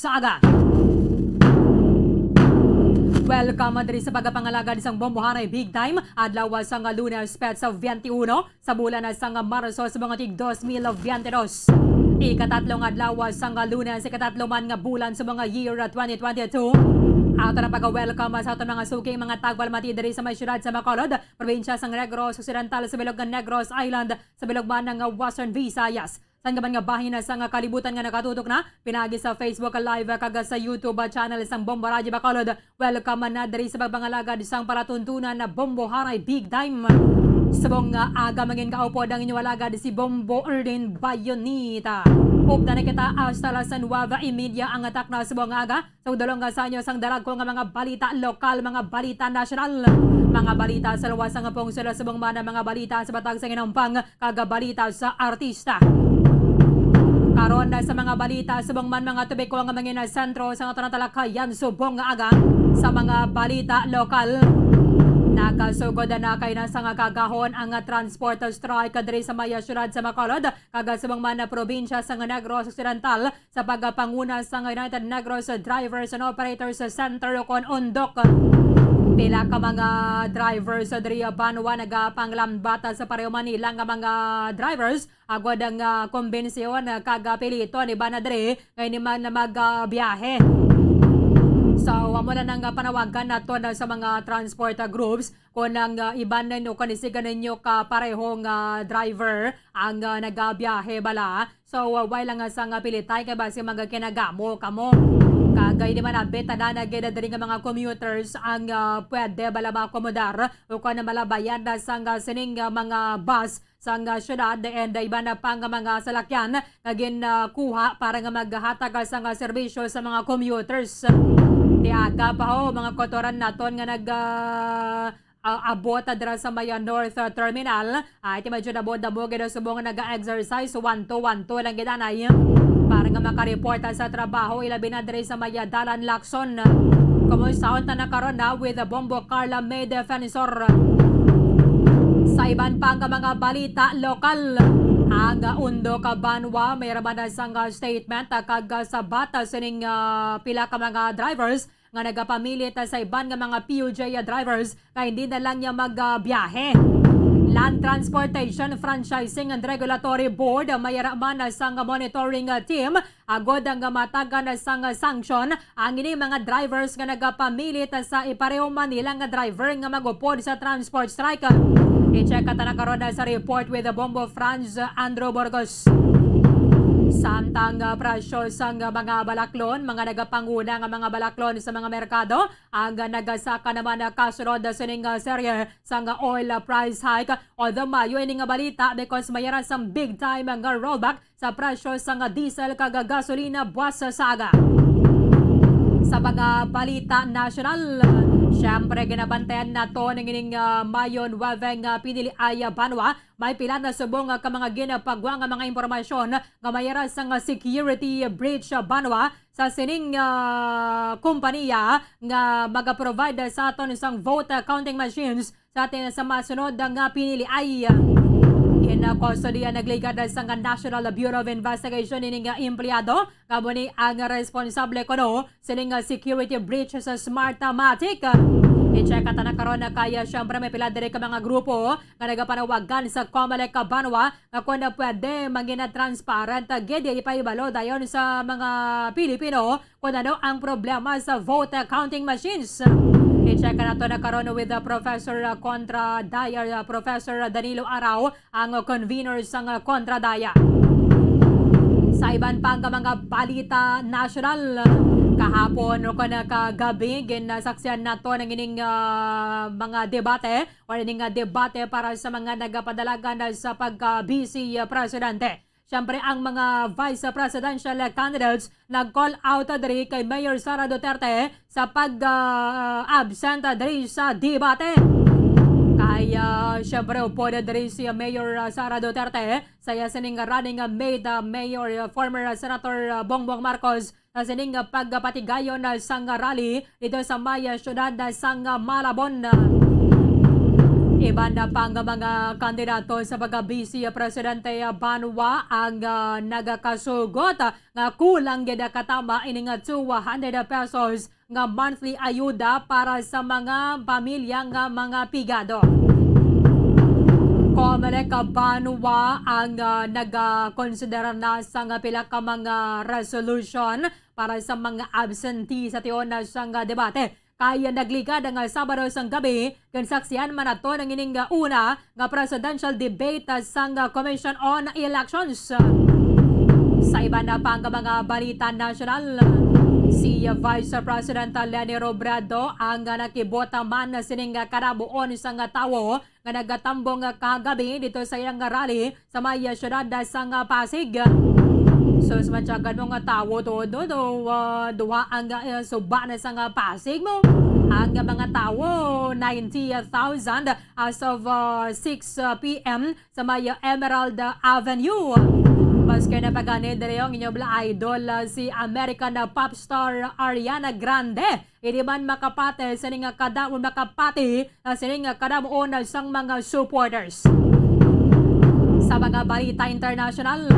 Saga. Welcome diri sa pagpangalaga isang bombohanay big time adlaw sa Lunes Petsa 21 sa bulan sa Marso sa mga tig 2022. Ikatatlong adlaw sa Lunes ikatatlo man nga bulan sa mga year 2022. Ato na pag-welcome sa aton mga suking mga tagwal mati diri sa may syudad sa Bacolod, probinsya sa Negros Occidental sa bilog ng Negros Island sa bilog man ng Western Visayas. San gaban nga bahin na sa kalibutan nga nakatutok na pinagi sa Facebook Live kaga sa YouTube channel sang Bombo Radio Bacolod. Welcome na diri sa pagpangalagad isang paratuntunan na Bombo Haray Big Time. Sabong aga mangin kaupod ang inyong alagad si Bombo Erden Bayonita. Upda na kita hasta la San Nueva Media ang atak na sabong aga. Sa udolong nga sa inyo sang dalag ko nga mga balita lokal, mga balita nasyonal, mga balita sa luwas nga pong sila sabong mana, mga balita sa batang sa ginampang kaga balita sa artista. Karon na sa mga balita subong man mga tubig ko nga mangina sentro sa aton talakayan subong nga aga sa mga balita lokal. Nakasugod na kay na sa nga kagahon ang transport strike diri sa maya syudad sa Bacolod kaga subong man na probinsya sa Negros Occidental sa pagpanguna sa United Negros Drivers and Operators Center kon Undok. Pila ka mga drivers sa diri Banwa nagapanglambata sa pareho Manila nga mga drivers agwad ang kombensyon kaga pilito ni bana diri kay ni man na magbiyahe. So amo na nang panawagan nato na sa mga transport groups kung ang iban ninyo kanisigan ninyo ka parehong driver ang nagabiyahe bala. So why lang sa pilitay kay basi mga kinagamo kamo. Kagay di man abet na nageda diri nga mga commuters ang pwede bala makomodar o kung na malabayan na sang sining mga bus sang syudad and iba na pang mga salakyan naging kuha para nga maghatag sa serbisyo sa mga commuters. Di aga pa ho mga kotoran naton nga nag abot dira sa Maya North Terminal. Iti medyo nabod-dabo gina subong nag-exercise 1-2 lang gidanay para nga makareporta sa trabaho ilabi na diri sa Maya Dalan Lacson. Kumusta na nakaroon na with the Bombo Carla May Defensor. Sa iban pang mga balita lokal, ang Undok Banwa may raman sang statement kag sa bata sining pila ka mga drivers nga nagapamilit sa iban nga mga PUJ drivers kay hindi na lang niya magbiyahe. Land Transportation Franchising and Regulatory Board may raman sang monitoring team agod ang matagan sang sanction ang ini mga drivers nga nagapamilit sa ipareho Manila nga driver nga magupod sa transport strike. I-check at nakaroon na sa report with the Bombo Franz Andrew Burgos. Samtang presyo sang mga balaklon, mga nagapanguna nga mga balaklon sa mga merkado, ang nagasaka naman na kasunod sa ning serye sang oil price hike o the Mayo ini nga balita because mayroon sang big time nga rollback sa presyo sang diesel kag gasolina buwas sa saga. Sa mga balita nasyonal, siyempre ginabantayan na to ng ining Mayon Waveng pinili ay Banwa. May pila na subong ka mga ginapagwa nga mga impormasyon nga mayroon sang security breach Banwa sa sining kumpanya nga mag-provide sa aton isang vote counting machines sa atin sa masunod nga pinili ay kustodiya nagligad sa National Bureau of Investigation ining empleyado kamo ni ang responsable kuno sining security breach sa Smartmatic. I-check at nakaroon na kaya siyempre may pila diri ka mga grupo nga nagapanawagan sa Comelec Banwa nga kung na pwede mangina transparent gid ipaibalo dayon sa mga Pilipino kung ano ang problema sa vote counting machines. I-check na ito nakaroon with Professor Contra Daya, Professor Danilo Arao, ang convener sa Contra Daya. Sa iban pang mga balita nasyonal, kahapon o kagabi, ginasaksiyan na ito ng ining mga debate o ining debate para sa mga nagapadalagan sa pagka-busy presidente. Siyempre, ang mga vice presidential candidates nag-call out diri kay Mayor Sara Duterte sa pag-absent diri sa debate. Kaya, siyempre, upo na diri si Mayor Sara Duterte sa sining running mate Mayor former Senator Bongbong Marcos sa sining pagpatigayon sang rally dito sa Maya Syudad sang Malabon. Iban na pang mga kandidato sa pagka-vice presidente Banwa ang nagakasugot nga kulang gid katama ini nga 200 pesos nga monthly ayuda para sa mga pamilya nga mga pigado. Comelec Banwa ang nag-consider na sa pila ka mga resolution para sa mga absentee sa tiyon na sang debate. Kaya nagligad ang Sabado sang gabi kung saksiyan man ato ng ining una nga presidential debate sang Commission on Elections. Sa iba na pang mga balita national, si Vice President Leni Robredo ang nakibota man sining karabuon sang tawo nga nagatambong kagabi dito sa iyang rally sa may syudad sang Pasig. So matyagan mo nga tawo duha ang suba na sang Pasig mo. Ang mga tawo 90,000 as of 6 p.m. sa may Emerald Avenue. Maski na pagani dere yung inyong idol si American pop star Ariana Grande. Hindi man makapate sa nga kadaon makapati sa nga kadaon sang mga supporters. Sa mga balita international,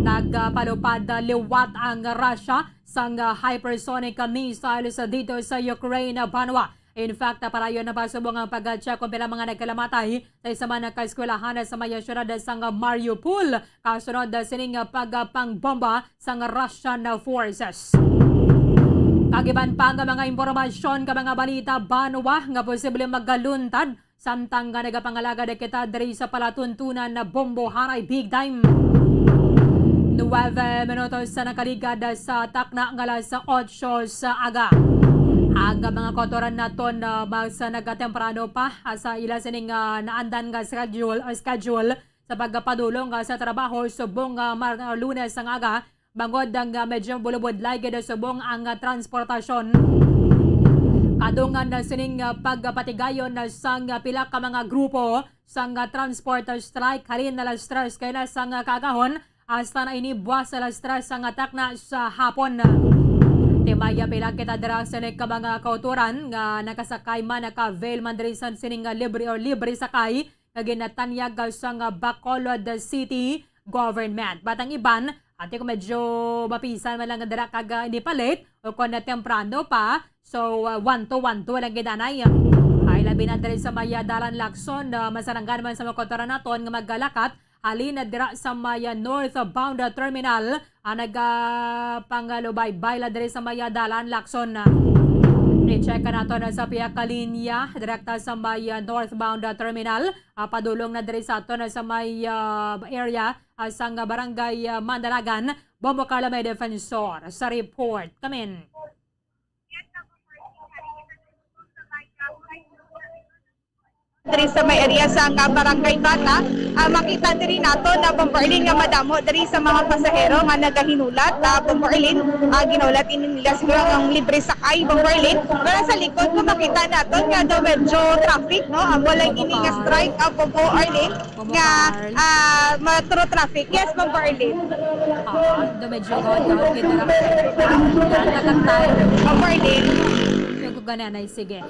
nagpalupad liwat ang Russia sang hypersonic missiles dito sa Ukraine, Banwa. In fact, parayon na pasubong ang pag-check kung pila mga nagkalamatay sa isa man nagka-eskwelahan sa may syudad sang Mariupol kasunod sining pagpangbomba sang Russian forces. Kagiban pa nga mga impormasyon ka mga balita Banwa nga posible magaluntad samtang nga nagapangalaga de kita diri sa palatuntunan na bomboharay big time. 9 minutos sa nakaligad sa takna nga alas 8 sa aga. Ang mga kotoran naton mas nagatemprano pa sa ila sining naandan nga schedule sa pagpadulong sa trabaho subong Lunes ang aga bangod ang medyo bulubod-lay gid subong ang transportasyon. Kadungan na sining pagpatigayon sang pila ka mga grupo sang transport strike halin na las 3 kay na sang kagahon hasta na inibwas sa las 3 sang takna sa hapon. Timaya pila kita dira sa ka mga kauturan nga nakasakay man naka-avail man diri sa sining libre or libre sakay nga ginatanyag sang Bacolod City government. Batang iban ate ko medyo mapisan man lang dira kag hindi pa late o kon na temprano pa so 1 to lang gidanay. Ay labi na diri sa Maya Dalan Lacson masaranggan man sa mga kauturan naton nga maggalakat halin na dira sa Maya northbound terminal nagpangalubay-bay la diri sa Maya Dalan Lacson. I-check nato na sa piyaka linya direkta sa Maya northbound terminal padulong na diri sa ato na sa Maya area sang barangay Mandalagan. Bombo Carla may defensor sa report. Kamin. Diri sa may area sa Barangay Bata, makita diri nato na bombardier nga madamo diri sa mga pasahero nga nagahinulat bombardier ginulat ini nila siguro ang libre sakay bombardier pero sa likod ko makita nato nga do medyo traffic no wala ini nga strike bombardier nga matro traffic yes bombardier do medyo gawad kita bombardier gananay sige.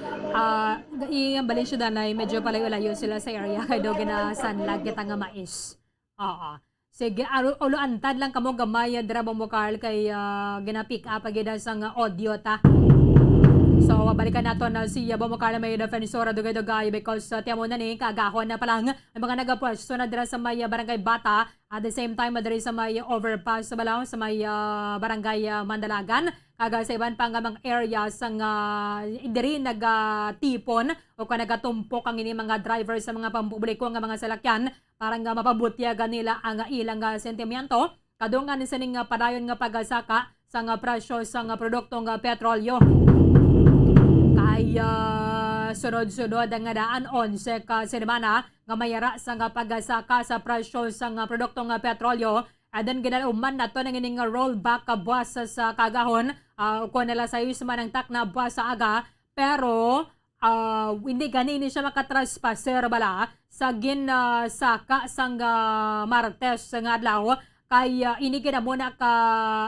Iyang Balisyo danay medyo palayo-layo sila sa area kay do ginasanlag kita nga mais. Oo. Sige, ulo antad lang kamo gamay dira mo Carl kay gina-pick up agid sang audio ta. So, balikan nato na si Bomo Carla may defensora dugay-dugay because tiyamo na ni kagahon na palang ang mga nagapwesto na dira sa may barangay Bata at the same time diri sa may overpass sa Balaw sa may barangay Mandalagan kaga sa iban pang mga areas sang diri nagatipon o ka nagatumpok ang ini mga driver sa mga pampubliko nga mga salakyan para nga mapabutyagan nila ang ilang sentimiento kadungan ni sining padayon nga pagasaka sa presyo sa produkto nga petrolyo. Kaya sunod-sunod ang daan 11 ka semana nga mayara sa pagasaka sa presyo sa produkto nga petrolyo. Adan ginaluman nato ng ining rollback buwas sa kagahon kung nila sa man ang takna buwas sa aga pero hindi ganini siya makatraspasser bala sa ginasaka sang Martes nga adlaw kaya ini gina muna ka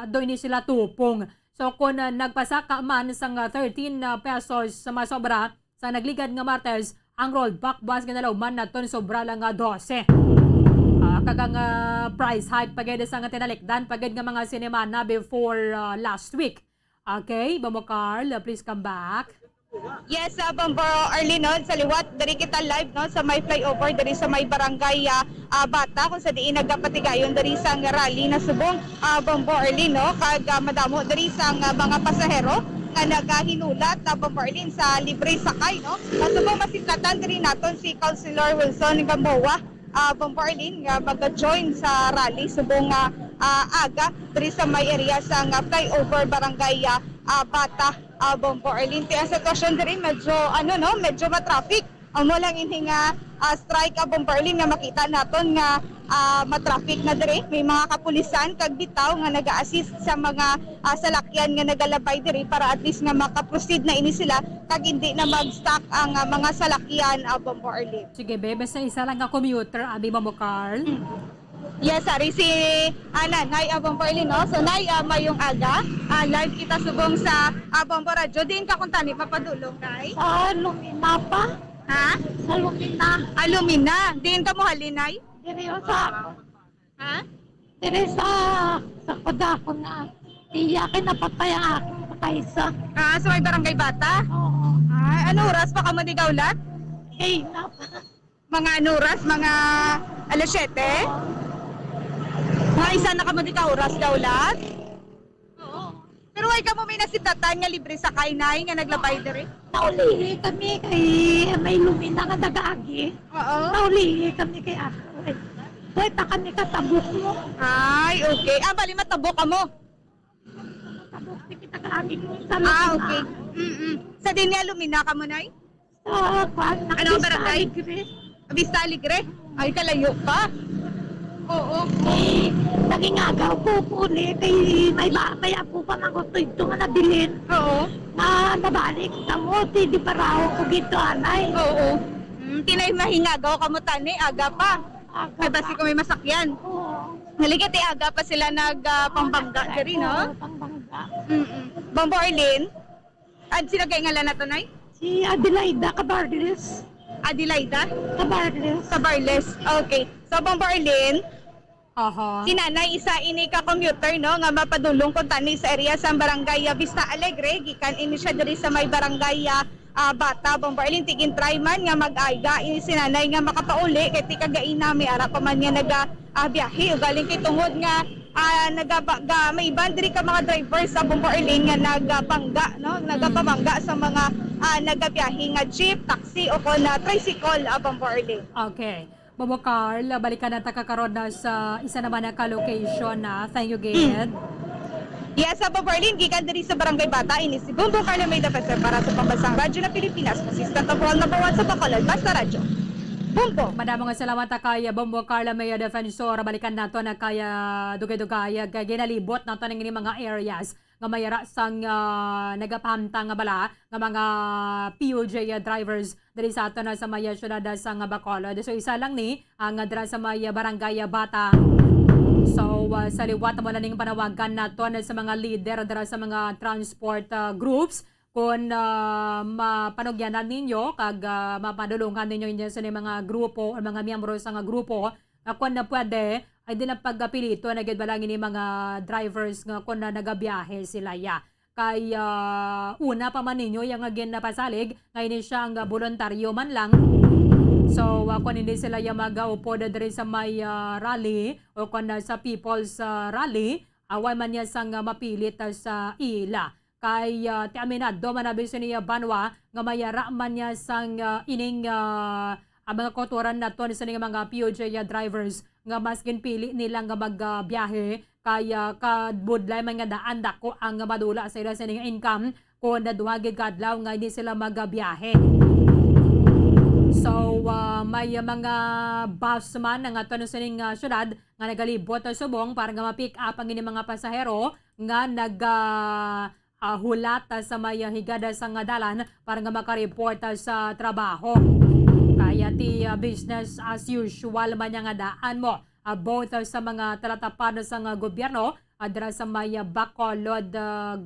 do ini sila tupong. So kung nagpasaka man sang 13 pesos sa masobra sa nagligad nga Martes ang rollback bus nga nalawman naton sobra lang nga 12. Kagang price hike pagid sa nga tinalikdan pagid nga mga sinema na before last week. Okay, Bomo Carl, please come back. Yes, Bomboro Arlene, no, sa liwat, dari kita live no, sa may flyover, dari sa may barangay Bata, kung sa diin nagkapatigayon, dari sa nga rally na subong Bomboro Arlene, no, kag madamo, dari sa nga mga pasahero, nga nagahinulat na Bomboro Arlene sa libre sakay, no. Subong masitlatan, dari naton si Councilor Wilson Gamboa, Bomboro Arlene, nga mag-join sa rally, subong aga, dari sa may area sa nga flyover barangay Bata, Bomboro Arlene. Ang sitwasyon din medyo medyo matraffic. Ang mo lang ini nga strike Bomboro Arlene nga makita naton nga matraffic na dire. May mga kapulisan kag bitaw nga naga-assist sa mga salakyan nga nagalabay dire para at least nga maka-proceed na ini sila kag hindi na mag-stuck ang mga salakyan Bomboro Arlene. Sige, bebe, sa isa lang nga commuter, abi Bomo Carl. Yes, sorry, si Nanay Bomboro Arlene, no? So, Nay, mayong aga, live kita subong sa Bomboro Radyo. Diin ka kung tani, papadulong, Nay? Sa Lumina pa? Ha? Sa Lumina. Lumina. Diin ka mo halin, Nay? Dire yun sa, Ha? dire sa kodako na. Iyakin napatay ang aking pakaisa. Sa may barangay Bata? Oo. Ano oras pa ka mo di gaulat? Eh, napa. Mga ano oras? Mga alas 7? Mga isa na ka mo di ka oras gaulat? Oo. Pero ay ka mo may nasitatan nga libre sa kainay nga naglabay dire? Naulihi kami kay may Lumina nga nag-agi. Oo. Naulihi kami kay ako. Dahil kami katabok mo. Ay, okay. Bali matabok ka mo. Katabok ni kita kaagi mo sa Lumina. Okay. Sa Dinya Lumina ka mo, Nay? Sa kwan, Anong barangay? Vista Alegre? Ay, kalayo pa. Oo. Eh, naging agaw ko po ni kay may ako pa ng gusto ito nga nabilin. Oo. Na nabalik sa mo, di paraw ko gito anay. Oo. Tinay mahingagaw ka mo tani, aga pa. Aga Ay, basi ko may masakyan. Oo. Halika, aga pa sila nagpambangga diri, no? Pangbangga. Bomboro Arlene? Sino kayo ngalan na to, Nay? Si Adelaida Cabarles. Adelaida? Cabarles. Cabarles. Okay. So, Bomboro Arlene, Aha. si Nanay, isa ini ka commuter, no? Nga mapadulong kung tani sa area sa barangay Vista Alegre. Gikan ini siya diri sa may barangay Bata, Bomboro Arlene. Tigin try man nga mag-aiga. Ini si Nanay nga makapauli. Kaya ti kagaina may ara pa man nga nag-biyahe. Galing kay tungod nga may iban diri ka mga drivers sa Bomboro Arlene nga nagabangga, no? Nagapabangga sa mga nagabiyahe nga jeep, taxi o kon tricycle Bomboro Arlene. Okay. Bobo Carl, balikan na kakaroon na sa isa naman na ka-location na. Thank you, Gayed. Yes, sa Bomboro Arlene, gikan diri sa Barangay Bata, ini si Bumbo Carlo May Defensor para sa Pambansang Radyo na Pilipinas, consistent of all number 1 sa Bacolod, basta radyo. Bumbo! Madamo nga salamat kay Bombo Carla May Defensor. Balikan nato na kaya dugay-dugay kay ginalibot nato ng mga areas nga mayara sang nagapahamtang nga bala nga mga PUJ drivers diri sa ato na sa maya syudad sa nga Bacolod. So isa lang ni ang dira sa maya barangay Bata. So sa liwat mo na ning panawagan nato na sa mga leader dira sa mga transport groups kung mapanugyanan ninyo kag mapadulungan ninyo inyo sa mga grupo o mga miyembro sa nga grupo kung na pwede ay din ang pagpilito na gid balangin ni mga drivers nga kung na nagabiyahe sila ya kay una pa man ninyo yung ginapasalig ngayon siya ang voluntaryo man lang. So kung hindi sila yung mag-upo diri sa may rally o kung sa people's rally away man niya sang mapilit sa ila kay ti aminado manabiso niya Banwa nga mayara man niya sang ining mga kotoran naton sa mga PUJ drivers nga mas ginpili nila nga magbiyahe kay kadbudlay man nga daan dako ang madula sa ila sa ning income kung naduhagid kadlaw nga hindi sila magbiyahe. So may mga bus man nga aton sa ning syudad nga nagalibot sa subong para nga ma-pick up ang ining mga pasahero nga hulat sa may higada sa nga dalan para nga makareport sa trabaho. Kaya ti business as usual man nga daan mo. Both sa mga talatapan sa nga gobyerno, adra sa may Bacolod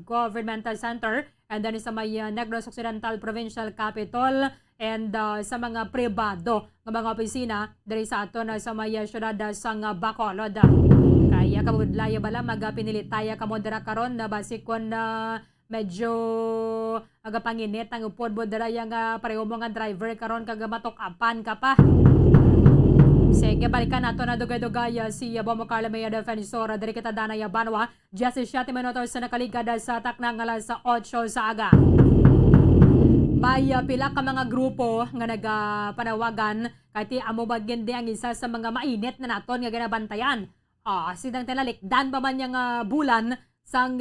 Governmental Center and then sa may Negros Occidental Provincial Capital and sa mga pribado ng mga opisina diri sa ato na sa may syudad sa Bacolod. Kaya kabudlaya bala magpinilitaya kamo dira karon na basikon na medyo agapanginit ang upod mo dira yang pareho mo nga driver karon kag matokapan ka pa. Sige, balikan nato na dugay-dugay si Bombo Carla Maya Defensor diri kita Danay Banwa. 17 minutos sa nakaligad sa taknang alas 8 sa aga. May pila ka mga grupo nga nagapanawagan kay amo bagindi ang isa sa mga mainit na naton nga ginabantayan. Sidang tinalikdan pa man yang bulan sang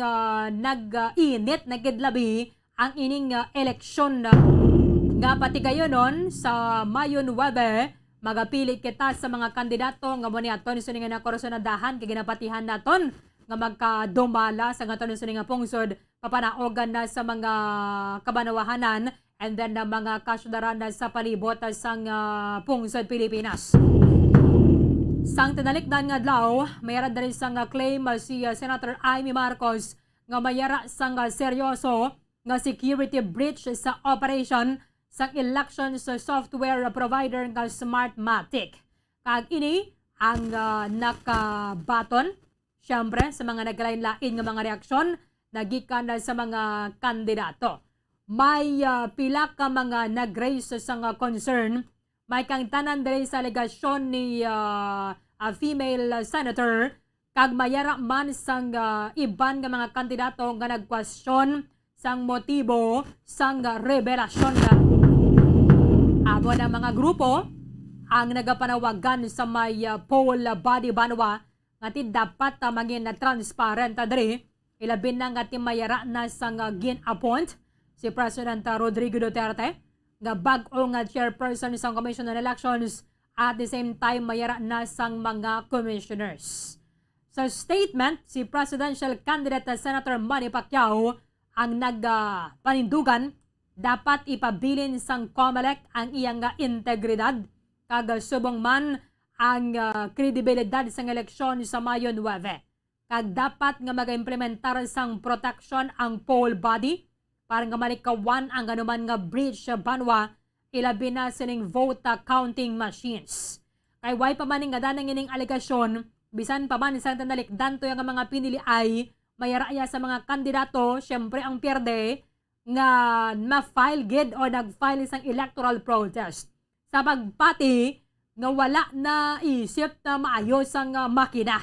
nag-init na gidlabi ang ining eleksyon nga pati gayonon sa Mayo 9 magapili kita sa mga kandidato nga mo niaton sa nga nakorosonadahan kay ginapatihan naton nga magkadumala sa nga sa nga pungsod papanaogan na sa mga kabanawahanan and then na mga kasyudaran na sa palibot sang pungsod Pilipinas. Sang tinalikdan nga adlaw, mayara diri sang claim si Senator Amy Marcos nga mayara sang seryoso nga security breach sa operation sang election sa software provider nga Smartmatic. Kag ini ang nakabaton syempre sa mga naglain-lain nga mga reaksyon nagikan sa mga kandidato. May pila ka mga nag-raise sa concern. May kang tanan diri sa alegasyon ni female senator kag mayara man sang iban nga mga kandidato nga nagkwestiyon sang motibo sang revelasyon amo ng mga grupo ang nagapanawagan sa may poll body Banwa nga ti dapat maging na transparent diri ilabin na nga ti mayara na sang gin-appoint si President Rodrigo Duterte nga bag-o nga chairperson sa Commission on Elections at the same time mayara na sang mga commissioners. Sa statement, si presidential candidate Senator Manny Pacquiao ang nagpanindugan dapat ipabilin sang COMELEC ang iyang integridad kag subong man ang kredibilidad sang eleksyon sa Mayo 9. Kag dapat nga mag-implementar sang protection ang poll body para nga malikawan ang anuman nga breach Banwa ilabi na sining vote counting machines. Kay way pa man nga danang ining alegasyon bisan pa man isang tanalikdan to yung mga pinili ay mayaraya sa mga kandidato syempre ang pierde nga ma-file gid o nag-file isang electoral protest sa pagpati nga wala na isip na maayos ang makina.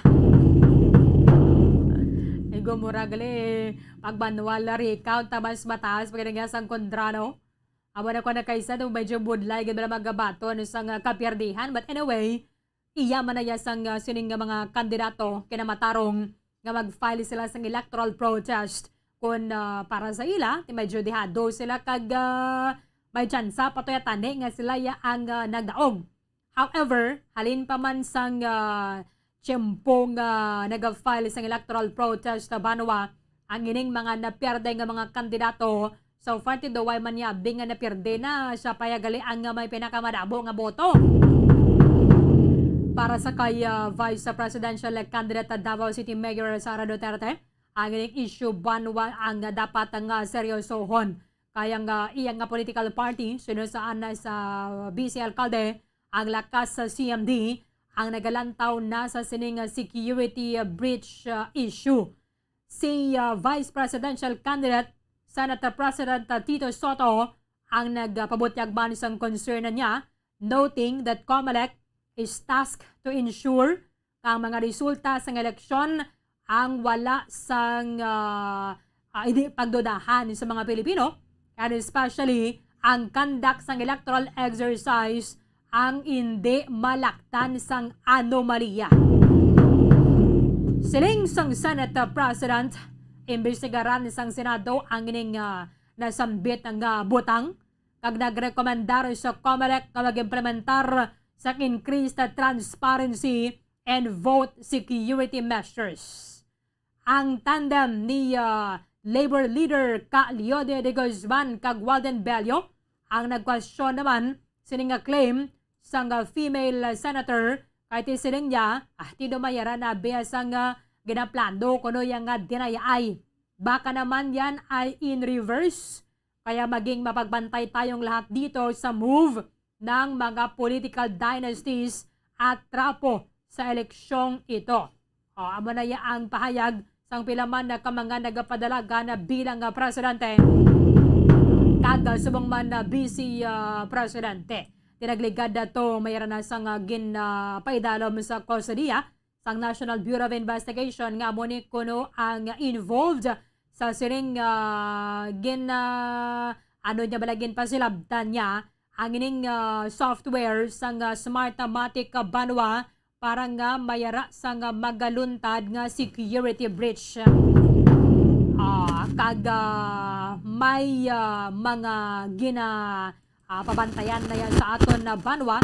Gumura gali pagbanwal na recount na mas mataas pagkinagas ang kontrano. Amo na ko na kaysa no medyo budlay gid magabato no sang kapierdihan but anyway iya man na sang sining mga kandidato kinamatarong nga mag-file sila sang electoral protest kun para sa ila ti medyo dihado sila kag may tsansa patoy tani nga sila ya ang nagdaog. However, halin pa man sang tiyempo nga nag-file sang electoral protest sa Banwa ang ining mga napierde nga mga kandidato so far ti daway man yabing nga napierde na sa payagali ang may pinakamadabo nga boto. Para sa kay Vice Presidential candidate Davao City Mayor Sara Duterte, ang ining issue Banwa ang dapat nga seryosohon. Kaya nga iyang nga political party sinusaan na sa BC Alcalde ang lakas sa CMD ang nagalantaw na sa sining security breach issue. Si Vice Presidential candidate Senator President Tito Soto ang nagpabutyag man isang concern niya, noting that COMELEC is tasked to ensure ang mga resulta sa eleksyon ang wala sang pagdudahan sa mga Pilipino and especially ang conduct sang electoral exercise ang hindi malaktan sang anomalya. Siling sang Senate President, imbestigaran sang Senado ang ining nasambit nga butang kag nagrekomendar sa COMELEC nga mag-implementar sa increased transparency and vote security measures. Ang tandem ni Labor Leader Leode de Guzman kag Walden Bello ang nagkwestiyon naman sining claim sang female senator kahit sining niya ti dumayara na biyasang ginaplano kuno yang dinayay. Baka naman yan ay in reverse Kaya maging mapagbantay tayong lahat dito sa move ng mga political dynasties at trapo sa eleksyong ito. Amo na ang pahayag sang pilaman na kamanga nagapadalaga na bilang presidente kada subong man na busy presidente. Tinagligad na to mayroon na sang paidalom sa kustodiya sang National Bureau of Investigation nga mo ni kuno ang involved sa siring ano niya balagin pa silabtan niya ang ining software sang Smartmatic Banwa para nga mayara sang magaluntad nga security breach. May mga pabantayan na yan sa aton na Banwa.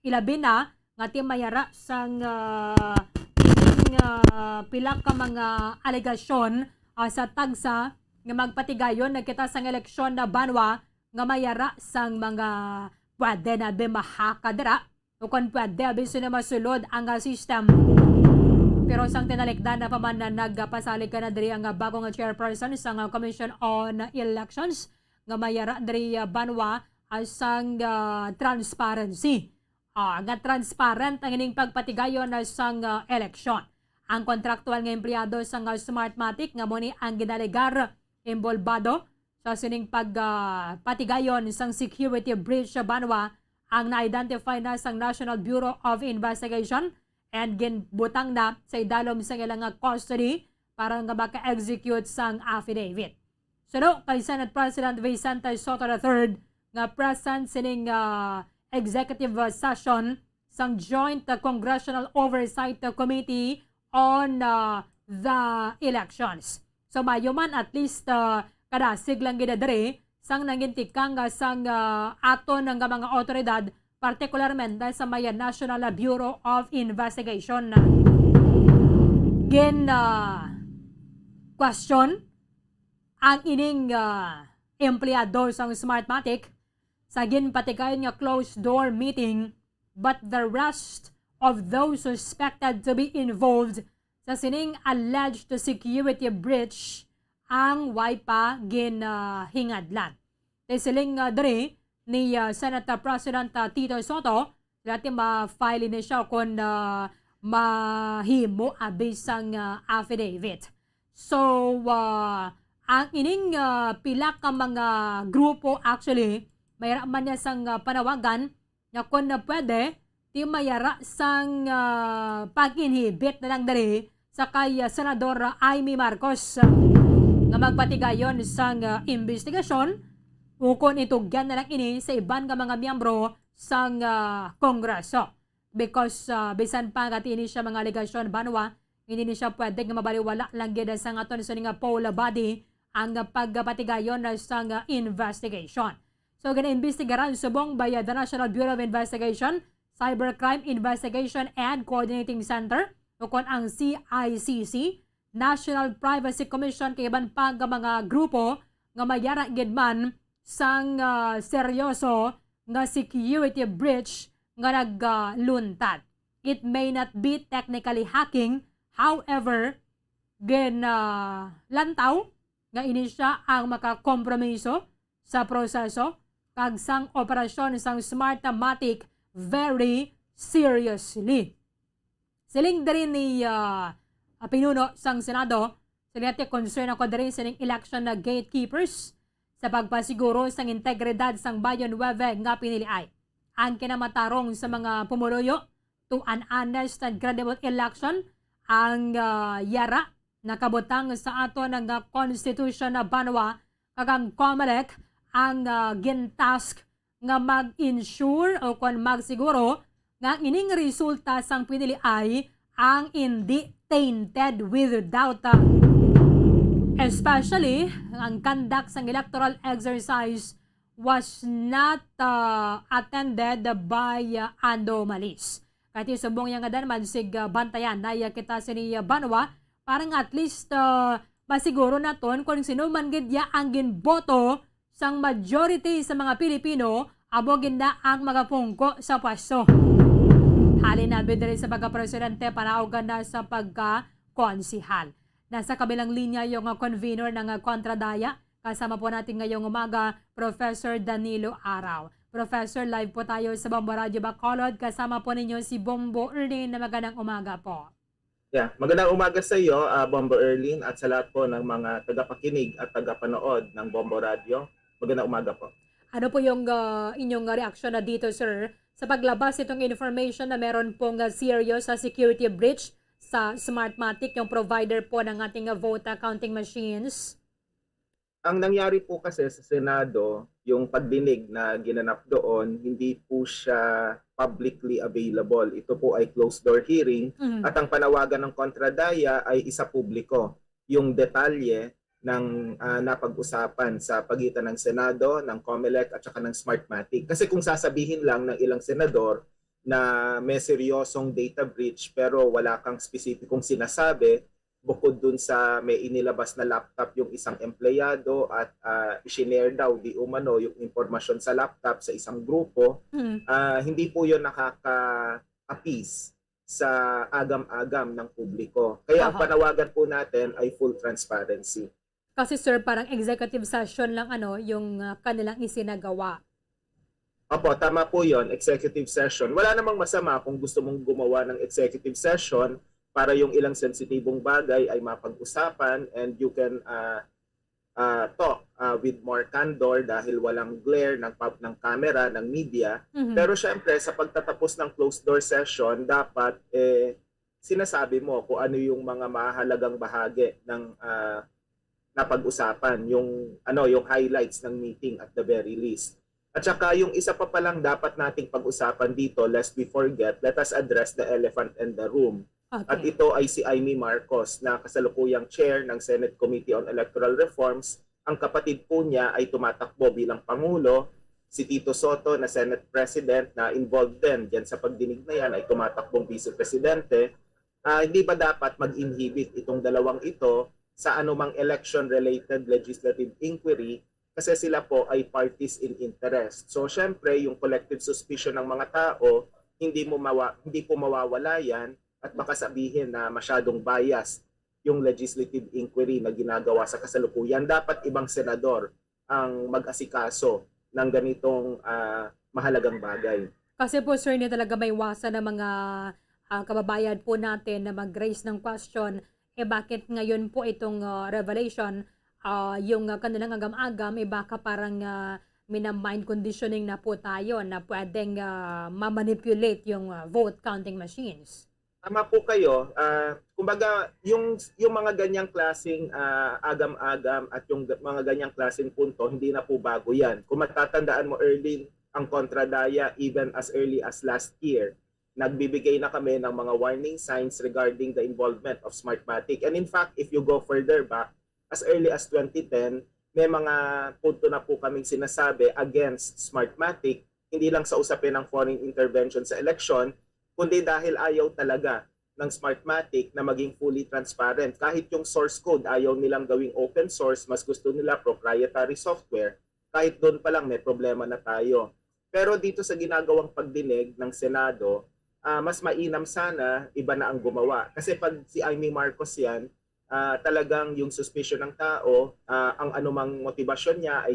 Ilabi na nga ti mayara sang pila ka mga alegasyon sa tagsa nga magpatigayon nagkita sang eleksyon na Banwa nga mayara sang mga pwede na bimahakadra o kung pwede abiso na masulod ang system. Pero sang tinalikdan na paman na nagpasalig ka na diri ang bagong chairperson sang Commission on Elections nga mayara diri Banwa sang transparency. Nga transparent ang ining pagpatigayon sang eleksyon. Ang kontraktual nga empleyado sang Smartmatic nga mo ni ang ginalegar involvado sa sining pagpatigayon sang security breach sa Banwa ang na-identify na sang National Bureau of Investigation and ginbutang na sa idalom sa ilang custody para nga maka-execute sang affidavit. So kay Senate President Vicente Soto III nga present sining executive session sang Joint Congressional Oversight Committee on the elections. So mayo man at least kadasig lang gidadari sang nangintikang sang aton ng mga otoridad partikularmente sa may National Bureau of Investigation. Question ang ining empleyado sang Smartmatic sa ginpatigayon nga closed door meeting but the rest of those suspected to be involved sa sining alleged security breach ang way pa ginhingadlan. Siling diri ni Senate President Tito Soto dati ma-file ni siya kung mahimo abisang affidavit. So ang ining pila ka mga grupo actually mayra man niya sang panawagan nga kung pwede ti mayara sang pag-inhibit na lang dali sa kay Senador Amy Marcos nga magpatigayon sang investigasyon ukon itugyan na lang ini sa iban nga mga miyembro sang Kongreso. Because bisan pa nga ini siya mga alegasyon Banwa, hindi ni siya pwede nga mabaliwala lang gid sa aton sa nga poll body ang pagpatigayon sang investigation. So gina-investigaran subong by the National Bureau of Investigation, Cybercrime Investigation and Coordinating Center ukon ang CICC, National Privacy Commission kay iban pa nga mga grupo nga mayara gid man sang seryoso nga security breach nga nagluntad. It may not be technically hacking, however, lantaw nga ini siya ang makakompromiso sa proseso kag sang operasyon sang Smartmatic very seriously. Siling diri ni pinuno sang Senado, silati concern ako diri sa election na gatekeepers sa pagpasiguro sang integridad sang Bayon 9 nga piniliay. Ang kinamatarong sa mga pumuluyo to an honest and credible election ang yara nakabutang sa ato ng Constitution na Banwa kagang COMELEC ang gintask nga mag-ensure o kung magsiguro nga ining resulta sang piniliay ang hindi tainted with doubt. Especially, ang conduct ng electoral exercise was not attended by anomalies. Kahit subong yung nga man sig bantayan na kita sini Banwa, parang at least masiguro naton kung sino man gidya ang ginboto sang majority sa mga Pilipino abo ginda ang mga pungko sa pwesto. Halin na bidiri sa pagka-presidente, panaugan na sa pagka-konsihal. Nasa kabilang linya yung convener ng Kontradaya. Kasama po natin ngayong umaga, Professor Danilo Araw. Professor, live po tayo sa Bombo Radio Bacolod. Kasama po ninyo si Bombo Erlin na magandang umaga po. Yeah, magandang umaga sa iyo, Bombo Erlin, at sa lahat po ng mga tagapakinig at tagapanood ng Bombo Radio. Magandang umaga po. Ano po yung inyong reaksyon na dito, sir, sa paglabas itong information na meron pong serious security breach sa Smartmatic, yung provider po ng ating vote counting machines? Ang nangyari po kasi sa Senado, yung pagdinig na ginanap doon, hindi po siya publicly available. Ito po ay closed-door hearing at ang panawagan ng Kontradaya ay isa publiko. Yung detalye ng napag-usapan sa pagitan ng Senado, ng COMELEC at saka ng Smartmatic. Kasi kung sasabihin lang ng ilang senador na may seryosong data breach pero wala kang spesipikong sinasabi, bukod dun sa may inilabas na laptop yung isang empleyado at i-share daw di umano yung impormasyon sa laptop sa isang grupo, hindi po yun nakaka-appease sa agam-agam ng publiko. Kaya ang panawagan po natin ay full transparency. Kasi sir, parang executive session lang yung kanilang isinagawa. Opo, tama po yun, executive session. Wala namang masama kung gusto mong gumawa ng executive session para yung ilang sensitibong bagay ay mapag-usapan and you can talk with more candor dahil walang glare ng camera, ng media. Pero syempre, sa pagtatapos ng closed door session, dapat sinasabi mo kung ano yung mga mahalagang bahagi ng napag-usapan, yung highlights ng meeting at the very least. At saka yung isa pa palang dapat nating pag-usapan dito, lest we forget, let us address the elephant in the room. Okay. At ito ay si Amy Marcos na kasalukuyang chair ng Senate Committee on Electoral Reforms. Ang kapatid po niya ay tumatakbo bilang Pangulo. Si Tito Soto na Senate President na involved din dyan sa pagdinig na yan ay tumatakbong Vice Presidente. Hindi ba dapat mag-inhibit itong dalawang ito sa anumang election-related legislative inquiry kasi sila po ay parties in interest. So syempre yung collective suspicion ng mga tao, hindi po mawawala yan. At baka sabihin na masyadong bias yung legislative inquiry na ginagawa sa kasalukuyan. Dapat ibang senador ang mag-asikaso ng ganitong mahalagang bagay. Kasi po sir, hindi talaga may iwasan ng mga kababayan po natin na mag-raise ng question, bakit ngayon po itong revelation, yung kanilang agam-agam, baka parang mina-mind conditioning na po tayo na pwedeng ma-manipulate yung vote counting machines. Tama po kayo. Kumbaga, yung mga ganyang klaseng agam-agam at yung mga ganyang klaseng punto, hindi na po bago yan. Kung matatandaan mo, Erlin, ang Kontradaya, even as early as last year, nagbibigay na kami ng mga warning signs regarding the involvement of Smartmatic. And in fact, if you go further back, as early as 2010, may mga punto na po kaming sinasabi against Smartmatic, hindi lang sa usapin ng foreign intervention sa election, kundi dahil ayaw talaga ng Smartmatic na maging fully transparent. Kahit yung source code ayaw nilang gawing open source, mas gusto nila proprietary software. Kahit doon pa lang may problema na tayo. Pero dito sa ginagawang pagdinig ng Senado, mas mainam sana iba na ang gumawa. Kasi pag si Amy Marcos yan, talagang yung suspicion ng tao, ang anumang motibasyon niya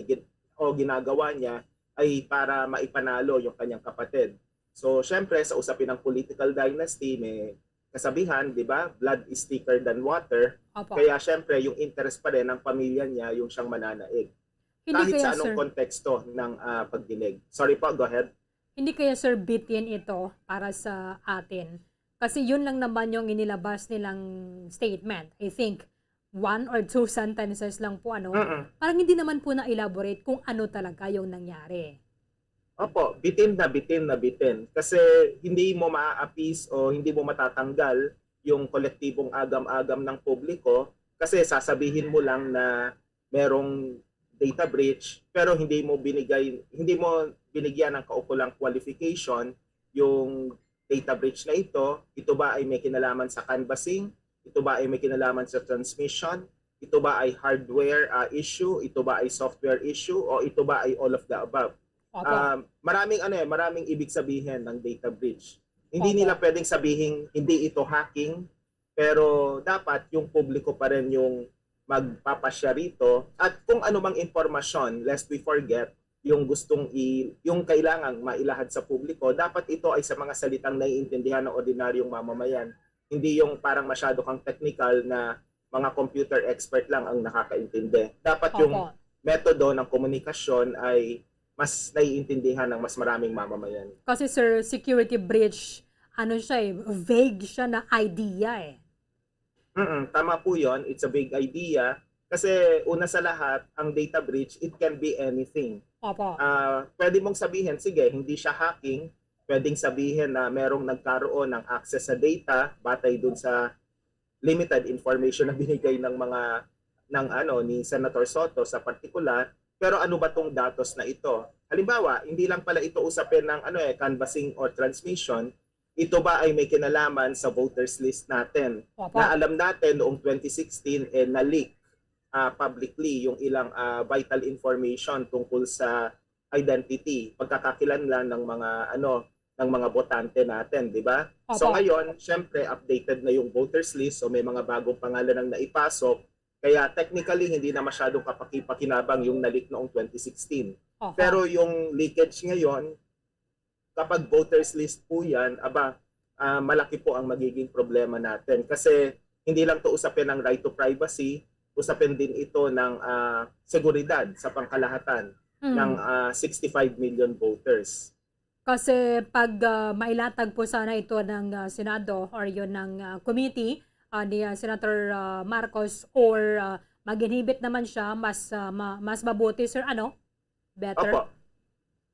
o ginagawa niya ay para maipanalo yung kanyang kapatid. So, syempre, sa usapin ng political dynasty, may kasabihan, di ba? Blood is thicker than water. Opo. Kaya, syempre, yung interest pa rin ng pamilya niya, yung siyang mananaig. Kahit sa anong konteksto ng pagdinig. Sorry po, go ahead. Hindi kaya sir bitin ito para sa atin? Kasi yun lang naman yung inilabas nilang statement. I think, 1 or 2 sentences lang po, Parang hindi naman po na-elaborate kung ano talaga yung nangyari. Opo, bitin na bitin na bitin. Kasi hindi mo maa-appease o hindi mo matatanggal yung kolektibong agam-agam ng publiko kasi sasabihin mo lang na merong data breach pero hindi mo binigyan ng kaukulang qualification yung data breach na ito. Ito ba ay may kinalaman sa canvassing? Ito ba ay may kinalaman sa transmission? Ito ba ay hardware issue? Ito ba ay software issue? O ito ba ay all of the above? Maraming ibig sabihin ng data breach. Hindi nila pwedeng sabihin hindi ito hacking, Pero dapat yung publiko pa rin yung magpapasya rito at kung ano mang impormasyon, lest we forget, yung yung kailangang mailahad sa publiko, dapat ito ay sa mga salitang naiintindihan ng ordinaryong mamamayan. Hindi yung parang masyado kang technical na mga computer expert lang ang nakakaintindi. Dapat yung Opo. metodo ng komunikasyon ay mas naiintindihan ng mas maraming mamamayan. Kasi sir, security breach, ano siya eh, vague siya na idea eh. Tama po yon. It's a big idea. Kasi una sa lahat, ang data breach, it can be anything. Opo. Pwede mong sabihin, sige, hindi siya hacking. Pwedeng sabihin na merong nagkaroon ng access sa data batay dun sa limited information na binigay ng ni Senator Soto sa particular. Pero ano ba tong datos na ito? Halimbawa, hindi lang pala ito usapin ng canvassing or transmission. Ito ba ay may kinalaman sa voters list natin? Opo. Na alam natin noong 2016 na-leak publicly yung ilang vital information tungkol sa identity, pagkakakilanlan ng mga botante natin, di ba? Opo. So ngayon, syempre updated na yung voters list, so may mga bagong pangalan ang naipasok. Kaya technically hindi na masyadong kapakipakinabang yung na-leak noong 2016. Opo. Pero yung leakage ngayon, kapag voters list po yan, malaki po ang magiging problema natin. Kasi hindi lang to usapin ng right to privacy, usapin din ito ng seguridad sa pangkalahatan ng 65 million voters. Kasi pag mailatag po sana ito ng Senado or yun ng committee ni Senator Marcos or mag-inhibit naman siya, mas mabuti sir, better? Opo.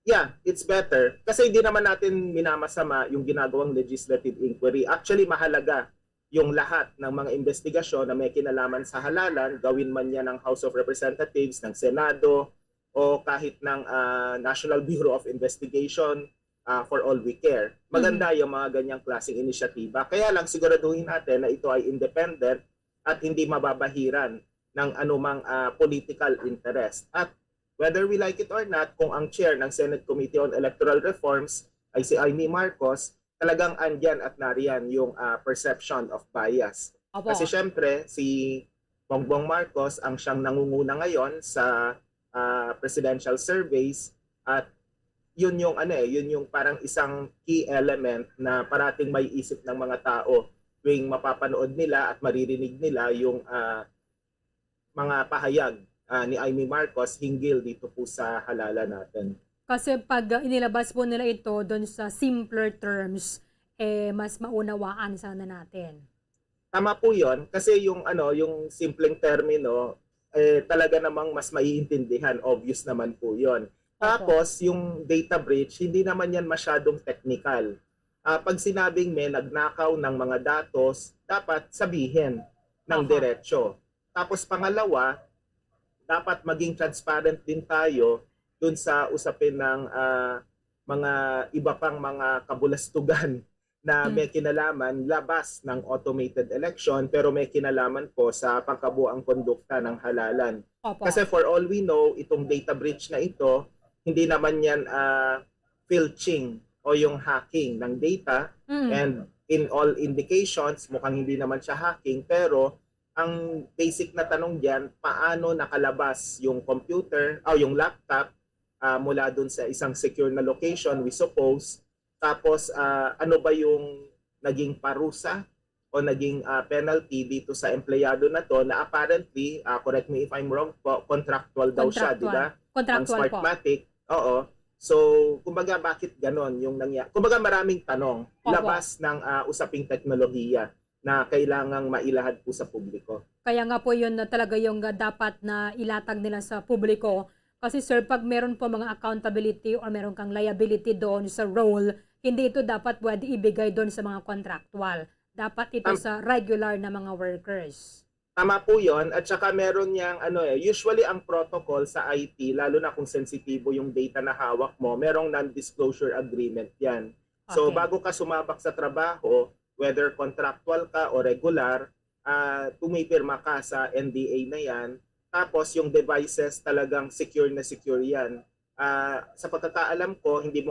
Yeah, it's better. Kasi hindi naman natin minamasama yung ginagawang legislative inquiry. Actually, mahalaga yung lahat ng mga investigasyon na may kinalaman sa halalan, gawin man yan ng House of Representatives, ng Senado, o kahit ng National Bureau of Investigation, for all we care. Maganda yung mga ganyang klaseng inisyatiba. Kaya lang siguraduhin natin na ito ay independent at hindi mababahiran ng anumang political interest. At whether we like it or not, kung ang chair ng Senate Committee on Electoral Reforms ay si Amy Marcos, talagang andyan at nariyan yung perception of bias. Opo. Kasi syempre, si Bongbong Marcos ang siyang nangunguna ngayon sa presidential surveys at yun yung parang isang key element na parating may isip ng mga tao tuwing mapapanood nila at maririnig nila yung mga pahayag ni Amy Marcos hinggil dito po sa halalan natin. Kasi pag inilabas po nila ito doon sa simpler terms, mas maunawaan sana natin. Tama po 'yon kasi yung simpleng termino talaga namang mas maiintindihan, obvious naman po 'yon. Tapos yung data breach, hindi naman yan masyadong technical. Pag sinabing may nagnakaw ng mga datos, dapat sabihin ng diretsyo. Tapos pangalawa, dapat maging transparent din tayo dun sa usapin ng mga iba pang mga kabulastugan na may kinalaman labas ng automated election pero may kinalaman po sa pangkabuang kondukta ng halalan. Opo. Kasi for all we know, itong data breach na ito, hindi naman yan filching o yung hacking ng data. And in all indications, mukhang hindi naman siya hacking. Pero ang basic na tanong diyan, paano nakalabas yung computer o yung laptop mula dun sa isang secure na location, we suppose. Tapos ano ba yung naging parusa o naging penalty dito sa empleyado na to na apparently, correct me if I'm wrong po, contractual daw siya, di ba? Ang Contractual po. Smartmatic. Oo. So, kumbaga bakit ganon yung nangyari? Kumbaga maraming tanong labas ng usaping teknolohiya na kailangang mailahad po sa publiko. Kaya nga po yun na talaga yung dapat na ilatag nila sa publiko. Kasi sir, pag meron po mga accountability or meron kang liability doon sa role, hindi ito dapat pwede ibigay doon sa mga contractual. Dapat ito sa regular na mga workers. Tama po yun. At saka meron niyang, usually ang protocol sa IT, lalo na kung sensitibo yung data na hawak mo, merong non-disclosure agreement yan. So Okay. bago ka sumabak sa trabaho, whether contractual ka o regular, pumipirma ka sa NDA na yan. Tapos yung devices talagang secure na secure yan. Sa pagkakaalam ko, hindi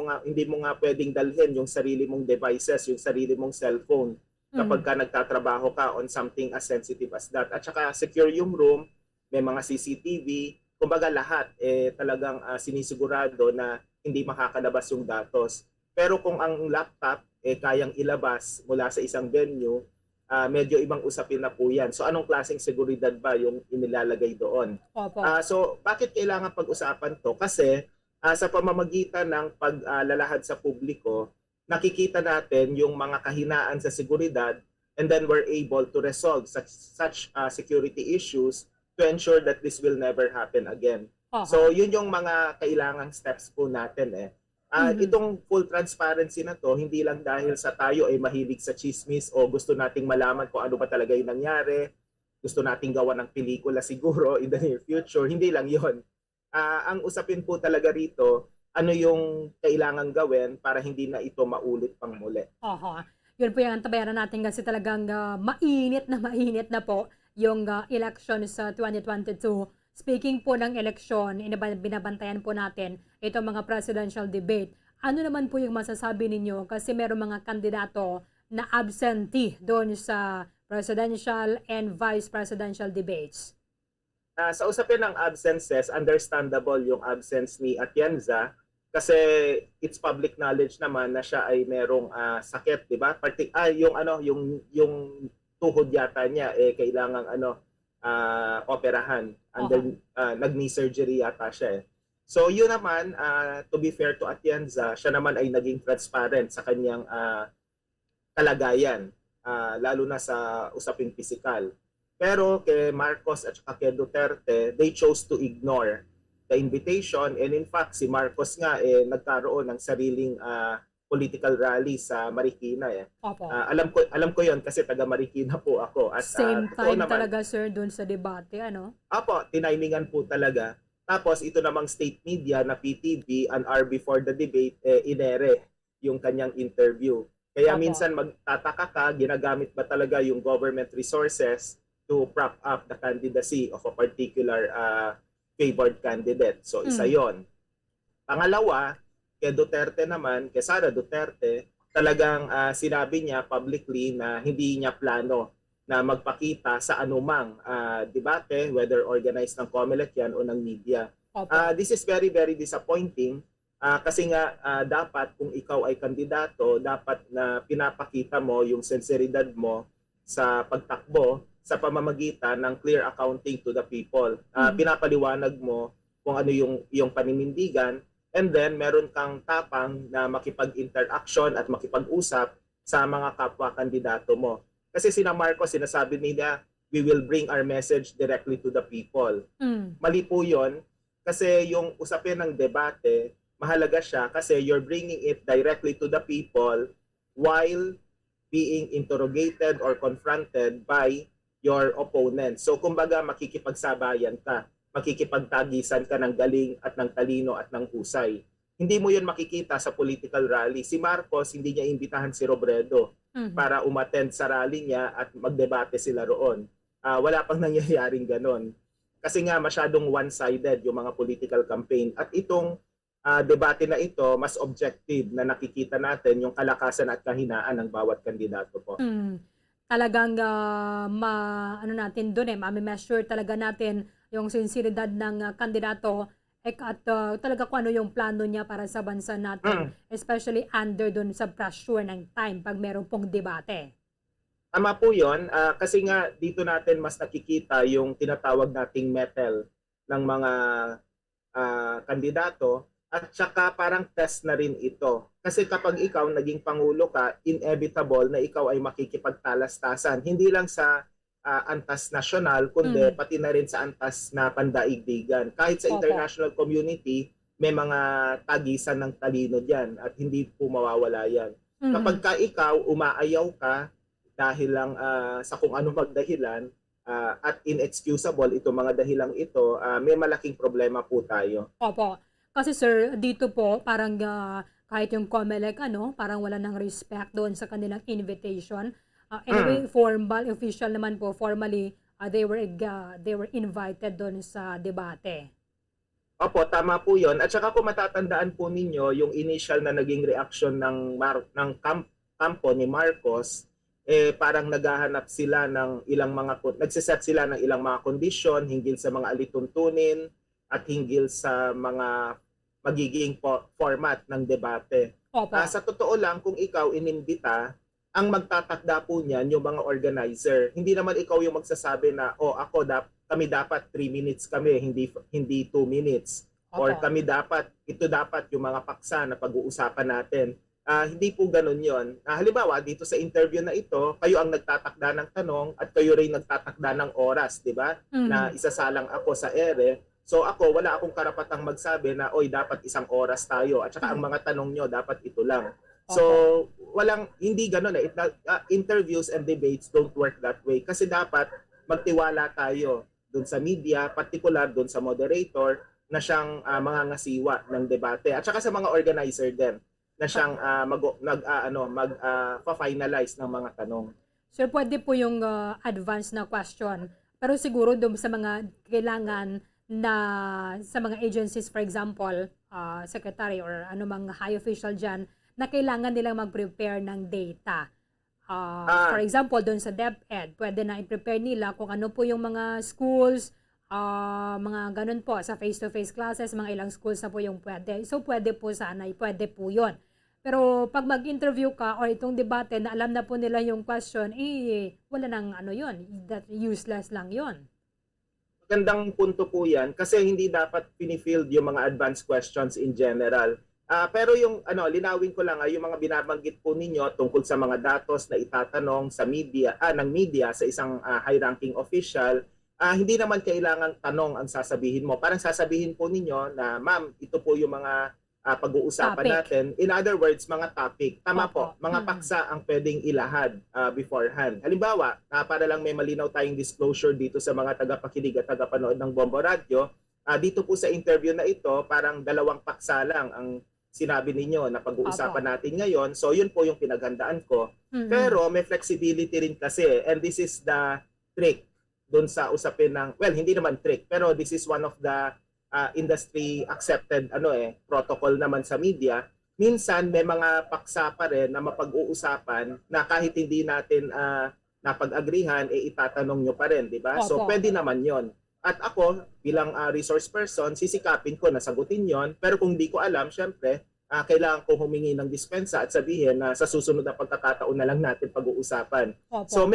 mo nga pwedeng dalhin yung sarili mong devices, yung sarili mong cellphone kapag ka nagtatrabaho ka on something as sensitive as that. At saka secure yung room, may mga CCTV, kumbaga lahat talagang sinisigurado na hindi makakalabas yung datos. Pero kung ang laptop kayang ilabas mula sa isang venue, medyo ibang usapin na po yan. So anong klaseng seguridad ba yung inilalagay doon? Opo. So bakit kailangan pag-usapan to? Kasi sa pamamagitan ng paglalahad sa publiko, nakikita natin yung mga kahinaan sa seguridad, and then we're able to resolve such security issues to ensure that this will never happen again. So yun yung mga kailangang steps po natin Itong full transparency na to, hindi lang dahil sa tayo ay mahilig sa chismis o gusto nating malaman kung ano ba talaga yung nangyari, gusto nating gawa ng pelikula siguro in the near future, hindi lang yon. Ang usapin po talaga rito, ano yung kailangan gawin para hindi na ito maulit pang muli. Yun po yung antabayanan natin kasi talagang mainit na po yung election sa 2022. Speaking po ng eleksyon, binabantayan po natin itong mga presidential debate. Ano naman po yung masasabi ninyo? Kasi meron mga kandidato na absentee doon sa presidential and vice presidential debates. Sa usapin ng absences, understandable yung absence ni Atienza kasi it's public knowledge naman na siya ay merong sakit, di ba? Yung tuhod yata niya kailangang operahan. Nag-knee surgery yata siya So yun naman, to be fair to Atienza, siya naman ay naging transparent sa kanyang kalagayan, lalo na sa usaping pisikal. Pero kay Marcos at saka kay Duterte, they chose to ignore the invitation, and in fact si Marcos nga nagkaroon ng sariling political rally sa Marikina alam ko 'yon kasi taga Marikina po ako at same time naman, talaga sir doon sa debate Apo, tinimingan po talaga. Tapos ito namang state media na PTV an hour before the debate inere yung kanyang interview. Kaya minsan magtataka ka, ginagamit ba talaga yung government resources to prop up the candidacy of a particular favored candidate. So isa 'yon. Pangalawa, kay Duterte naman, kay Sara Duterte, talagang sinabi niya publicly na hindi niya plano na magpakita sa anumang debate, whether organized ng COMELEC yan o ng media. This is very, very disappointing kasi nga dapat kung ikaw ay kandidato, dapat na pinapakita mo yung sinseridad mo sa pagtakbo sa pamamagitan ng clear accounting to the people. Pinapaliwanag mo kung ano yung paninindigan, and then meron kang tapang na makipag-interaction at makipag-usap sa mga kapwa-kandidato mo. Kasi sina Marcos, sinasabi nila, we will bring our message directly to the people. Mali po yun, kasi yung usapin ng debate, mahalaga siya kasi you're bringing it directly to the people while being interrogated or confronted by your opponent. So kumbaga makikipagsabayan ka, makikipagtagisan ka ng galing at ng talino at ng husay. Hindi mo yun makikita sa political rally. Si Marcos, hindi niya imbitahan si Robredo para umattend sa rally niya at magdebate sila roon. Wala pang nangyayaring ganon. Kasi nga masyadong one-sided yung mga political campaign. At itong debate na ito, mas objective na nakikita natin yung kalakasan at kahinaan ng bawat kandidato po. Talagang natin doon ma-measure talaga natin yung sinseridad ng kandidato at talaga kung ano yung plano niya para sa bansa natin, especially under doon sa pressure ng time pag meron pong debate. Tama po yun, kasi nga dito natin mas nakikita yung tinatawag nating mettle ng mga kandidato at saka parang test na rin ito. Kasi kapag ikaw naging pangulo ka, inevitable na ikaw ay makikipagtalastasan, hindi lang sa antas nasyonal, kundi pati na rin sa antas na pandaigdigan. Kahit sa international community, may mga tagisan ng talino dyan at hindi po mawawala yan. Kapag ka ikaw, umaayaw ka dahil lang sa kung ano magdahilan at inexcusable itong mga dahilang ito, may malaking problema po tayo. Opo. Kasi sir, dito po parang kahit yung COMELEC parang wala ng respect doon sa kanilang invitation. Anyway, formal, official naman po, formally, they were invited doon sa debate. Opo, tama po yun. At saka kung matatandaan po ninyo, yung initial na naging reaction ng kampo ni Marcos, parang naghahanap sila ng nagsiset sila ng ilang mga kondisyon hinggil sa mga alituntunin at hinggil sa mga magiging format ng debate. Opo. Sa totoo lang, kung ikaw inimbita, ang magtatakda po niyan yung mga organizer. Hindi naman ikaw yung magsasabi na, kami dapat 3 minutes kami, hindi 2 minutes. Or Opo. ito dapat yung mga paksa na pag-uusapan natin. Hindi po ganun yon. Halimbawa, dito sa interview na ito, kayo ang nagtatakda ng tanong at kayo rin nagtatakda ng oras, di ba? Mhm. Na isasalang ako sa ere. So ako, wala akong karapatang magsabi na, dapat 1 oras tayo. At saka ang mga tanong nyo, dapat ito lang. So, hindi ganun eh. Interviews and debates don't work that way. Kasi dapat magtiwala tayo dun sa media, particular dun sa moderator, na siyang mangangasiwa ng debate. At saka sa mga organizer din, na siyang mag-finalize ng mga tanong. Sir, pwede po yung advance na question. Pero siguro doon sa mga kailangan na sa mga agencies, for example, secretary or anumang high official dyan, na kailangan nilang mag-prepare ng data. For example, doon sa DepEd, pwede na i-prepare nila kung ano po yung mga schools, mga ganun po, sa face-to-face classes, mga ilang schools na po yung pwede. So, pwede po sana, pwede po yun. Pero pag mag-interview ka or itong debate na alam na po nila yung question, wala nang yun. That useless lang yun. Magandang punto po yan kasi hindi dapat pinifield yung mga advanced questions in general. Pero yung linawin ko lang yung mga binabanggit po ninyo tungkol sa mga datos na itatanong sa media, ng media sa isang high-ranking official, hindi naman kailangan tanong ang sasabihin mo. Parang sasabihin po ninyo na, ma'am, ito po yung mga pag-uusapan Topic. natin. In other words, mga topic. Tama Opo. po, mga paksa ang pwedeng ilahad beforehand. Halimbawa, para lang may malinaw tayong disclosure dito sa mga tagapakinig at tagapanood ng Bombo Radio, dito po sa interview na ito, parang 2 paksa lang ang sinabi ninyo na pag-uusapan natin ngayon. So yun po yung pinaghandaan ko. Mhm. Pero may flexibility rin kasi, and this is the trick doon sa usapin ng, hindi naman trick, pero this is one of the industry accepted protocol naman sa media. Minsan may mga paksa pa rin na mapag-uusapan na kahit hindi natin napag-agrihan, itatanong nyo pa rin, di ba? So Opo. pwede naman yon. At ako, bilang resource person, sisikapin ko na sagutin yon. Pero kung di ko alam, syempre, kailangan ko humingi ng dispensa at sabihin na sa susunod na pagkakataon na lang natin pag-uusapan. Opo. So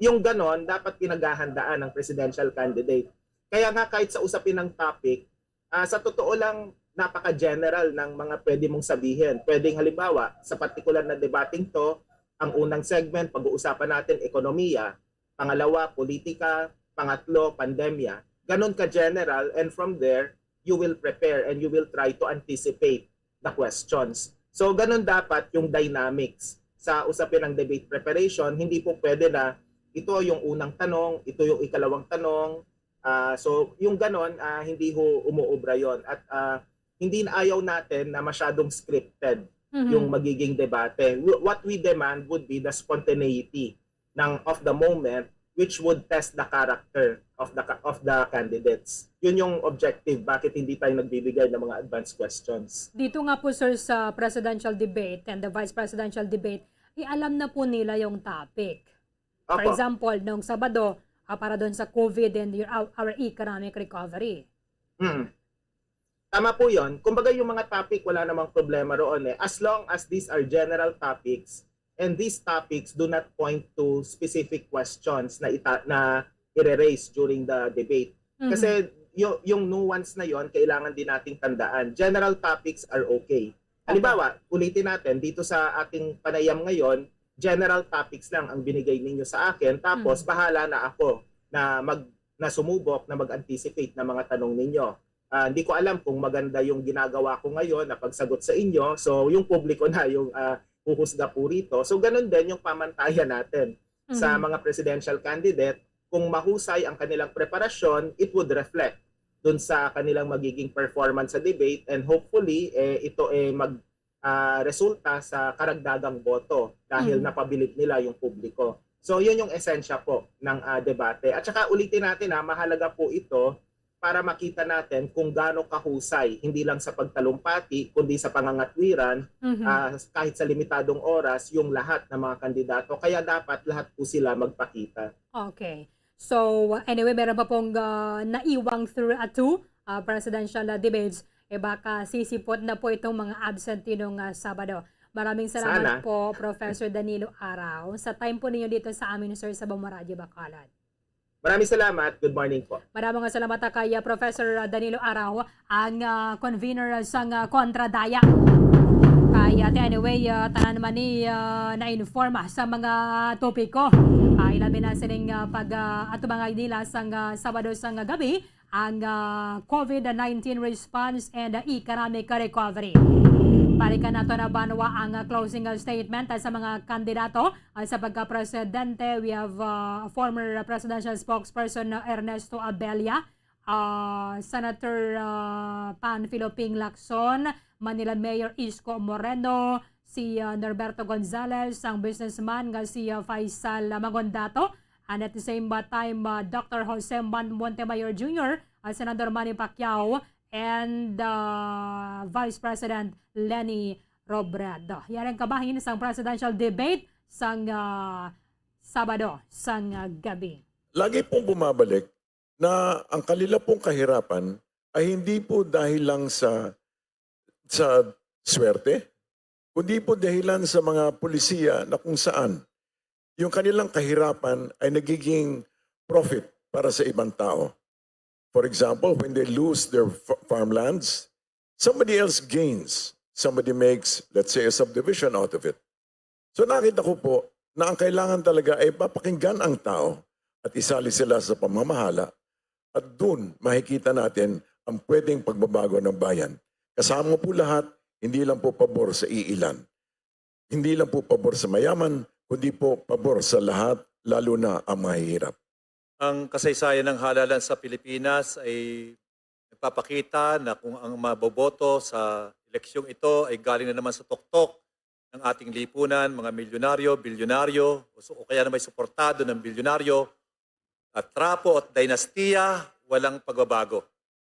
yung ganon, dapat pinaghahandaan ng presidential candidate. Kaya nga kahit sa usapin ng topic, sa totoo lang, napaka-general ng mga pwede mong sabihin. Pwedeng halimbawa, sa particular na debating to, ang unang segment, pag-uusapan natin ekonomiya, pangalawa, politika, pangatlo, pandemya. Ganon ka-general, and from there, you will prepare and you will try to anticipate the questions. So ganon dapat yung dynamics sa usapin ng debate preparation. Hindi po pwede na ito yung unang tanong, ito yung ikalawang tanong. So yung ganon, hindi ho umuobra yon. At hindi na ayaw natin na masyadong scripted Mhm. yung magiging debate. What we demand would be the spontaneity of the moment, which would test the character of the candidates. Yun yung objective, bakit hindi tayo nagbibigay ng mga advanced questions. Dito nga po, sir, sa presidential debate and the vice presidential debate, alam na po nila yung topic. For Opo. example, noong Sabado, para doon sa COVID and our economic recovery. Tama po yun. Kumbaga yung mga topic, wala namang problema roon eh. As long as these are general topics and these topics do not point to specific questions na i-raise during the debate. Mhm. Kasi yung nuance na yon kailangan din nating tandaan. General topics are okay. Halimbawa, ulitin natin, dito sa ating panayam ngayon, general topics lang ang binigay ninyo sa akin, tapos bahala na ako na sumubok na mag-anticipate ng mga tanong ninyo. Hindi ko alam kung maganda yung ginagawa ko ngayon na pagsagot sa inyo. So yung publiko na yung huhusga po rito. So ganun din yung pamantayan natin sa mga presidential candidate. Kung mahusay ang kanilang preparasyon, it would reflect dun sa kanilang magiging performance sa debate, and hopefully ito resulta sa karagdagang boto dahil napabilib nila yung publiko. So yun yung esensya po ng debate. At saka ulitin natin mahalaga po ito para makita natin kung gaano kahusay, hindi lang sa pagtalumpati, kundi sa pangangatwiran, kahit sa limitadong oras, yung lahat ng mga kandidato. Kaya dapat lahat po sila magpakita. Okay. So, anyway, meron pa pong naiwang through two presidential debates. Baka sisipot na po itong mga absentee nung Sabado. Maraming salamat Sana. po, Professor Danilo Araw, sa time po ninyo dito sa amin, sir, sa Bumaradio Bacolod. Maraming salamat. Good morning po. Maraming salamat kay Professor Danilo Araw, ang convener sa Kontradaya. Kaya anyway, tanan naman ni na-inform sa mga topiko. Ilabi na sining atubangay nila sa Sabado sa gabi ang COVID-19 response and economic recovery. Balikan nato na banwa ang closing statement sa mga kandidato sa pagka-presidente. We have former presidential spokesperson Ernesto Abella, Senator Panfilo Ping Lacson, Manila Mayor Isko Moreno, si Norberto Gonzales, ang businessman nga si Faisal Magondato, and at the same time Dr. Jose Montemayor Jr., Senador Manny Pacquiao, and Vice President Lenny Robredo. Yan ang kabahin sa presidential debate sang Sabado, sang gabi. Lagi pong bumabalik na ang kanila pong kahirapan ay hindi po dahil lang sa swerte, kundi po dahilan sa mga pulisiya na kung saan yung kanilang kahirapan ay nagiging profit para sa ibang tao. For example, when they lose their farmlands, somebody else gains. Somebody makes, let's say, a subdivision out of it. So nakita ko po na ang kailangan talaga ay papakinggan ang tao at isali sila sa pamamahala at dun makikita natin ang pwedeng pagbabago ng bayan. Kasama po lahat, hindi lang po pabor sa iilan. Hindi lang po pabor sa mayaman, kundi po pabor sa lahat, lalo na ang mahihirap. Ang kasaysayan ng halalan sa Pilipinas ay nagpapakita na kung ang maboboto sa eleksyong ito ay galing na naman sa tuktok ng ating lipunan, mga milyonaryo, bilyonaryo, o kaya na may suportado ng bilyonaryo, at trapo at dinastiya, walang pagbabago.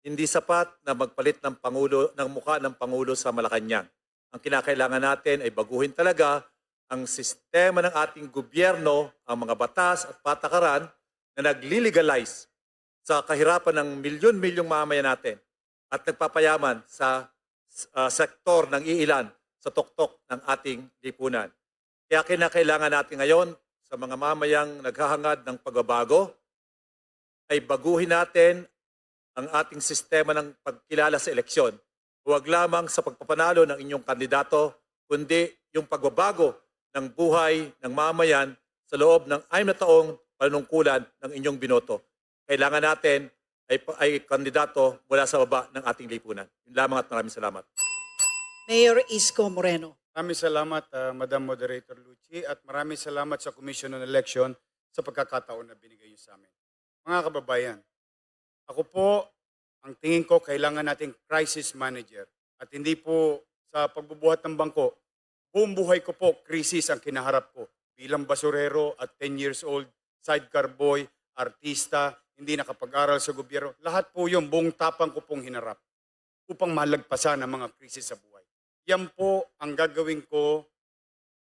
Hindi sapat na magpalit ng pangulo ng mukha ng pangulo sa Malacanang. Ang kinakailangan natin ay baguhin talaga ang sistema ng ating gobyerno, ang mga batas at patakaran na naglilegalize sa kahirapan ng milyon-milyong mamamayan natin at nagpapayaman sa sektor ng iilan sa tuktok ng ating lipunan. Kaya kinakailangan natin ngayon sa mga mamayang naghahangad ng pagbabago ay baguhin natin ang ating sistema ng pagkilala sa eleksyon. Huwag lamang sa pagpapanalo ng inyong kandidato, kundi yung pagbabago ng buhay ng mamayan sa loob ng 6 na taong panunungkulan ng inyong binoto. Kailangan natin ay kandidato mula sa baba ng ating lipunan. Yun lamang at maraming salamat. Mayor Isko Moreno. Maraming salamat, Madam Moderator Lucci, at maraming salamat sa Commission on Election sa pagkakataon na binigay niyo sa amin. Mga kababayan, ako po, ang tingin ko, kailangan nating crisis manager. At hindi po sa pagbubuhat ng bangko, buong buhay ko po, krisis ang kinaharap ko. Bilang basurero at 10 years old, sidecar boy, artista, hindi nakapag-aral sa gobyerno. Lahat po yung buong tapang ko pong hinarap upang malagpasan ang mga krisis sa buhay. Yan po ang gagawin ko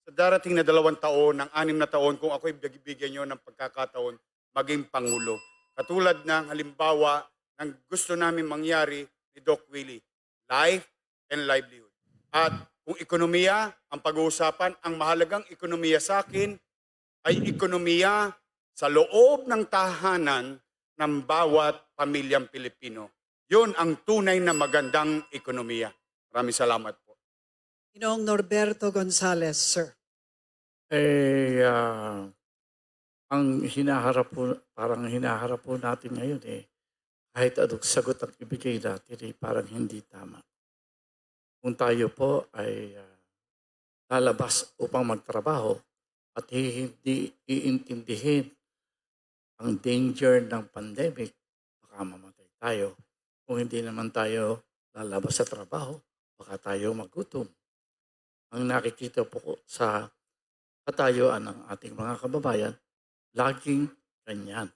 sa darating na 2 taon, ng 6 na taon, kung ako'y bigyan nyo ng pagkakataon maging Pangulo. Katulad ng halimbawa ng gusto namin mangyari ni Doc Willie, life and livelihood. At kung ekonomiya ang pag-uusapan, ang mahalagang ekonomiya sa akin ay ekonomiya sa loob ng tahanan ng bawat pamilyang Pilipino. Yun ang tunay na magandang ekonomiya. Maraming salamat po. Ginoong Norberto Gonzales, sir. Ang hinaharap po, parang hinaharap po natin ngayon kahit anong sagot ang ibigay natin parang hindi tama. Kung tayo po ay lalabas upang magtrabaho at hindi iintindihin ang danger ng pandemic, baka mamatay tayo. Kung hindi naman tayo lalabas sa trabaho, baka tayo magutom. Ang nakikita po sa katayuan ng ating mga kababayan, laging ganyan.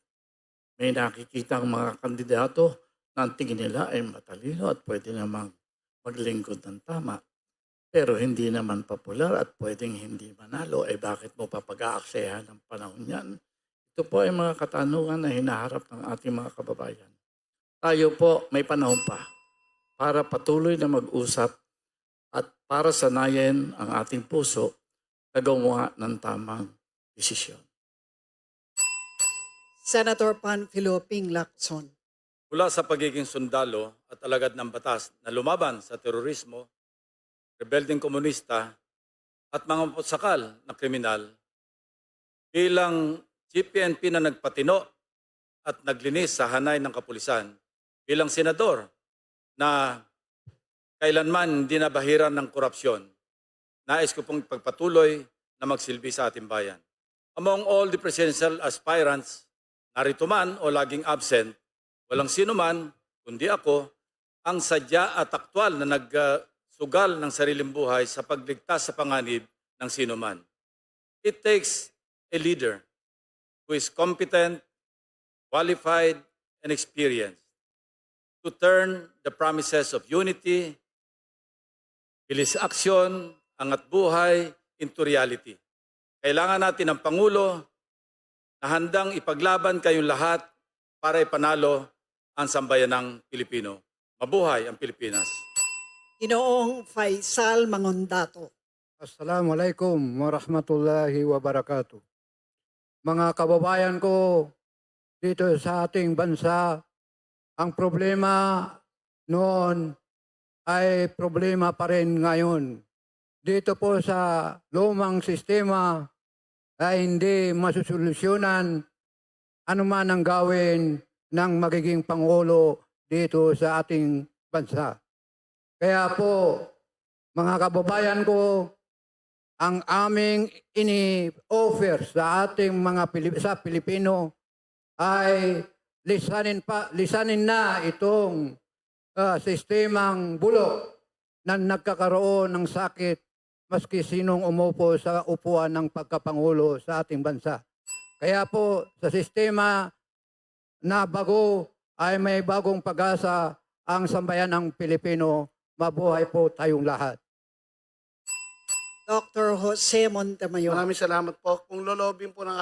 May nakikita ang mga kandidato na ang tingin nila ay matalino at pwede namang maglingkod ng tama. Pero hindi naman popular at pwedeng hindi manalo, eh bakit mo papag-aaksayahan ng panahon yan? Ito po ay mga katanungan na hinaharap ng ating mga kababayan. Tayo po may panahon pa para patuloy na mag-usap at para sanayin ang ating puso na gumawa ng tamang desisyon. Senator Panfilo Ping Lacson. Mula sa pagiging sundalo at alagad ng batas na lumaban sa terorismo, rebelding komunista at mga sakal na kriminal, bilang GPNP na nagpatino at naglinis sa hanay ng kapulisan, bilang senador na kailanman hindi nabahiran ng korupsyon, nais ko pong pagpatuloy na magsilbi sa ating bayan. Among all the presidential aspirants, narito man o laging absent, walang sino man, kundi ako, ang sadya at aktwal na nagsugal ng sariling buhay sa pagligtas sa panganib ng sino man. It takes a leader who is competent, qualified, and experienced to turn the promises of unity, bilis aksyon, angat buhay into reality. Kailangan natin ng Pangulo na handang ipaglaban kayong lahat para ipanalo ang sambayanang Pilipino. Mabuhay ang Pilipinas. Ginoong Faisal Mangondato. Assalamualaikum warahmatullahi wabarakatuh. Mga kababayan ko dito sa ating bansa, ang problema noon ay problema pa rin ngayon. Dito po sa lumang sistema ay hindi masusolusyonan anuman ang gawin ng magiging Pangulo dito sa ating bansa. Kaya po, mga kababayan ko, ang aming ini-offer sa ating mga sa Pilipino ay lisanin na itong sistemang bulok na nagkakaroon ng sakit maski sinong umupo sa upuan ng pagkapangulo sa ating bansa. Kaya po sa sistema na bago ay may bagong pag-asa ang sambayan ng Pilipino. Mabuhay po tayong lahat. Dr. Jose Montemayor. Maraming salamat po. Kung lolobin po ng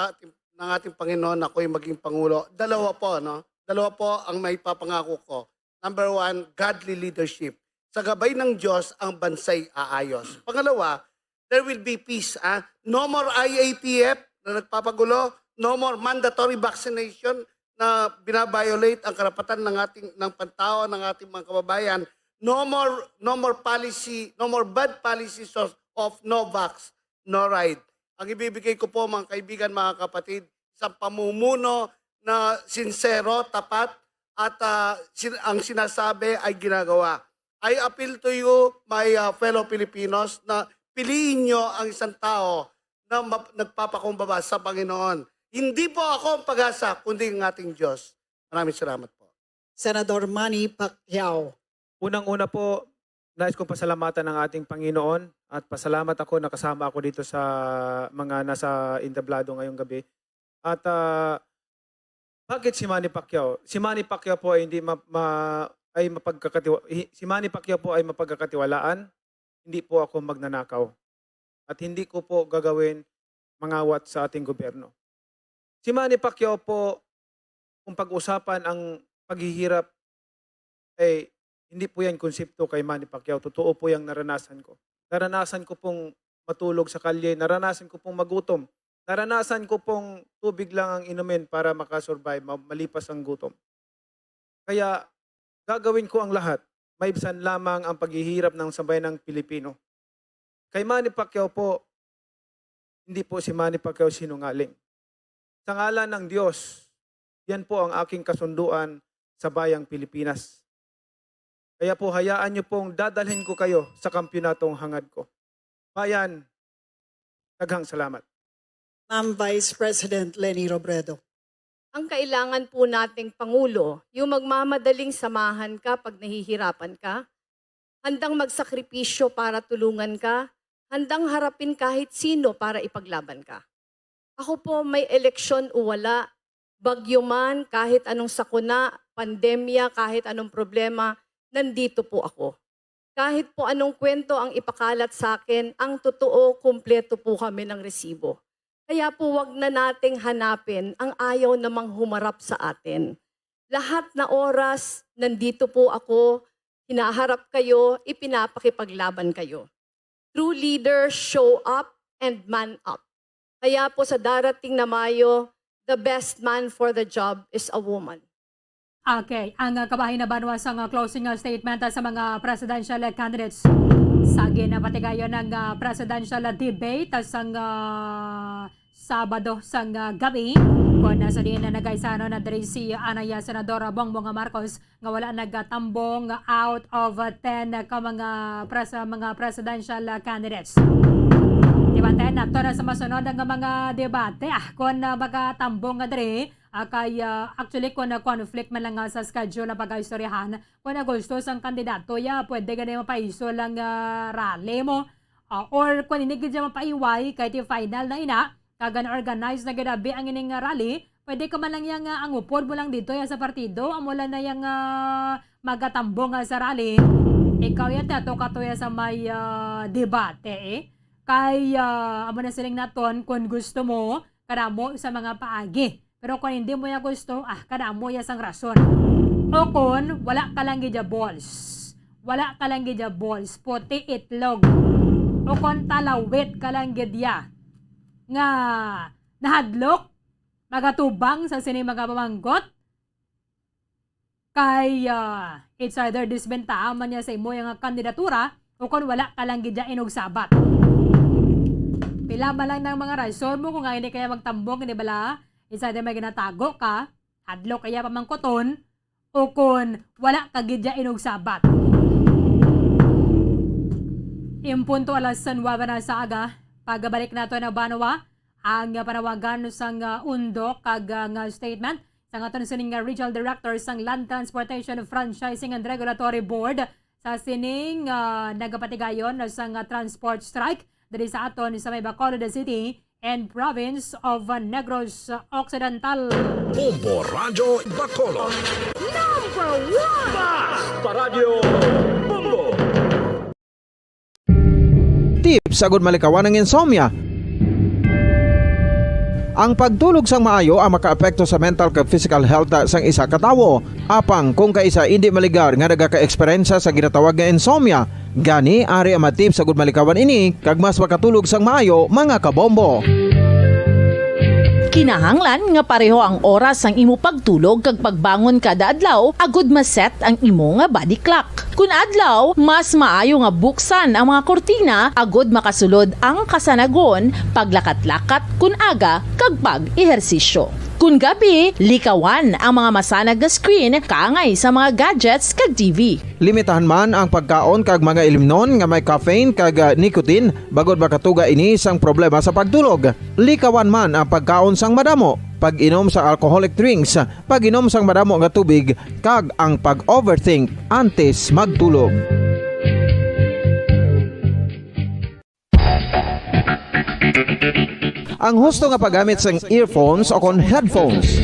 ating Panginoon ako'y maging Pangulo, dalawa po, no? Dalawa po ang may papangako ko. Number one, godly leadership. Sa gabay ng Diyos, ang bansay aayos. Pangalawa, there will be peace. No more IATF na nagpapagulo. No more mandatory vaccination na binabiolate ang karapatan ng pantao ng ating mga kababayan. No more policy, no more bad policies of no vax, no ride. Ang ibibigay ko po mga kaibigan, mga kapatid, isang pamumuno na sincero, tapat, at ang sinasabi ay ginagawa. I appeal to you, my fellow Filipinos, na piliin nyo ang isang tao na nagpapakumbaba sa Panginoon. Hindi po ako ang pag-asa, kundi ang ating Diyos. Maraming salamat po. Senador Manny Pacquiao. Unang-una po, nais kong pasalamatan ng ating Panginoon at pasalamat ako na kasama ako dito sa mga nasa entablado ngayong gabi. At bakit si Manny Pacquiao? Si Manny Pacquiao po ay si Manny Pacquiao po ay mapagkakatiwalaan. Hindi po ako magnanakaw. At hindi ko po gagawin mangawat sa ating gobyerno. Si Manny Pacquiao po, kung pag-usapan ang paghihirap, ay hindi po yan konsepto kay Manny Pacquiao. Totoo po yung naranasan ko. Naranasan ko pong matulog sa kalye. Naranasan ko pong magutom. Naranasan ko pong tubig lang ang inumin para makasurvive, malipas ang gutom. Kaya gagawin ko ang lahat. Maibsan lamang ang paghihirap ng sambayan ng Pilipino. Kay Manny Pacquiao po, hindi po si Manny Pacquiao sinungaling. Sa ngalan ng Diyos, yan po ang aking kasunduan sa bayang Pilipinas. Kaya po hayaan niyo pong dadalhin ko kayo sa kampyonatong hangad ko. Bayan, daghang salamat. Ma'am Vice President Leni Robredo. Ang kailangan po nating Pangulo, yung magmamadaling samahan ka pag nahihirapan ka, handang magsakripisyo para tulungan ka, handang harapin kahit sino para ipaglaban ka. Ako po may eleksyon o wala, Bagyo man, kahit anong sakuna, pandemya, kahit anong problema, nandito po ako. Kahit po anong kwento ang ipakalat sa akin, ang totoo, kumpleto po kami ng resibo. Kaya po wag na nating hanapin ang ayaw namang humarap sa atin. Lahat na oras, nandito po ako, hinaharap kayo, ipinapakipaglaban kayo. True leaders show up and man up. Kaya po sa darating na Mayo, the best man for the job is a woman. Okay, ang kabahin na banwa sa closing statement sa mga presidential candidates sa ginapatigayon ng presidential debate sa Sabado sa gabi. Kung nasa din na nagaisano na diri si Anaya Senadora Bongbong Marcos nga wala nagtambong out of 10 ka mga presidential candidates. Debate na to na sa masunod nga mga debate. Kung magatambong nga diri, kay actually kung conflict man lang sa schedule na pag-istoryahan, kung gusto sang kandidato, pwede ka na mapaiso lang rally mo. Or kung hindi ka mapaiway, kahit yung final na ina, kagan organize na gadabi ang ining rally, pwede ka man lang yung ang upod mo lang dito sa partido, amula na yung magatambong sa rally. Ikaw yan, tato katuya sa may debate Kaya, amo na siling naton, kung gusto mo, kadamo sa mga paagi. Pero kung hindi mo ya gusto, kadamo ya sang rason. O kung wala ka lang gidya balls. Wala ka lang gidya balls. Puti itlog. O kung talawit ka lang gidya. Nga nahadlok, magatubang sa sini mga pamanggot. Kaya, it's either disbenta man niya sa imo yung kandidatura o kung wala ka lang gidya inog sabat. Pila man lang ng mga rason mo kung nga hindi kaya magtambong, hindi bala? It's either may ginatago ka, hadlok kaya pamangkoton, o kung wala ka gidya inog sabat. Impunto alas 9 na sa aga, pagbalik nato na Banwa, ang panawagan sang undok kag statement sang aton sining Regional Director sang Land Transportation Franchising and Regulatory Board sa sining nagapatigayon sang transport strike diri sa aton sa may Bacolod City and Province of Negros Occidental. Bombo Radio Bacolod. Number 1! Basta Radio Bombo. Tips sagud malikawan ng insomnia. Ang pagtulog sang maayo ang makaapekto sa mental kag physical health sang isa ka tawo. Apang kung kaisa hindi maligar nga nagaka-eksperyensya sa ginatawag nga insomnia, gani ari ang matip sagud malikawan ini kag mas makatulog sang maayo mga kabombo. Kinahanglan nga pareho ang oras ang imo pagtulog kag pagbangon kada adlaw agud maset ang imo nga body clock. Kun adlaw, mas maayo nga buksan ang mga kortina agud makasulod ang kasanagon, paglakat-lakat kun aga kag pag-ehersisyo. Kun gabi, likawan ang mga masanag na screen kaangay sa mga gadgets kag TV. Limitahan man ang pagkaon kag mga ilimnon nga may caffeine kag nicotine bagod makatuga ini sang problema sa pagtulog. Likawan man ang pagkaon sang madamo, pag-inom sa alcoholic drinks, pag-inom sang madamo nga tubig kag ang pag-overthink antes magtulog. Ang husto nga paggamit sang earphones o kon headphones.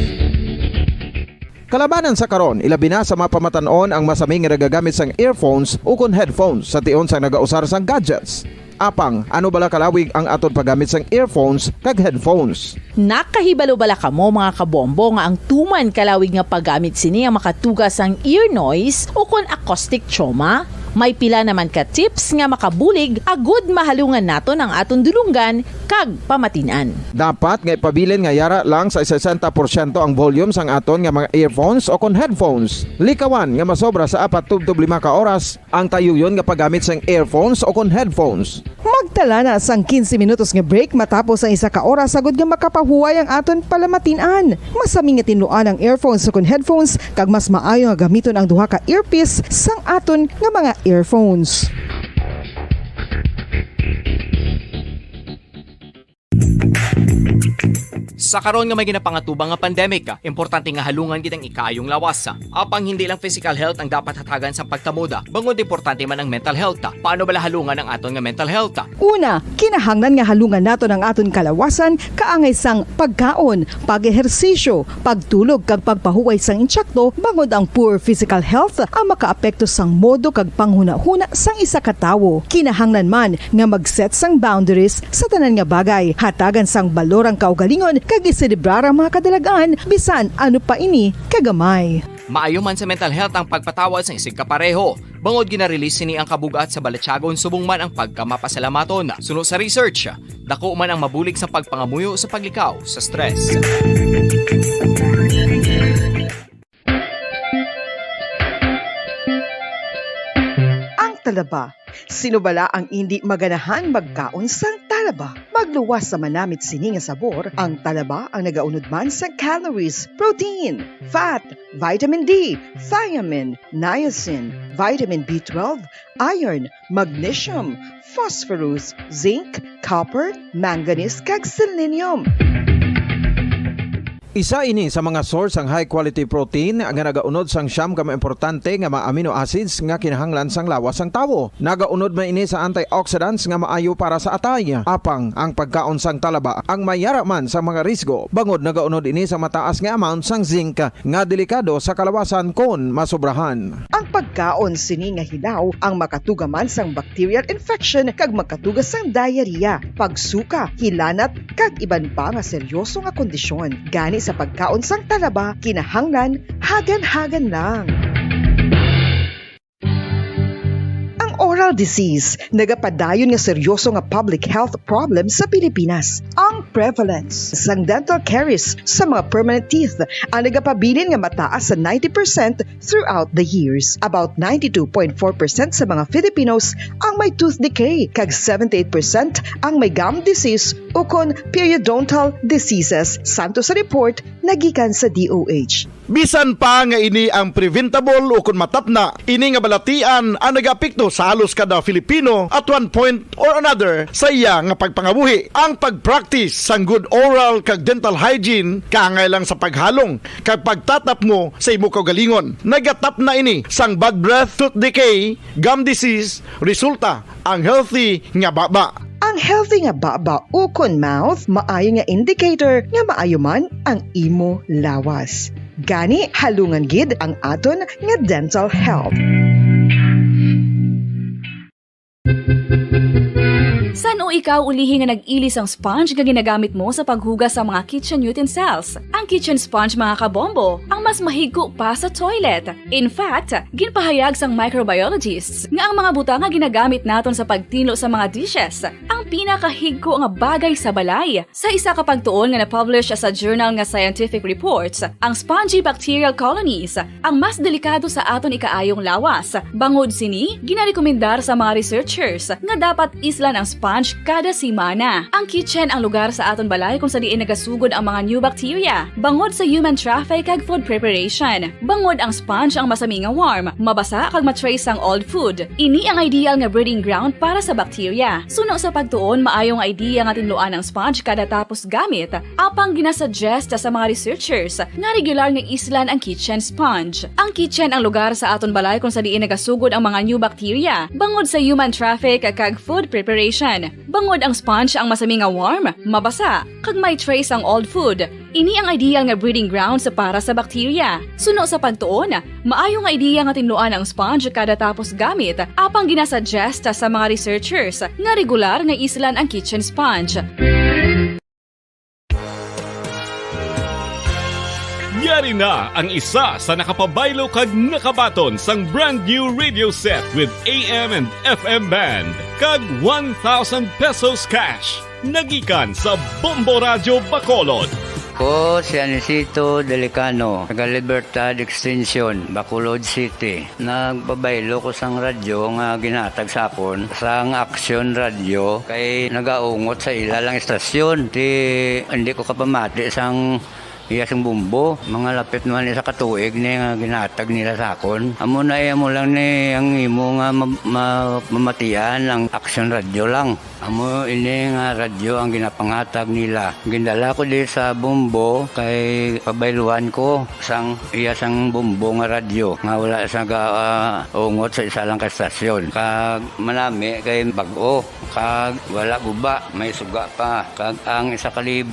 Kalabanan sa karon, ilabi na sa mga pamatanon ang masami nga nagagamit sang earphones o kon headphones sa tion sang nagausar sang gadgets. Apang, ano bala kalawig ang aton paggamit sang earphones kag headphones? Nakahibalo bala kamo mga kabombo nga ang tuman kalawig nga paggamit sini ang makatugas ang ear noise o kon acoustic trauma? May pila naman ka tips nga makabulig agud mahalungan naton ang aton dulunggan kag pamatinan. Dapat nga ipabilin nga yara lang sa 60% ang volume sang aton nga mga earphones o kon headphones. Likawan nga masobra sa 4-5 ka oras ang tayuyon nga paggamit sang earphones o kon headphones. Magtala na sang 15 minutos nga break matapos ang 1 ka oras sagud nga makapahuway ang aton palamatinan. Masami nga tinuan ang earphones o kon headphones kag mas maayo nga gamiton ang duha ka earpiece sang aton nga mga earphones. Sa karon nga may ginapangatubang nga pandemic, importante nga halungan kitang ikaayong lawas. Apang hindi lang physical health ang dapat hatagan sa pagtamuda, bangod importante man ang mental health. Paano bala halungan ang aton nga mental health? Una, kinahanglan nga halungan nato ang aton kalawasan kaangay sang pagkaon, pag-ehersisyo, pagtulog kag pagpahuway sang insyakto bangod ang poor physical health ang makaapekto sang modo kag panghuna-huna sang isa ka tawo. Kinahanglan man nga mag-set sang boundaries sa tanan nga bagay, hatagan sang balorang kaugalingon kag iselebrar ang mga kadalagaan bisan ano pa ini kagamay. Maayo man sa mental health ang pagpatawad sa isig kapareho. Bangod ginarelease ni ang kabugat sa Balatyagon subong man ang pagkamapasalamaton. Sunod sa research, dako man ang mabulig sa pagpangamuyo sa paglikaw sa stress. Ang talaba. Sino bala ang hindi maganahan magkaon sang talaba? Magluwas sa manamit sini nga sabor, ang talaba ang nagaunod man sa calories, protein, fat, vitamin D, thiamine, niacin, vitamin B12, iron, magnesium, phosphorus, zinc, copper, manganese kag selenium. Isa ini sa mga source ang high quality protein nga nagaunod sang siyam ka importante nga mga amino acids nga kinahanglan sang lawas sang tawo. Nagaunod man ini sa antioxidants nga maayo para sa atay. Apang ang pagkaon sang talaba ang mayara man sa mga risgo. Bangod nagaunod ini sa mataas nga amount sang zinc nga delikado sa kalawasan kon masobrahan. Ang pagkaon sini nga hilaw ang makatugaman sang bacterial infection kag makatugas sang diarrhea, pagsuka, hilanat kag iban pa nga seryoso nga kondisyon. Gani sa pagkaon sang talaba, kinahanglan hagan-hagan lang. Oral disease, nagapadayon nga seryoso nga public health problem sa Pilipinas. Ang prevalence sang dental caries sa mga permanent teeth ang nagapabilin nga mataas sa 90% throughout the years. About 92.4% sa mga Filipinos ang may tooth decay, kag 78% ang may gum disease o kon periodontal diseases, santo sa report nagikan sa DOH. Bisan pa nga ini ang preventable o kung matapna, ini nga balatian ang nag-apekto sa halos kada Filipino at one point or another sa iya nga pagpangabuhi. Ang pag-practice sang good oral kag dental hygiene kaangay lang sa paghalong kag pagtatap mo sa imo kaugalingon. Nagatap na ini sang bad breath, tooth decay, gum disease, resulta ang healthy nga baba. Ang healthy nga baba o kon mouth, maayo nga indicator nga maayo man ang imo lawas. Gani halungan gid ang aton nga dental health. San o ikaw ulihi nga nag-ilis ang sponge nga ginagamit mo sa paghugas sa mga kitchen utensils? Ang kitchen sponge mga kabombo, ang mas mahigko pa sa toilet. In fact, ginpahayag sang microbiologists nga ang mga butang nga ginagamit naton sa pagtino sa mga dishes ang pinakahigko nga bagay sa balay. Sa isa ka pagtuon nga na-publish sa journal nga Scientific Reports, ang spongy bacterial colonies ang mas delikado sa aton ikaayong lawas. Bangod sini, ginarekomendar sa mga researchers nga dapat islan ang sponge kada simana. Ang kitchen ang lugar sa aton balay kung sa diin nagasugod ang mga new bacteria. Bangod sa human traffic kag food preparation. Bangod ang sponge ang masami nga warm, mabasa kag matrace ang old food. Ini ang ideal nga breeding ground para sa bacteria. Suno sa pagtuon, maayong idea nga tinluan ang sponge kada tapos gamit. Apang ginasuggest sa mga researchers nga regular nga islan ang kitchen sponge. Ang kitchen ang lugar sa aton balay kung sa diin nagasugod ang mga new bacteria. Bangod sa human traffic kag food preparation. Bangod ang sponge ang masami nga warm, mabasa, kag may trace ang old food. Ini ang ideal nga breeding ground sa para sa bacteria. Suno sa pagtuon, maayo nga idea nga tinluan ang sponge kada tapos gamit, apang ginasuggest sa mga researchers nga regular nga islan ang kitchen sponge. Yari na ang isa sa nakapabaylo kag nakabaton sang brand new radio set with AM and FM band kag 1,000 pesos cash. Nagikan sa Bombo Radio Bacolod. Ko si Anisito Delicano, taga Libertad Extension, Bacolod City. Nagbabaylo ko sang radyo nga ginatag sapon sang Action Radio kay nagaungot sa ilalang estasyon. Hindi ko kapamati sang iyasang bumbo. Mga lapit man sa katuig ni nga ginatag nila sa akon. Amo na mo lang ni ang imo nga mamatian ang action radio lang. Amo ini nga radyo ang ginapangatag nila. Gindala ko di sa bumbo kay pabayluan ko sang iyasang bumbo nga radyo nga wala sa ungot sa isa lang ka stasyon. Kag manami kay bag-o kag wala guba may suga pa. Kag ang 1,000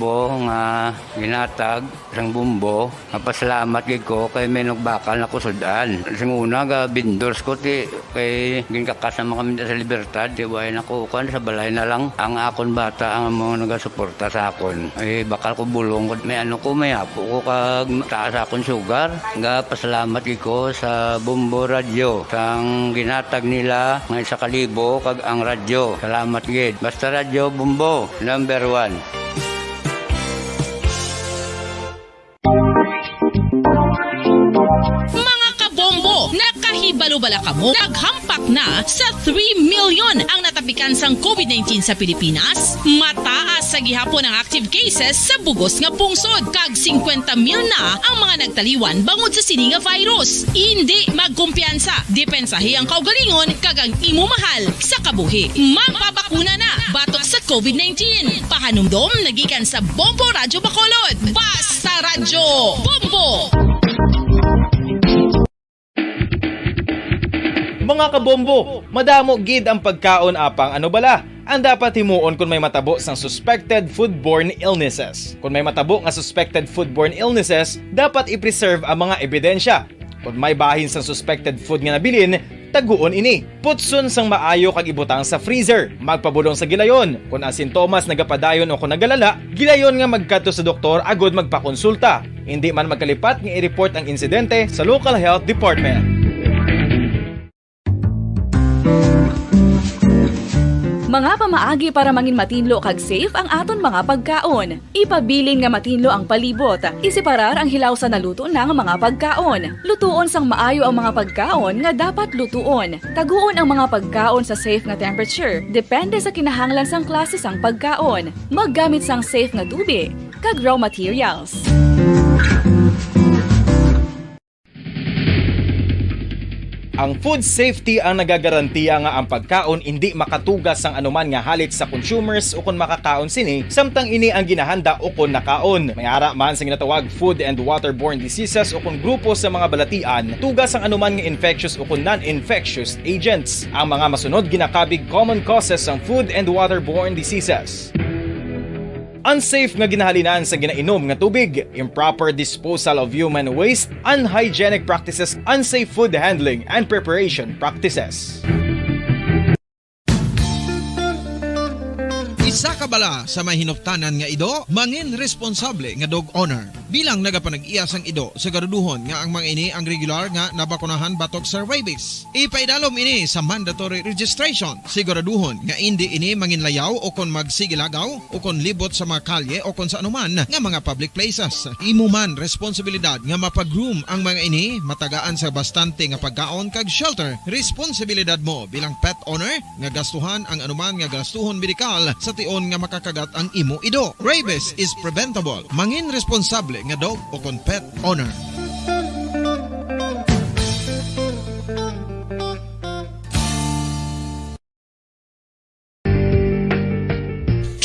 nga ginatag sang bumbo napasalamat gid ko kay may nagbakal na kusudan. Sing una ga vendors ko ti kay ginkakasama kami sa Libertad di way nakukuan sa balay na lang ang akon bata ang mga nagasuporta sa akon. Ay bakal ko bulong may ano ko may apo ko kag taas akon sugar. Nga pasalamat gid ko sa Bumbo Radio sang ginatag nila nga 1,000 kag ang radyo. Salamat gid. Basta Radio Bumbo number 1. Mga kabombo, nakahibalo-bala ka mo? Naghampak na sa 3 million ang natapikan sang COVID-19 sa Pilipinas? Mataas sa gihapon ang active cases sa bugos nga pungsod. Kag 50 mil na ang mga nagtaliwan bangod sa sini nga virus. Hindi magkumpiyansa. Depensahi ang kaugalingon kag ang imo mahal sa kabuhi. Magpabakuna na batok sa COVID-19. Pahanumdom nagikan sa Bombo Radyo Bacolod. Basta Radyo Bombo! Mga kabombo, madamo gid ang pagkaon apang ano bala. Ang dapat himuon kung may matabo sang suspected foodborne illnesses. Kung may matabo nga suspected foodborne illnesses, dapat i-preserve ang mga ebidensya. Kung may bahin sang suspected food nga nabilin, taguon ini. Putson sang maayo kag ibutang sa freezer. Magpabulong sa gilayon. Kung ang sintomas nagapadayon o kung nagalala, gilayon nga magkadto sa doktor agud magpakonsulta. Hindi man magkalipat nga i-report ang insidente sa local health department. Mga pamaagi para mangin matinlo kag safe ang aton mga pagkaon. Ipabilin nga matinlo ang palibot. Isiparar ang hilaw sa naluto na nga mga pagkaon. Lutuon sang maayo ang mga pagkaon nga dapat lutuon. Taguon ang mga pagkaon sa safe nga temperature. Depende sa kinahanglan sang klase sang pagkaon. Maggamit sang safe nga tubig kag raw materials. Ang food safety ang nagagarantiya nga ang pagkaon hindi makatugas sang anuman nga halit sa consumers o kung makakaon sini, samtang ini ang ginahanda o kung nakaon. May ara man sa ginatawag food and waterborne diseases o kung grupo sa mga balatian, tugas ang anuman nga infectious o kung non-infectious agents. Ang mga masunod ginakabig common causes ng food and waterborne diseases. Unsafe nga ginahalinan sa ginainom nga tubig, improper disposal of human waste, unhygienic practices, unsafe food handling and preparation practices. Isa ka bala sa may hinuptanan nga ido, mangin responsable nga dog owner. Bilang nagapanag-iyas ang ido, siguraduhon nga ang mga ini ang regular nga nabakunahan batok sa rabies. Ipaidalom ini sa mandatory registration. Siguraduhon nga hindi ini manginlayaw o kon magsigilagaw o kon libot sa mga kalye o kon sa anuman nga mga public places. Imo man responsibilidad nga mapag-groom ang mga ini, matagaan sa bastante nga pagkaon kag shelter. Responsibilidad mo bilang pet owner nga gastuhan ang anuman nga gastuhon medikal sa tion nga makakagat ang imo ido. Rabies is preventable. Mangin responsable nga dog o kon pet owner.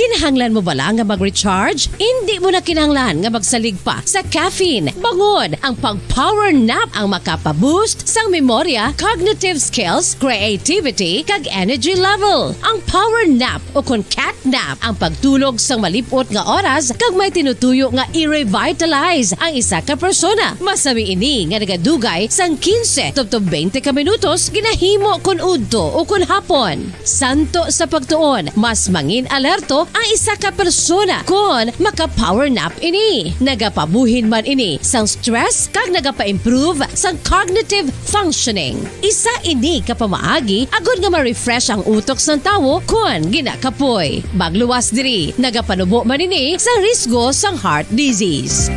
Kinahanglan mo bala nga mag-recharge? Hindi mo na kinahanglan nga magsalig pa sa caffeine. Bangod ang pag-power nap ang makapaboost sang memorya, cognitive skills, creativity, kag energy level. Ang power nap o kon cat nap ang pagtulog sang malipot nga oras kag may tinutuyo nga i-revitalize ang isa ka persona. Masami ini nga nagadugay sang 15 to 20 ka minutos ginahimo kun udto o kun hapon. Santo sa pagtuon, mas mangin alerto ang isa ka persona kung maka-power nap ini. Nagapabuhin man ini sang stress kag nagapa-improve sang cognitive functioning. Isa ini kapamaagi agud nga ma-refresh ang utok sang tawo kung ginakapoy. Magluwas diri, nagapanubo man ini sa risgo sang heart disease.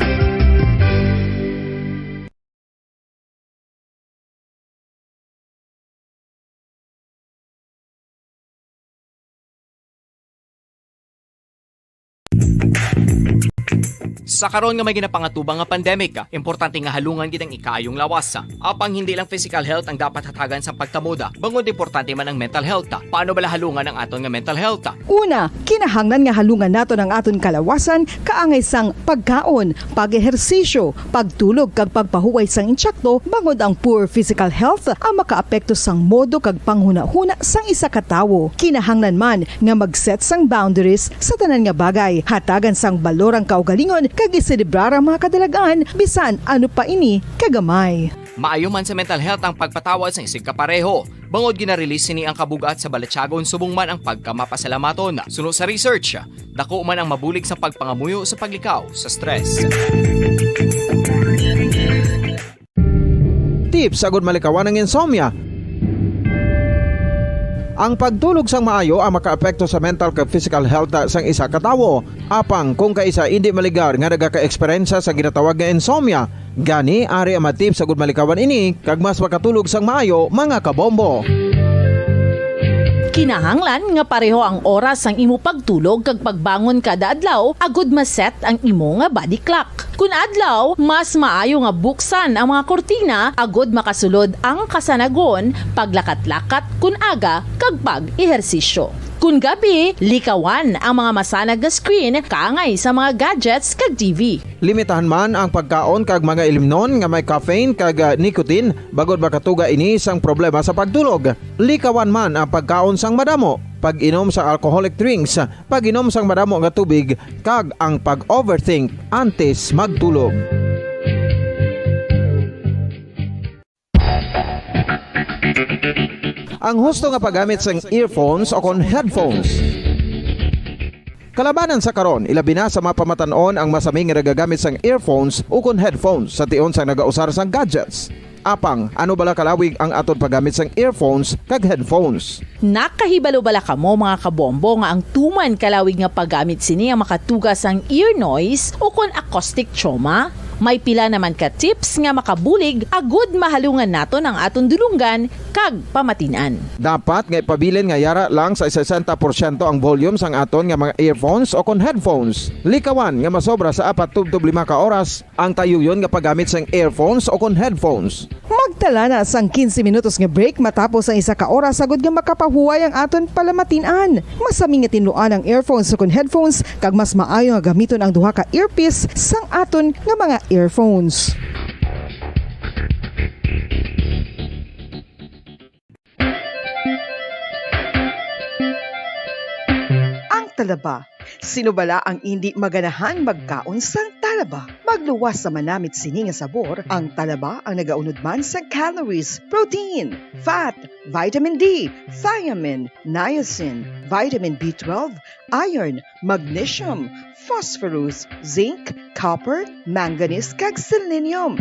Sa karon nga may ginapangatubang nga pandemic, importante nga halungan gid ang ikaayong lawas. Apang hindi lang physical health ang dapat hatagan sa pagtamuda, bangod importante man ang mental health. Paano bala halungan ang aton nga mental health? Una, kinahanglan nga halungan nato ang aton kalawasan kaangay sang pagkaon, pag-ehersisyo, pagtulog kag pagpahuway sang insyakto bangod ang poor physical health ang makaapekto sang modo kag panghuna-huna sang isa ka tawo. Kinahanglan man nga mag-set sang boundaries sa tanan nga bagay, hatagan sang balorang kaugalingon kag iselebrar ang mga kadalagaan bisan ano pa ini kagamay. Maayo man sa mental health ang pagpatawad sa isig kapareho. Bangod ginarelease ni ang kabugat sa Balatsyagon subong man ang pagkamapasalamaton. Sunod sa research, dako man ang mabulig sa pagpangamuyo sa paglikaw sa stress. Tips agud malikawan ng insomnia. Ang pagtulog sang maayo ang makaapekto sa mental kag physical health sang isa ka tawo. Apang kung kaisa hindi maligar nga nagaka-eksperyensya sa ginatawag nga insomnia, gani ari ang tips agud malikawan ini kag mas makatulog sang maayo mga kabombo. Kinahanglan nga pareho ang oras ang imo pagtulog kag pagbangon kada adlaw agud maset ang imo nga body clock. Kun adlaw, mas maayo nga buksan ang mga kortina agud makasulod ang kasanagon, paglakat-lakat kun aga kag pag-ehersisyo. Kun gabi, likawan ang mga masanag nga screen kaangay sa mga gadgets kag TV. Limitahan man ang pagkaon kag mga ilimnon nga may caffeine kag nicotine bagod makatuga ini sang problema sa pagtulog. Likawan man ang pagkaon sang madamo, pag-inom sa alcoholic drinks, pag-inom sang madamo nga tubig kag ang pag-overthink antes magtulog. Ang husto nga paggamit sang earphones o kon headphones. Kalabanan sa karon, ilabi na sa mapamatanon ang masaming nga nagagamit sang earphones o kon headphones sa tion sang nagausar sang gadgets. Apang, ano bala kalawig ang aton paggamit sang earphones kag headphones? Nakahibalo bala kamo mga kabombo nga ang tuman kalawig nga paggamit sini ang makatugas ang ear noise o kon acoustic trauma? May pila naman ka tips nga makabulig agud mahalungan naton ang aton dulunggan kag pamatinan. Dapat nga ipabilin nga yara lang sa 60% ang volume sang aton nga mga earphones o kon headphones. Likawan nga masobra sa 4 to 5 ka oras ang tayuyon nga paggamit sang earphones o kon headphones. Magtala na sang 15 minutos nga break matapos ang isa ka oras agud nga makapahuway ang aton palamatinan. Masami nga tinluan ang earphones o kon headphones kag mas maayo nga gamiton ang duha ka earpiece sang aton nga mga earphones. Ang talaba. Sino bala ang hindi maganahan magkaon sang talaba? Magluwas sa manamit sini nga sabor, ang talaba ang nagaunod man sa calories, protein, fat, vitamin D, thiamine, niacin, vitamin B12, iron, magnesium, phosphorus, zinc, copper, manganese kag selenium.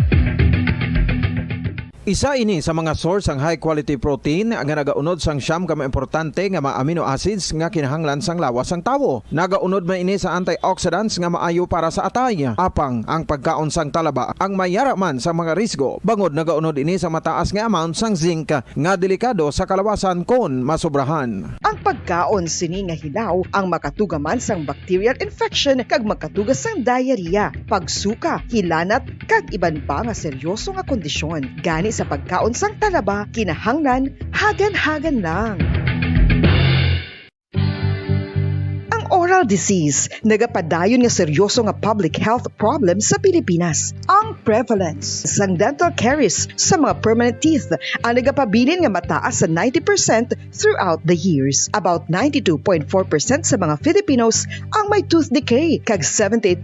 Isa ini sa mga source ang high quality protein nga nagaunod sang siyam ka importante nga mga amino acids nga kinahanglan sang lawas sang tawo. Nagaunod man ini sa antioxidants nga maayo para sa atay. Apang ang pagkaon sang talaba ang mayara man sa mga risgo. Bangod nagaunod ini sa mataas nga amount sang zinc nga delikado sa kalawasan kon masobrahan. Ang pagkaon sini nga hilaw ang makatugaman sang bacterial infection kag makatuga sang diarrhea, pagsuka, hilanat kag iban pa nga seryoso nga kondisyon. Gani sa pagkaon sang talaba, kinahanglan hagan-hagan lang. Oral disease, nagapadayon nga seryoso nga public health problem sa Pilipinas. Ang prevalence sang dental caries sa mga permanent teeth ang nagapabilin nga mataas sa 90% throughout the years. About 92.4% sa mga Filipinos ang may tooth decay, kag 78%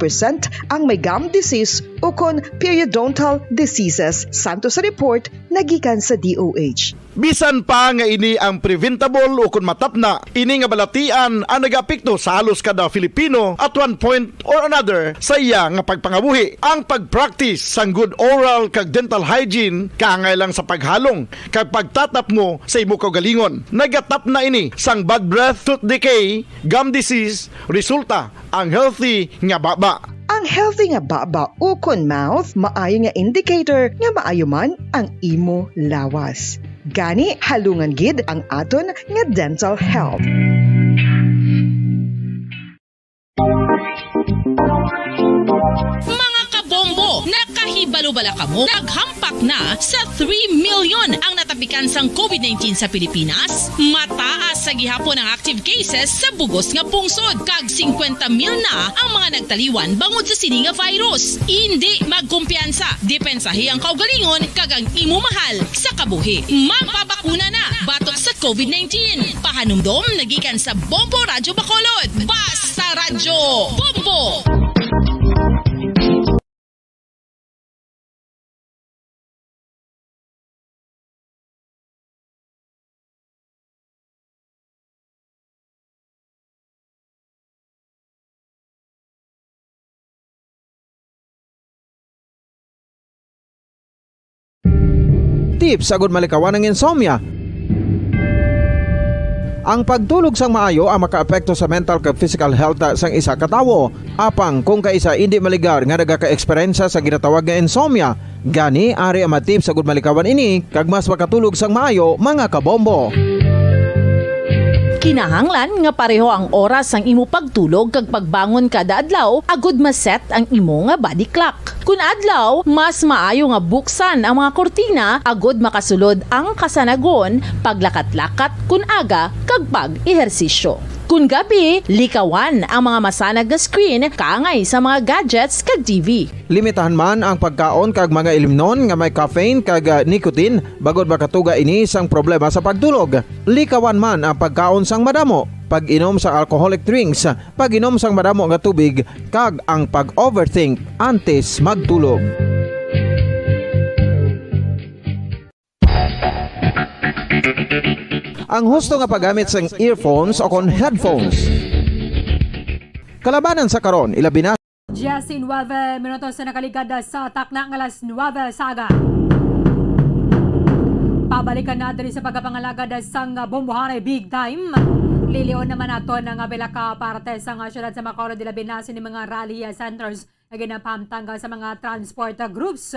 ang may gum disease o kon periodontal diseases. Santo sa report nagikan sa DOH. Bisan pa nga ini ang preventable o kung matapna, ini nga balatian ang nagapikto sa halos kada Filipino at one point or another sa iya nga pagpangabuhi. Ang pagpractice sang good oral kag dental hygiene kaangay lang sa paghalong kag pagtatap mo sa imo kaugalingon. Nagatap na ini sang bad breath, tooth decay, gum disease, resulta ang healthy nga baba. Ang healthy nga baba o kon mouth, maayo nga indicator nga maayo man ang imo lawas. Gani halungan gid ang aton nga dental health. bala kamo? Naghampak na sa 3 million ang natapikan sang COVID-19 sa Pilipinas. Mataas sa gihapon ang active cases sa bugos nga pungsod. Kag 50 mil na ang mga nagtaliwan bangod sa sini nga virus. Hindi magkumpiyansa. Depensahi ang kaugalingon kag ang imo mahal sa kabuhi. Magpabakuna na batok sa COVID-19. Pahanumdom nagikan sa Bombo Radyo Bacolod. Basta Radyo Bombo! Tips sagud malikawan ng insomnia. Ang pagtulog sang maayo ang makaapekto sa mental kag physical health sang isa ka tawo. Apang kung kaisa hindi maligar nga nagaka-eksperyensya sa ginatawag nga insomnia, gani ari ang tips sagud malikawan ini kag mas makatulog sang maayo mga kabombo. Kinahanglan nga pareho ang oras ang imo pagtulog kag pagbangon kada adlaw agud maset ang imo nga body clock. Kun adlaw, mas maayo nga buksan ang mga kortina agud makasulod ang kasanagon, paglakat-lakat kun aga kag pag-ehersisyo. Kun gabi, likawan ang mga masanag nga screen kaangay sa mga gadgets kag TV. Limitahan man ang pagkaon kag mga ilimnon nga may caffeine kag nicotine bagod makatuga ini sang problema sa pagtulog. Likawan man ang pagkaon sang madamo, pag-inom sa alcoholic drinks, pag-inom sang madamo nga tubig kag ang pag-overthink antes magtulog. Ang husto nga paggamit sang earphones o kon headphones. Kalabanan sa karon ilabi na 19 minutos na nakaligad sa takna ng alas 9 saga. Pabalikan natin sa pagkapangalagad sang bombohanay big time. Lilion naman nato ng Belaka parte sa syudad sa Bacolod ilabi na ni mga rally centers na ginapamtanggal sa mga transport groups.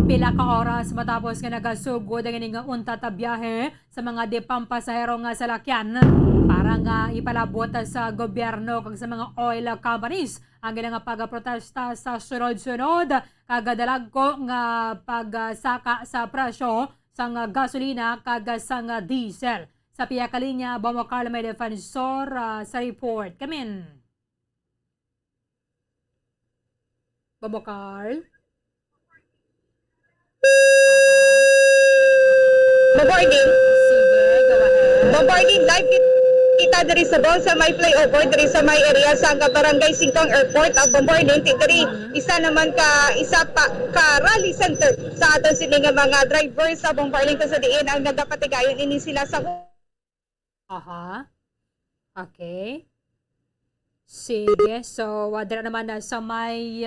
Pila ka oras matapos nga nagasugod ang ining unta ta biyahe sa mga depampasahero nga salakyan para nga ipalabot sa gobyerno kag sa mga oil companies ang ginang pagprotesta sa sunod-sunod kagadalag ko nga pagsaka sa presyo sang gasolina kag sang diesel. Sa piya ka linya, Bomo Carl may defensor sa report. Kamin. Bomo Carl? Bombarding. Sige, go ahead. Bombarding live kita diri sa Bon sa may flyover diri sa may area sa Barangay Singkang Airport ang bombarding diri isa naman isa pa ka rally center sa aton sini nga mga drivers sa bombarding sa diin ang nagapatigayon ini sila sa Aha. Okay. Sige, so dira naman na sa may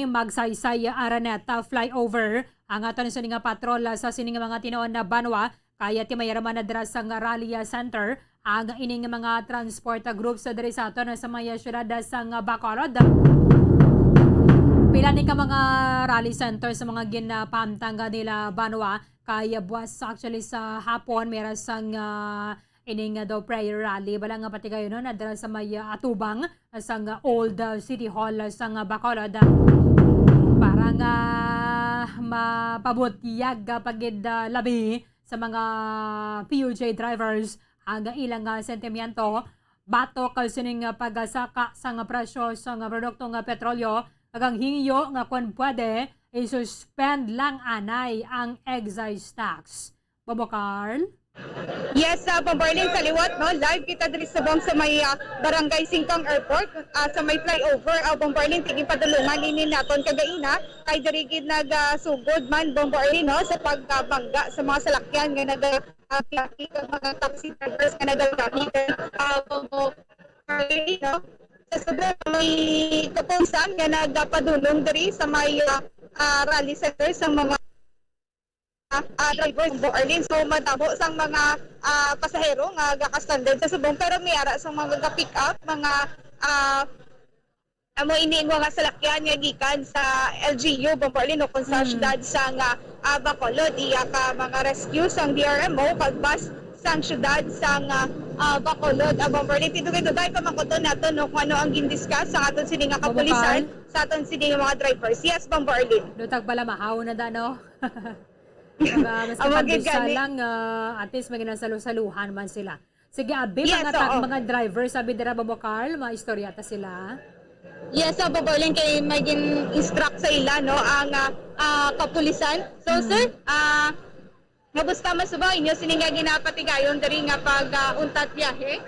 magsaysay Araneta flyover ang aton sa nga patrol sa sining mga tinuon na banwa kaya ti mayaraman na dira sa rally center ang ining mga transport groups sa diri sa aton sa may syudad sa Bacolod. Pila ni ka mga rally center sa mga ginapamtang nila banwa kaya buwas actually sa hapon meron sang ining daw prayer rally bala nga pati kayo no nadala sa may atubang sa old city hall sa Bacolod para nga mapabutiyag pagid labi sa mga PUJ drivers ang ilang sentimiento batok sining pagsaka sa presyo sa produktong petrolyo agang hingyo nga kung pwede i-suspend lang anay ang excise tax. Bobo Carl? Yes, Bombarling sa liwat, no? Live kita diri sa Bong sa may Barangay Singkang Airport, sa may flyover. Bombarling, tiging padulungan ini naton kagaina, kay diri gid nagsugod man Bombarling, no? Sa pagbangga sa mga salakyan nga nag-plaki mga taxi drivers nga nag-gamit Bombarling, no? Sa sobrang may kapusan nga nagpadulong diri sa may rally center sa mga drivers Arlene. So matabo sang mga pasahero nga gaka-standard sa subong pero may ara sang mga pick up mga amo ini nga salakyan nga gikan sa LGU Bombarlino kung sa syudad sa Bacolod iya ka mga rescue sang DRMO pagbas sa syudad sa Bacolod. Bomberlin, tidugay dugay pa makoto nato no kung ano ang gindiscuss sa aton sini nga kapulisan, sa aton sini nga mga drivers. Yes, Bomberlin. Dutag pala mahaw na da, no? Mas kapag lang, at least maginansalusaluhan man sila. Sige, abi, Yes, mga oo. mga drivers, sabi dira Bobo Carl, mga istoryata sila. Yes, Bomberlin, kay maging instruct sa ila no ang kapulisan. So sir, mabusta masuba inyo sini nga ginapatigayon diri nga pag untat biyahe?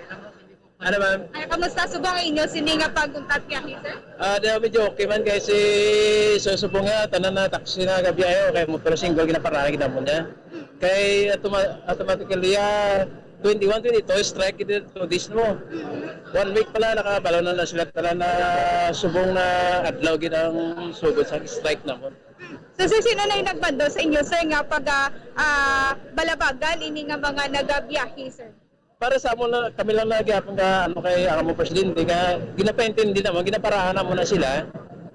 Ano ma'am? Ay, kamusta subong inyo sini nga pag-untat biyahe, sir? Medyo okay man kasi susubong nga tanan na taxi na gabiyayo kay motor single ginaparana kita mo niya. Kay automatically 21-22 strike it to this mo. 1 week pala nakabalaw na sila tanan na subong na adlaw gid ang sugod sa strike na mo. So sir, sino na yung nagbando sa inyo, sir, nga pag balabagan ini nga mga nagabiyahe, sir? Para sa amo na kami lang nagyapon ka ano kay amo presidente nga ginapaintindi naman ginaparahan na muna sila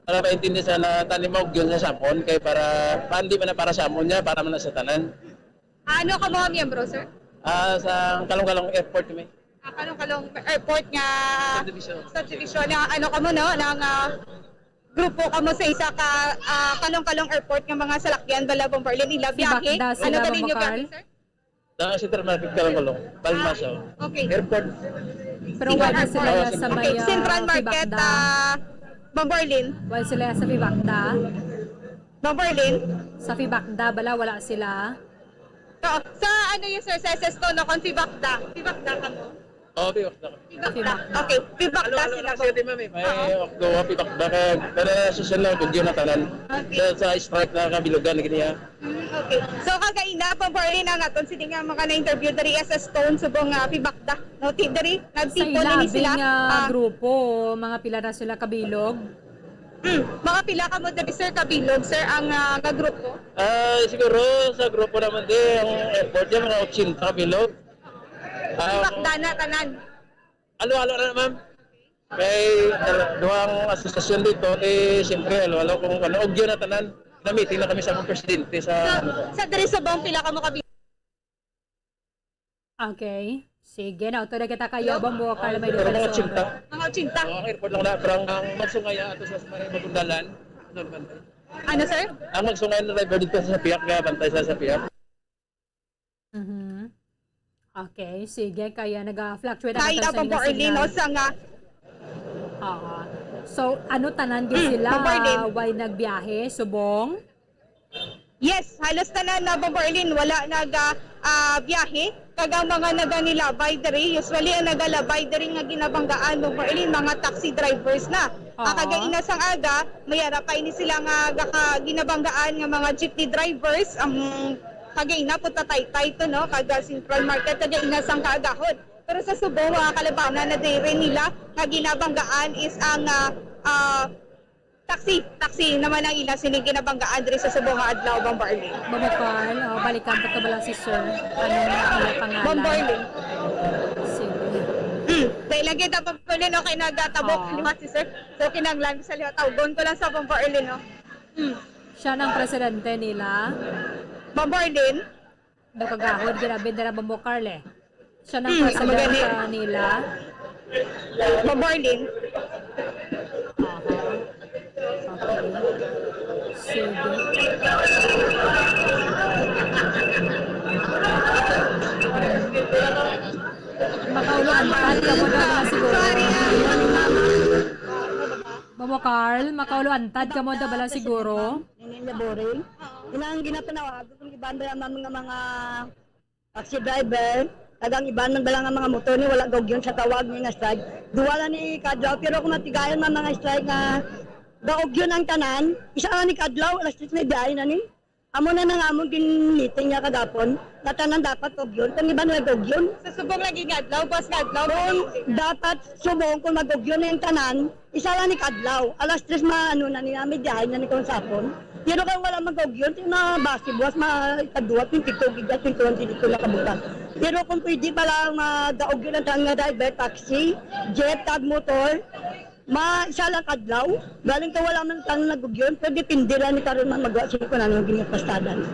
para paintindi sa na tanimaw yun sa sapon kay para pandi man na para sa amo niya para man na sa tanan. Ano ka mga miyembro, sir? Sa Kalong-Kalong Airport kami. Kalong-Kalong Airport nga subdivision na ano ka mo no ng grupo ka mo sa isa ka Kalong-Kalong Airport nga mga salakyan bala Bomberlin ila biyahe. Bakda sila, Ano ka ninyo Carl? biyahe, sir? Sa Central Market Kalong-Kalong, Palmaso. Okay. Airport. Pero wala sila sa may Okay, Central Market, Bomberlin. Wala sila sa Fibakda. Bomberlin. Sa Fibakda, bala, wala sila. So, sa ano yung sir, sa SS to, no, kung Fibakda. Fibakda ka mo? Oo, Pibakda. Okay, Fibakda sila. Kasi di mami, may Okdo, Pibakda ka, pero social na kugyo na tanan. Sa strike na kabilugan, ganiya. Okay. So kagaina Bomberlin ang aton sini nga mga na-interview dari SS Stone subong Fibakda. No, dari Sa nagtipo ni sila. ilabing grupo, mga pila na sila kabilog. Mga pila ka mo dari sir kabilog, sir, ang nga grupo. Siguro sa grupo naman din, ang airport yan, mga 80 kabilog. Fibakda na tanan. Alo-alo na ma'am. Kay duwang asosasyon dito, siyempre, alo-alo kung ano, ugyo na tanan. Na-meeting na kami sa mga presidente sa... Sa dari subong pila ka mo kabilog. Okay. Sige na, ito na kita kayo, Bombo Carl, may Pero lupa mga sa tsinta. Mga 80. Ang airport lang na, pero ang magsungaya ato sa Magundalan. Ano sir? Ang magsungaya na driver dito sa Piak, bantay sa Piak. Okay, sige, kaya nag-fluctuate Kaya pa po early no sa nga. So, ano tanan gyud sila? Bomberlin. Why nagbiyahe? Subong? Yes, halos tanan na Bomberlin wala biyahe. Kagang mga naganilabay diri, usually ang nagalabay diri nga ginabanggaan Bomberlin mga taxi drivers na. Kagaina sang aga, mayara pa ini sila nga ginabanggaan nga mga jeepney drivers ang kagaina po tatay to no, kaga Central Market kagaina sang kaagahon. Pero sa Subong, mga kalabanan na diri nila nga ginabanggaan is ang taxi naman ang ila sini ginabanggaan diri sa Subong nga adlaw Bomberlin. Bobo Carl, balikan pa to bala si Sir. Ano ang pangalan? Bomberlin. Sige. Dahil lagi ta Bomberlin no kay nagatabok liwat si Sir. So kinanglan sa liwat tawgon ko lang sa Bomberlin no. Siya ng presidente nila. Bomberlin. Do kagahod grabe dira Bobo Carl eh. Siya ng presidente nila. Bomberlin. Sige. Makauluan ka mo na siguro. Bobo Carl, makauluantad ka mo na bala siguro. boring. Inang ginapanawa, kung ibanda ang mga taxi driver, tagang iban man bala nga mga motor ni wala gawgyon sa tawag ni nga strike. Duwala ni kadlaw pero kung matigayon man mga strike nga gawgyon ang tanan, isa nga ni kadlaw alas 3 na biyahe na ni. Amo na nang amon meeting niya kadapon, na tanan dapat gawgyon, kung iban wala gawgyon. Sa Subong lagi kadlaw, bus kadlaw. Dapat subong kung magugyon na yung tanan, isa lang ni kadlaw. Alas 3 maano na niya, may diyahin na ni kong sapon. Pero kung wala magugyon, na basi buwas, makaduwat yung titugig at yung tuwan dito na kabuta. Pero kung pwede pala magaugyon ang tanga driver, taxi, jet, tag motor, isa lang kadlaw. Galing ka wala man tang nagugyon, pwede pindira ni karon man magawa sila kung ano yung ginapastadan.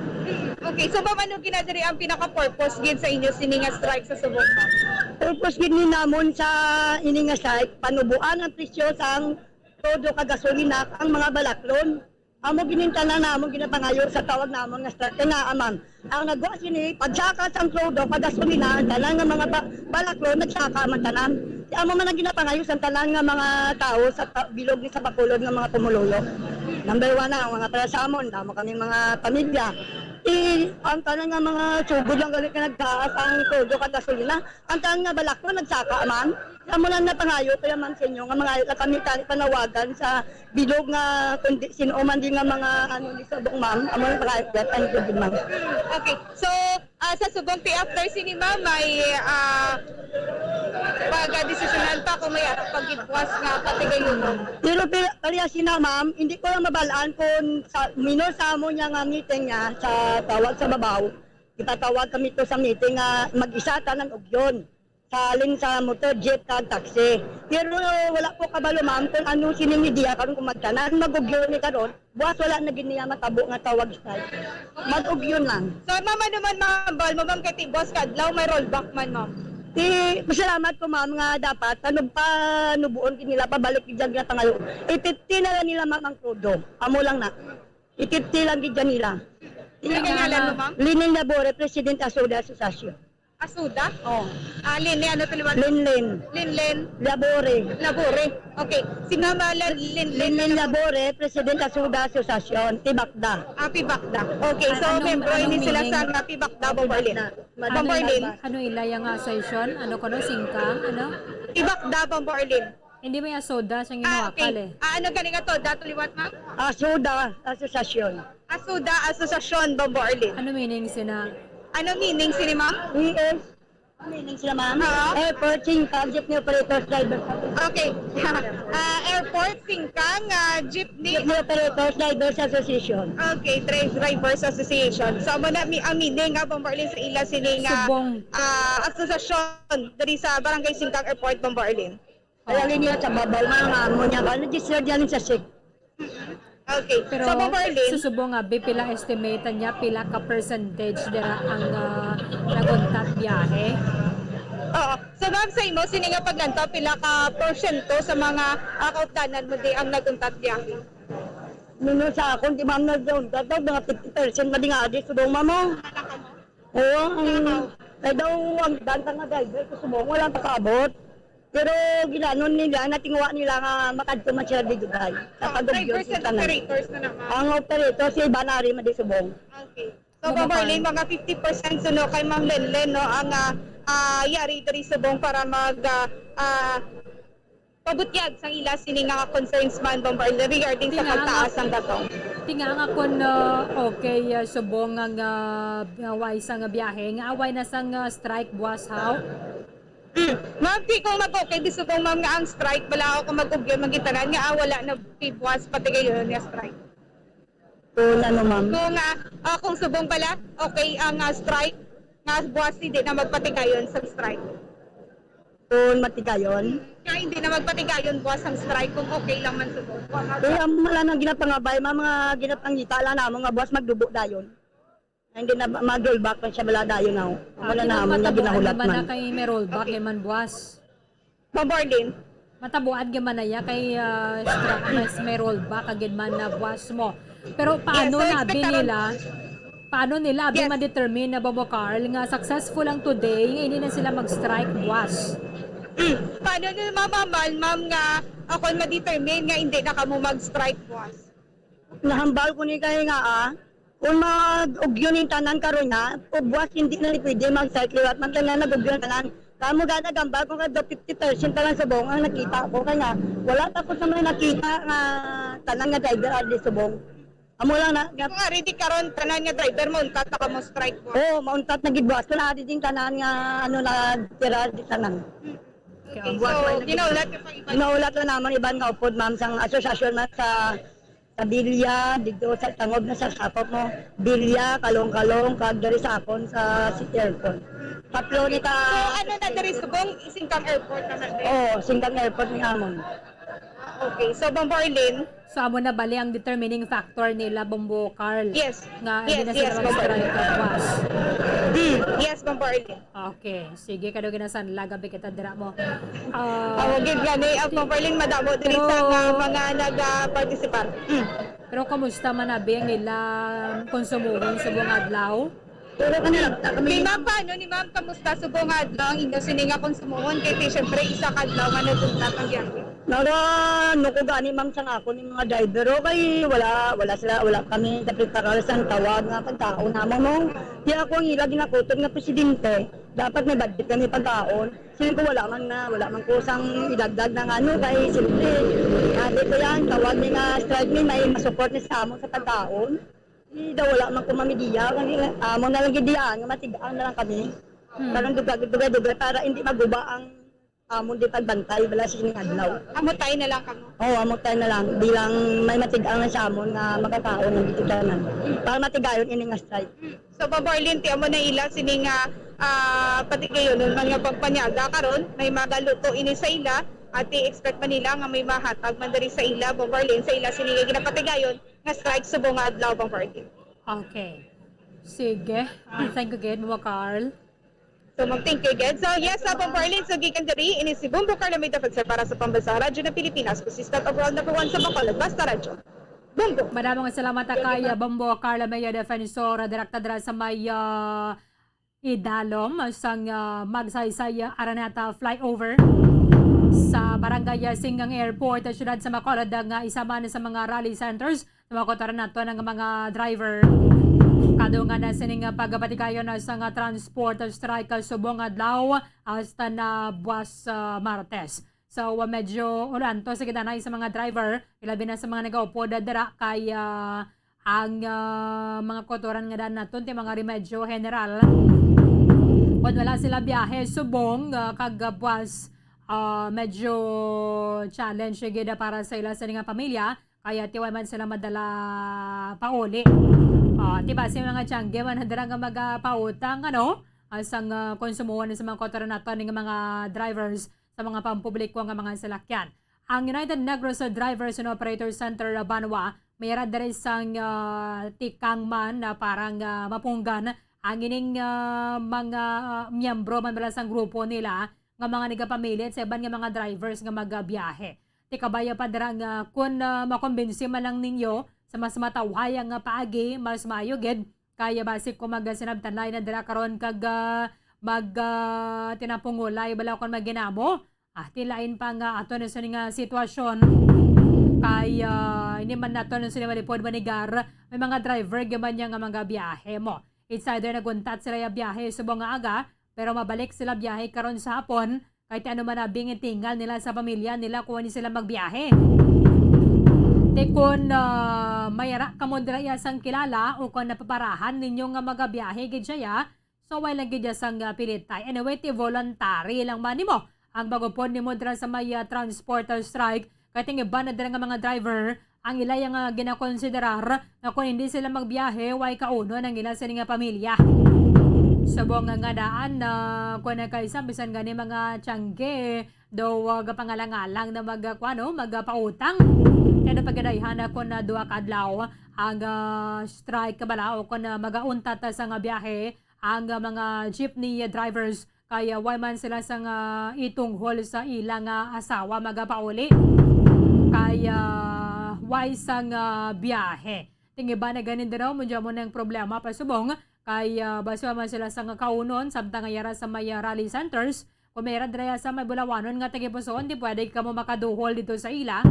Okay, so ma'am, ano ginadiri ang pinaka-purpose gid sa inyo sininga strike sa subong, ma'am? Purpose gid ni namon sa ininga strike, panubuan ang presyo sa todo ka gasolina ang mga balaklon. Amo ginintanan namon ginapangayo sa tawag namon nga strike nga amam. Ang nagwa sini pagsaka sa todo pagasolina ang tanan nga mga balaklon nagsaka man tanan. Di amo man ang ginapangayo sa tanan nga mga tao sa bilog ni sa Bacolod nga mga tumululo. Number 1 na ang mga para sa amon, damo kami mga pamilya. Ang tanan nga mga sugod lang galit ka nagkaas ang todo ka gasolina. Ang tanan nga balaklon nagsaka man. Amo lang na pangayo kaya man sa inyo nga mga kami tali panawagan sa bilog nga kundi sino man din nga mga ano ni sa buong ma'am. Amo lang pangayo that and good ma'am. Okay, so sa subong after sini ma'am may pag-desisyonan pa kung may pag-ibwas nga patigayon mo. Pero kaya sina ma'am, hindi ko lang mabalaan kung sa minor sa amo niya nga meeting niya sa tawag sa babaw. Itatawag kami to sa meeting nga mag-isa tanan og yun. Salin sa motor, jeep, kag taxi. Pero wala po kabalo ma'am kung ano sinimidiya karon kung magtanan, mag-ugyon ni karon. Buwas wala na giniya matabo nga tawag strike. Mag-ugyon lang. So ma'am, ano man ma'am, bal mo ma'am kay boss kadlaw may rollback man ma'am. Masalamat ko ma'am nga dapat nubuon nila pabalik gid nga pangayo. 50 na lang nila ma'am ang todo. Amo lang na. 50 lang gid nila. Ngalan mo ma'am? Linin Labore, President Asuda Association. Asuda? Oh. Lin, ano taliwan? Linlin. Labore. Okay. Si Ma'am Linlin Labore, President Asuda Association, Tibakda. Tibakda. Okay, so membro ini sila sa Tibakda, Bomborlin. Bomborlin. Ano ilayang association? Ano kono singkang? Ano? Tibakda, Bomborlin. Hindi may asoda siyang ginawakal Okay. eh. Ano ganing ato? Datuliwat ma'am? Asuda Association. Asuda Association, Bomborlin. Ano meaning sina? Ano meaning sini ma'am? Meaning sila ma'am? Airport, singkang, jeepney operators, drivers. Okay. Airport, singkang, jeepney. Jeepney operators, drivers association. Okay, Drivers Association. So, mo na ang meaning nga Bomborlin sa ila sini nga asosasyon diri sa Barangay Singkang Airport, Bomborlin. Kaya niya sa babaw mga mo niya, register dyan sa SIC. Okay, pero so Bomborlin, susubong nga pila estimate niya pila ka percentage dira ang naguntat biyahe. oo. So ma'am sa imo sini nga paglantaw pila ka porsyento sa mga kauptanan mo di ang naguntat biyahe? Nuno sa akong di ma'am na doon, daw mga 50% na di nga adi subong mamo. Oo, ay daw ang dantang nga driver ko subong walang pakabot. Pero ginanon nila, natingwa nila nga makadto man sila dito guys. Sa pag-ugyon sa tanan. Operators na naman. Ang operator si Banari Madisubong. Okay. So Bomborlin, mga 50% suno kay Ma'am Lenlen no ang yari diri subong para mag pabutyag sang ila sini nga concerns man Bomborlin regarding sa pagtaas ang datong. Tinga nga kun okay subong nga away sa nga biyahe nga away na sang strike buwas how. Ma'am, di ko mag-okay, di subong ma'am nga ang strike, wala ako mag-ugyon, magitanan nga wala na pibuwas, pati kayo nga strike. Kung ano ma'am? Kung subong pala, okay ang strike, nga buwas hindi na magpatigayon sa strike. Kung matigayon? Kaya hindi na magpatigayon buwas ang strike, kung okay lang man subong. Kaya wala nang ginapangabay, mga ginapangita lang na mga buwas magdubo dayon. Hindi na mag-rollback pa siya bala dayon na. Wala na naman na ginahulat man. Matabuan kay may rollback man buwas. Bomborlin. Matabuan man na ya kay mas may rollback agad man na buwas mo. Pero paano nila ma-determine na Bobo Carl nga successful lang today, hindi na sila mag-strike buwas? Paano nyo ma'am nga ako ma-determine nga hindi na kamo mag-strike buwas? Nahambal ko ni kayo nga kung mag-ugyon yung tanan karon na, o buwas hindi na pwede mag-cycle at man tanan nag-ugyon tanan. Kamo gana gambal kung kada 50% tanan sa bong ang nakita ko kaya wala tapos naman nakita nga tanan nga driver at sa bong. Amo lang na. Kung ready karon tanan nga driver mo untat ka mo strike buwas. Oo, mauntat na gidbuwas ko na ding tanan nga na tira di tanan. Okay, so ginaulat ka pa iba. Ginaulat na naman iban nga upod ma'am sang asosasyon man sa Bilya, dito sa tangob na sa sapot mo, Bilya, Kalong-Kalong, kag dari sa akon sa City Airport. Tatlo ni ka... So ano na dari subong Singkang Airport na natin? Oo, Singkang Airport ni Amon. Okay, so Bomborlin, So amo na bali ang determining factor nila Bombo Carl. yes. Nga Yes, hindi na yes, sila mag-strike at was. Yes, Bomborlin. Okay, sige kadto ginasan lagabi kita dira mo. Awagid gani ang Bomborlin madamo diri sa mga nag-participar. Pero kamusta man abi ang ilang konsumuhon sa buong adlaw? Pero kanila, Ni ma'am, paano ni ma'am, kamusta subong adlaw ang inyo sininga konsumuhon kay syempre isa kadlaw nga nagdugtap ang biyahe. Nara, ko gani ma'am sang ako ni mga driver o kay wala kami sa preparasan sa tawag nga pagkaon namo no. Di ako ang ila ginakutob nga presidente. Dapat may budget kami pagkaon. Sino ko wala man ko sang idagdag ng ano kay simple. Ate ko yan, tawag ni nga strike me may masupport ni sa amon sa pagkaon. Di daw wala man ko mamidiya kanila amo na lang gidiyan nga matigaan na lang kami. Parang dugay para hindi maguba ang amon di pagbantay bala sa sining adlaw. Amotay na lang kamo. Oo, amotay na lang bilang may matigaan na sa amon nga makakaon ng gitudanan. Para matigayon ini nga strike. So Bomborlin ti amo na ila sininga patigayon mga pagpanyaga karon may magaluto ini sa ila at i-expect man nila nga may mahatag man diri sa ila Bomborlin sa ila sininga ginapatigayon nga strike subong nga adlaw Bomborlin. Okay. Sige. Thank you again, Mama Carl. So mag-thank you again. So yes, Bomborlin, so gikan diri ini si Bumbo Carl Lameda para sa Pambansa Radyo ng Pilipinas, consistent of world number 1 sa Bacolod, Basta Radyo. Bumbo. Madamang salamat kay Bombo Carla Maya Defensor, direkta sa may idalom sang Magsaysay Araneta flyover sa Barangay Singang Airport at syudad sa Bacolod nga isa man sa mga rally centers na makotoran nato ng mga driver. Kadungan na sining pagbatikayon na sa transport strike subong adlaw hasta na buwas Martes. So medyo ulanto sa kitanay sa mga driver, ilabi na sa mga nagaupo dara kaya ang mga kotoran nga dan naton ti mga remedyo general. Kung wala sila biyahe subong kagabwas medyo challenge gida para sa ila sa nga pamilya kaya tiway man sila madala pauli. Diba sa mga tiyangge man hadara nga magapautang ano asang konsumo sa mga kotoran naton ng mga drivers sa mga pampubliko nga mga salakyan. Ang United Negros Drivers and Operators Center Banwa mayra diri sang tikang man na parang mapunggan ang ining mga miyembro man bala sang grupo nila nga mga nagapamilit sa iban nga mga drivers nga magabiyahe. Tikabaya pa dira nga kun makumbinsi man lang ninyo sa mas matawhayang nga paagi mas mayugid kaya basik ko magsinabtanlay na dira karon kag tinapungulay bala kon maginamo tilain pa nga ato na sa nga sitwasyon kaya hindi man nato na sa malipod manigar may mga driver gaman niya nga mga biyahe mo. It's either naguntat sila yung biyahe subong nga aga pero mabalik sila biyahe karon sa hapon kahit ano man abing itingal nila sa pamilya nila kung hindi sila magbiyahe. Kung mayara ka mo dira sang kilala o kung napaparahan ninyo nga magabiyahe gid siya so wala gid sang pilitay. Anyway, ti voluntary lang man nimo ang bagopon nimo dira sa may transporter strike kahit nga iba na dira nga mga driver ang ilay nga ginakonsiderar na kung hindi sila magbiyahe way kauno ng ila sa nga pamilya. Subong nga daan na kung nakaisang bisan gani mga tiyangge do pangalangalang na magpautang. Kaya paggadayhan ako na duwa kadlaw ang strike kabala o kung magauntat sa nga biyahe ang mga jeepney drivers kaya why man sila sa nga itunghol sa ilang asawa magapauli. Kaya why sa nga biyahe. Tingiba na ganin daw mo dyan mo ng problema pa subong kaya baswa man sila sa nga kaunon samtang ngayara sa may rally centers kung mayra draya sa may bulawanon nga tagipuson di pwede ka mo makaduhol dito sa ila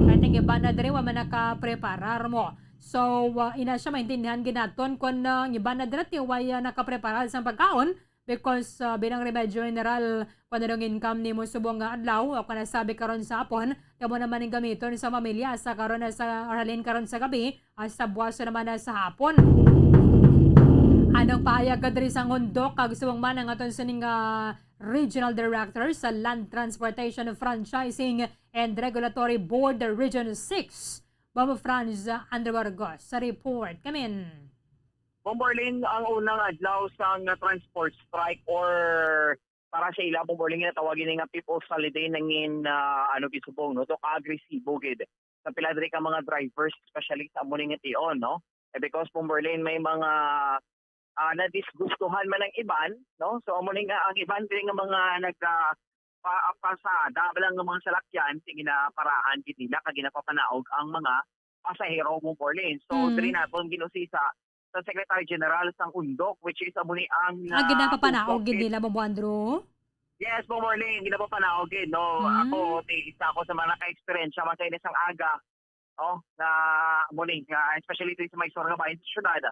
kaya tingiba na dre wa man nakapreparar mo. So ina siya maintindihan ginaton kung iba na dre tiway nakapreparar sa pagkaon because binang remedyo general kung anong income ni mo subong nga adlaw o kung nasabi karon sa hapon kamo naman yung gamiton sa pamilya sa karon na sa aralin karon sa gabi sa buwas naman na sa hapon. Anong pahayag ka diri sa ngundok kag subong man ang aton sining Regional Director sa Land Transportation Franchising and Regulatory Board Region 6 Ma'am Franz Andrewargos sa report. Kamin. Bomborlin, ang unang adlaw sa transport strike or para sa ila Bomborling nga tawagin nga People's Holiday nangin gisubong no to agresibo gid sa pila diri ka mga drivers especially sa amo nga tion no because Bomborling may mga na-disgustuhan man ang iban no so amo nga ang iban diri nga mga pasada lang ng mga salakyan sige na paraan gid nila kag ginapapanaog ang mga pasahero Bomborling so diri naton ginusisa sa Secretary General sang Undok which is amo ni ang ginapapanaog gid nila Bombandro. Yes, Bomborling, ginapapanaog gid no. Ako isa ako sa mga naka-experience man kay isang aga no na muling especially dito sa may Sorga Bayan syudad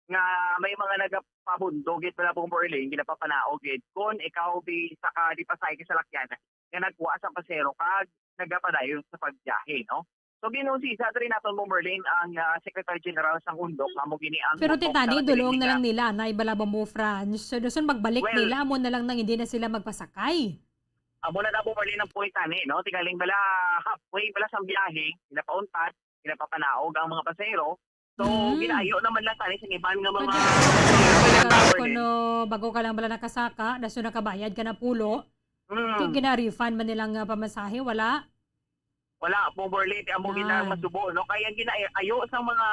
nga may mga nagapabundog gid pala Bomborling ginapapanaog gid kun ikaw di saka di pasay sa lakyan nga nagkuha sa pasero kag nagapadayon sa pagbiyahe no. So ginusisa rin naton Bomborling ang Secretary General sang Undok amo gini ang pero titani dulong na lang nila na ibalabang mo France so doon magbalik nila amo na lang nang hindi na sila magpasakay. Amo na na Bomborling ng point ani no tingaling bala halfway bala sa biyahe ginapauntat ginapapanaog ang mga pasahero. So ginayo naman lang tani sa iban nga mga kuno bago ka lang bala nakasaka daso nakabayad ka na pulo. Gina-refund man nilang pamasahe wala. Wala, Bomborling, amo gina masubo, no? Kaya ginayo sa mga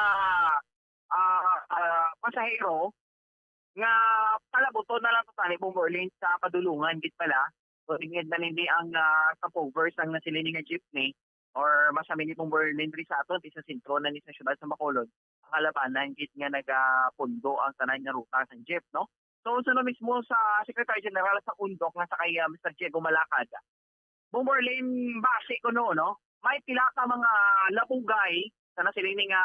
pasahero nga palabuto na lang sa Bomborling sa padulungan git pala. So tingid na hindi ang stopovers ang nasilini nga jeepney or masami ni Bomborling diri sa aton sa sentro na ni sa syudad sa Bacolod. Ang halabanan git nga nagapundo ang tanan nga ruta sa jeep, no? So sunod mismo sa Secretary General sa Undok nga sa kay Mr. Diego Malacad. Bomborling base ko no? May pila ka mga labugay sa nasiling nga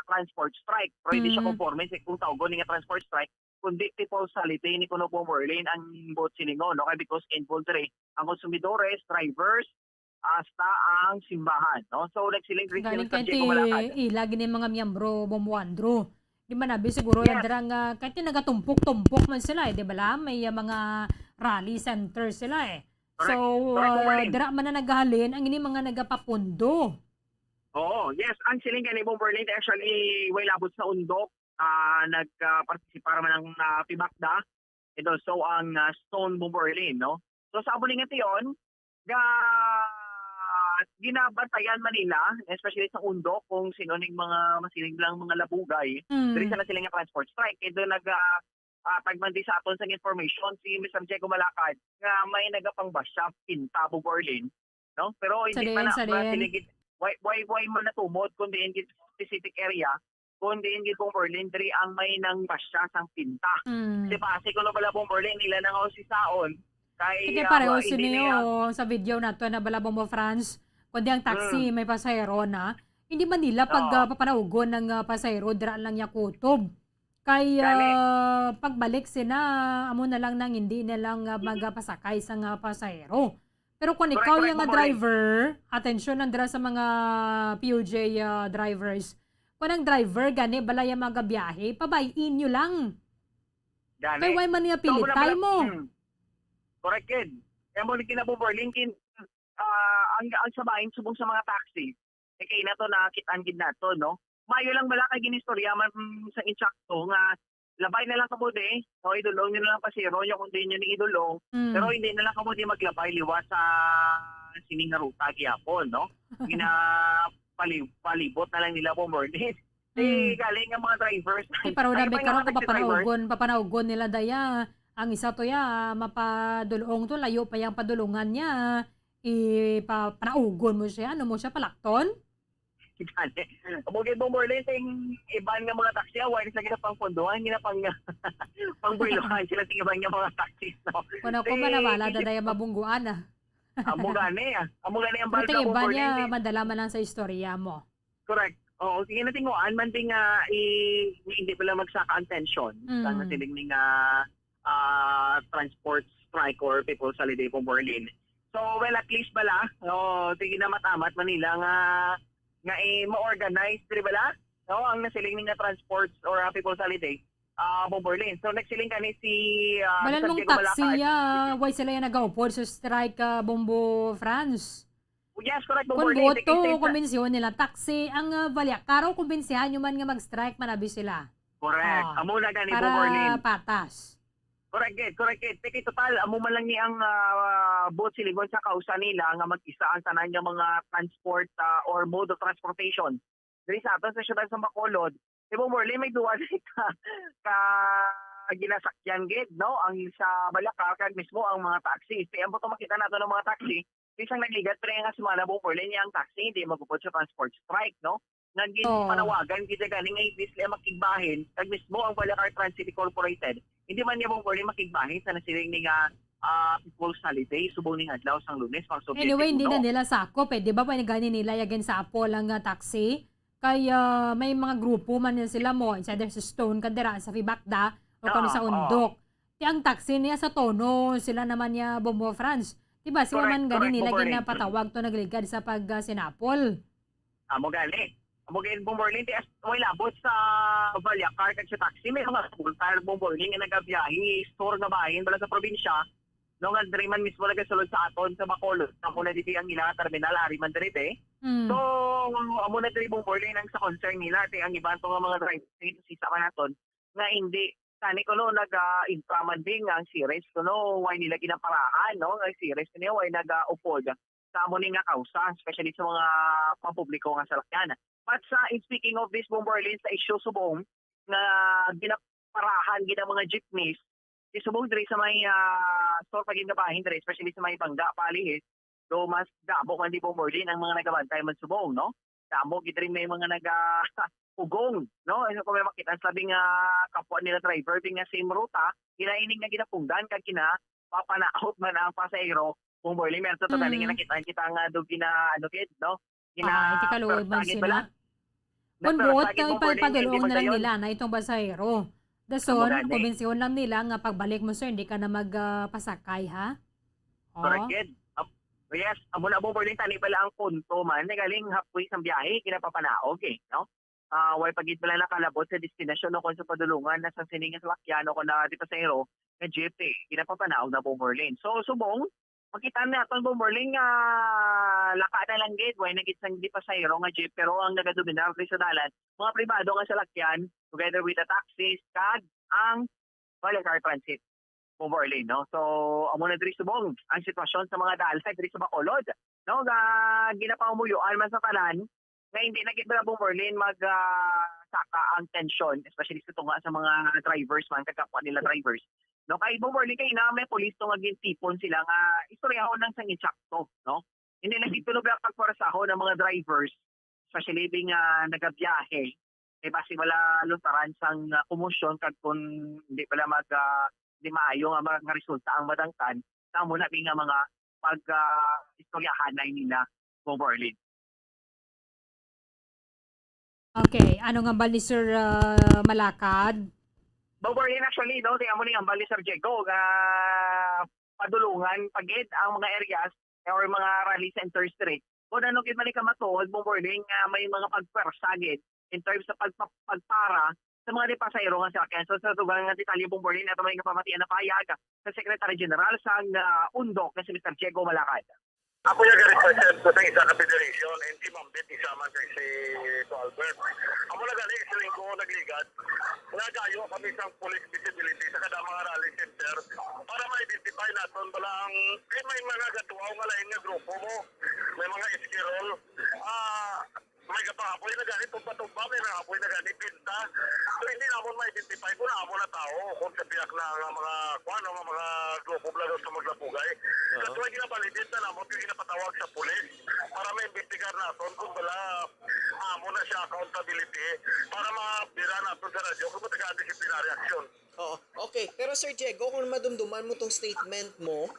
transport strike. Pero hindi siya conforme sa kung tawgon nga transport strike. Kundi People's Holiday ni kuno Bomborling ang bot silingo. No? Kaya because involved rin ang konsumidores, drivers, hasta ang simbahan. No? So nagsiling rin sa Diego Malacad. Ilagi ni mga miyembro Bomboandro. Di ba nabi siguro yes. Darang kahit nagatumpok-tumpok man sila di ba may mga rally center sila So, dira man na naghalin ang ini mga nagapapundo. Oo, yes. Ang siling ni Bomborling actually way labot sa Undok. Nagpartisipar man ng Pibakda. And also ang Stone Bomborling, no? So, sa abuling ito yun, ginabantayan Manila, especially sa Undok, kung sino ning mga masiling lang mga labugay. Diri sa siling nga transport strike. Ito tagmandi sa aton sang information si Mr. Diego Malacad nga may nagapangbasya pinta Bomborling no pero hindi pa na siligid why man natumod kundi in specific area kundi in Bomborling diri ang may nang basya sang pinta di ba kasi kuno bala Bomborling nila nang si saon kay pareho siniyo sa video nato na balabong mo France kundi ang taxi may pasahero na hindi man nila pag papanaugon ng pasahero dira lang niya kutob. Kay pagbalik sina amo na lang nang hindi na lang magpasakay sa nga pasahero. Pero kung ikaw yung driver, atensyon nandra sa mga PUJ drivers. Kung ang driver gani balaya magabiyahe, pabayin nyo lang. Kay why man niya pilit tayo mo. Correct kid. Kaya mo Bomborling ang sabahin subong sa mga taxi. Kaya na to nakitaan gid nato no. Mayo lang bala kay ginistorya man sa insakto nga labay na lang kamo di o idulong nyo na lang pasiro yung kundi nyo ni idulong pero hindi na lang kamo di maglabay liwas sa sining nga ruta gyapon no palibot na lang nila Bomborling galing ang mga drivers pero nabi karon papanaugon nila daya ang isa to mapadulong to layo pa yang padulungan niya ipapanaugon mo siya ano mo siya palakton. Bukid Bomborling ting iban nga mga taxi wala sila ginapang pondohan ginapang pangbuilohan sila ting iban nga mga taxi no. Kuno ko manawala dadaya mabungguan amo gani ang balda Bomborling. Iba niya madala man lang sa istorya mo. Correct. Oo, sige na tinguan man ting hindi pala magsaka ang tension sa nasiling ning transport strike or People's Holiday Bomborling. So well at least bala sige na matamat Manila nga ma-organize diri bala no ang nasiling nga transports or People's Holiday Bomborling. So nagsiling kani si Balan mong taxi why sila yung nag-upod sa strike Bombo France. Yes, correct Bomborling. Kung boto kumbensyon nila taxi ang balya karaw kumbensyahan nyo man nga mag-strike manabi sila. Correct. Amo na gani Bomborling. Para patas. Correct. Teki total, amo man lang ni ang boat siligon sa kausa nila nga mag-isa ang tanan nga mga transport or mode of transportation. Diri sa aton sa syudad sa Bacolod, Morley may duwa ka ginasakyan gid, no? Ang sa Balacar kag mismo ang mga taxi. Kaya mo to makita nato ng mga taxi, isang nagligat pero nga sumala Morley niya ang taxi, hindi magupod sa transport strike, no? Naging panawagan kita galing ngay display makigbahin kag mismo ang Balacar Transit Incorporated. Hindi man niya Morley makigbahin sa nasiling ni nga People's Holiday subong ning adlaw sang Lunes pang subject. Anyway, hindi na nila sakop di ba pa gani nila yagen sa Apo lang nga taxi. Kaya may mga grupo man nila sila mo inside sa Stone kadira sa Fibakda o kami sa Undok. Ti ang taxi niya sa Tono, sila naman niya Bombo France. Diba sila man gani nila ginapatawag to nagligad sa pag sinapol. Amo gali. Amo gani Bomborling ti mo ilabot sa Balacar kag sa taxi may mga full-time Bomborling nga nagabiyahe store nga bahin bala sa probinsya. No nga diri man mismo nagasulod sa aton sa Bacolod. Amo na diti ang ilang terminal ari man diri So amo na diri Bomborling ang sa concern nila ti ang iban to nga mga driver si sa naton nga hindi tani ko no nag-inframan din ang series ko no why nila ginaparahan no ang series niya why nag-upod sa amo ni nga kausa especially sa mga pampubliko nga salakyan. But speaking of this Bomborling sa issue subong nga ginaparahan gid ang mga jeepneys isubong diri sa may store pagin gabahin diri especially sa may bangga palihis do mas dabo man di Bomborling ang mga nagabantay man subong no damo gid rin may mga ugong no ano ko may makita sabi nga kapwa nila driver ding nga same ruta kinaining nga ginapungdan kag papanaot man ang pasahero Bomborling meron to tali nga nakita nga do gina kid no iti kaluoy man sila. Kung buot ipadulong na lang nila na itong pasahero. Dason, kumbensyon lang nila nga pagbalik mo sir, hindi ka na magpasakay ha? Correct. Yes, amo na Bomborling tani pala ang punto man galing halfway sa biyahe kinapapanaog no? Way pagit pala nakalabot sa destinasyon no kung sa padulungan na sa siningas lakyano ko na di pasahero nga jeep kinapapanaog na Bomborling. So subong makita natin Bomborling laka na lang gid way nagit sang di pasahero nga jeep pero ang nagadominar sa dalan mga pribado nga salakyan together with the taxis kag ang Balacar Transit Bomborling no. So amo na diri subong ang sitwasyon sa mga dalsay diri sa Bacolod no nga ginapamuyuan man sa tanan nga hindi na gid Bomborling saka ang tension especially sa tunga sa mga drivers man kag kapwa nila drivers. No kay Bomborling kay na may pulis to nga gintipon sila nga istoryahon nang sang insakto no. Hindi na dito lugar pagporasahon ng mga drivers especially being nagabiyahe basi wala luntaran sang komosyon kag kun hindi pala di maayo nga mga resulta ang madangkan tamo na nga mga pag istoryahanay nila Bomborling. Okay, ano nga ba ni Sir Malakad? Bomborling actually, no, tingnan mo ni ambal ni Sir Diego padulungan pagid ang mga areas or mga rally center street. Kung ano gid man ka matuod Bomborling may mga pagpersagid in terms sa pagpara sa mga pasahero nga sakyan. So sa tugang nga detalye Bomborling na may kapamatian na pahayag sa Secretary General sa Undok na si Mr. Diego Malakad. Ako yung represent ko sa isa ka federation and si Mambit isama kay si Albert. Ako na galing sa linggo nagligad. Nagayo kami sa police visibility sa kada mga rally center para ma-identify natin bala ang may mga gatuaw nga lain nga grupo mo. May mga iskirol. May kapahapoy na ganit tumba-tumba, may nahapoy na ganit pinta. So hindi naman ma-identify kung naamo na tao kung sa piyak na mga mga grupo blado sa maglapugay. Kasi may ginapalitin na naman yung ginapatawag sa pulis para ma-investigar natin kung bala amo na siya accountability para mabira natin sa radyo kung matagaan disciplinary action. Oo, okay. Pero Sir Diego, kung madumduman mo tong statement mo,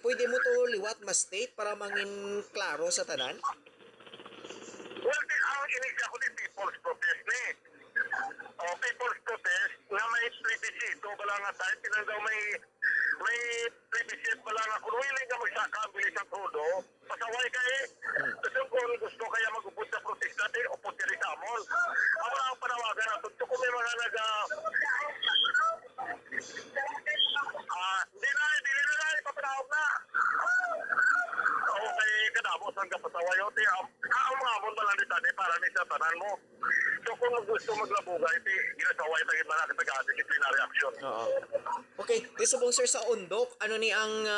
pwede mo to liwat ma-state para mangin klaro sa tanan? Well, ang inisya ko din people's protest people's protest na may plebiscito bala nga tayo pinagaw may plebiscito bala nga kung willing ka magsaka ang bilis ang krudo pasaway ka kasi kung gusto kaya mag-upod sa protest natin upod ka rin sa amon ako lang ang panawagan natin kung may mga hindi na ipapanawag na okay kadabos ang kapasaway ang mga amon bala ni tani para ni sa tanan mo so kung gusto maglabuga, iti ginasaway tayo na disciplinary action. Oo. Okay, di subong sir sa undok, ano ni ang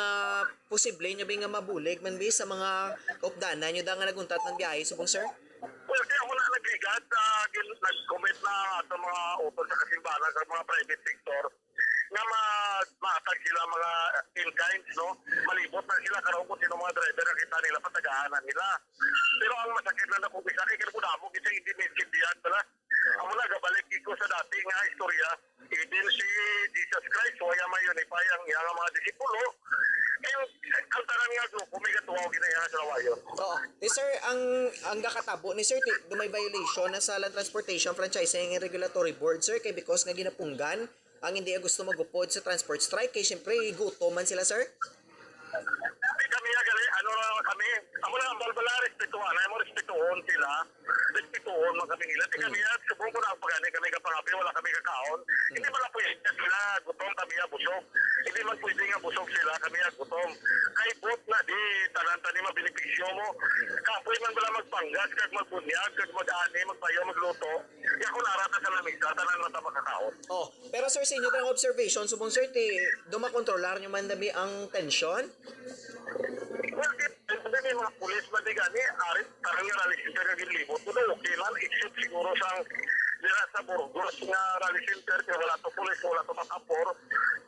posible niya nga mabulig man bi sa mga kaupdanan nyo da nga naguntat ng biyahe subong sir? Well, kaya ako na nagligat, nag-comment na sa mga utol sa kasimbahan sa mga private sector nga matag sila mga in-kinds, no? Malibot na sila karoon kung sino mga driver na kita nila patagahanan nila. Pero ang masakit na nakubisa, kaya po na mo, kasi hindi maintindihan pala. Ako na, gabalik ko sa dati nga istorya, even si Jesus Christ, waya ma-unify ang mga disipulo, ang tanan nga grupo, may katuwaw ginaya sa lawayon. Oo. Di sir, ang gakatabo ni sir, may violation na sa Land Transportation Franchising and Regulatory Board, sir, kay because nga ginapunggan, ang hindi gusto magupod sa transport strike, kay siyempre, guto man sila, sir? Kami nga gali, kami, ako na ang balbala, respetuhan, ay mo respetuhon sila, respetuhon mga kami nila. Kami nga, subong ko na ang pagani, kami kapangapi, wala kami kakaon. Hindi man lang pwede sila, gutom kami nga busog. Hindi man pwede nga busog sila, kami nga gutom. Kay bot na di, tanan-tan ni mabinipisyo mo. Kapoy man bala magpanggas, kag magbunyag, kag mag-ani, magpayo, magluto. Kaya kung narata sa lamisa, tanan man ta makakaon. Oh, pero sir, sa inyo tayong observation, subong sir, dumakontrolar nyo man dami ang tension? Well, hindi may mga pulis ba di gani, arit, tarang nga rally center nga ginlibot. Kuno, okay lang, except siguro sang nila sa Burgos nga rally center, kaya wala to pulis, wala to makapor.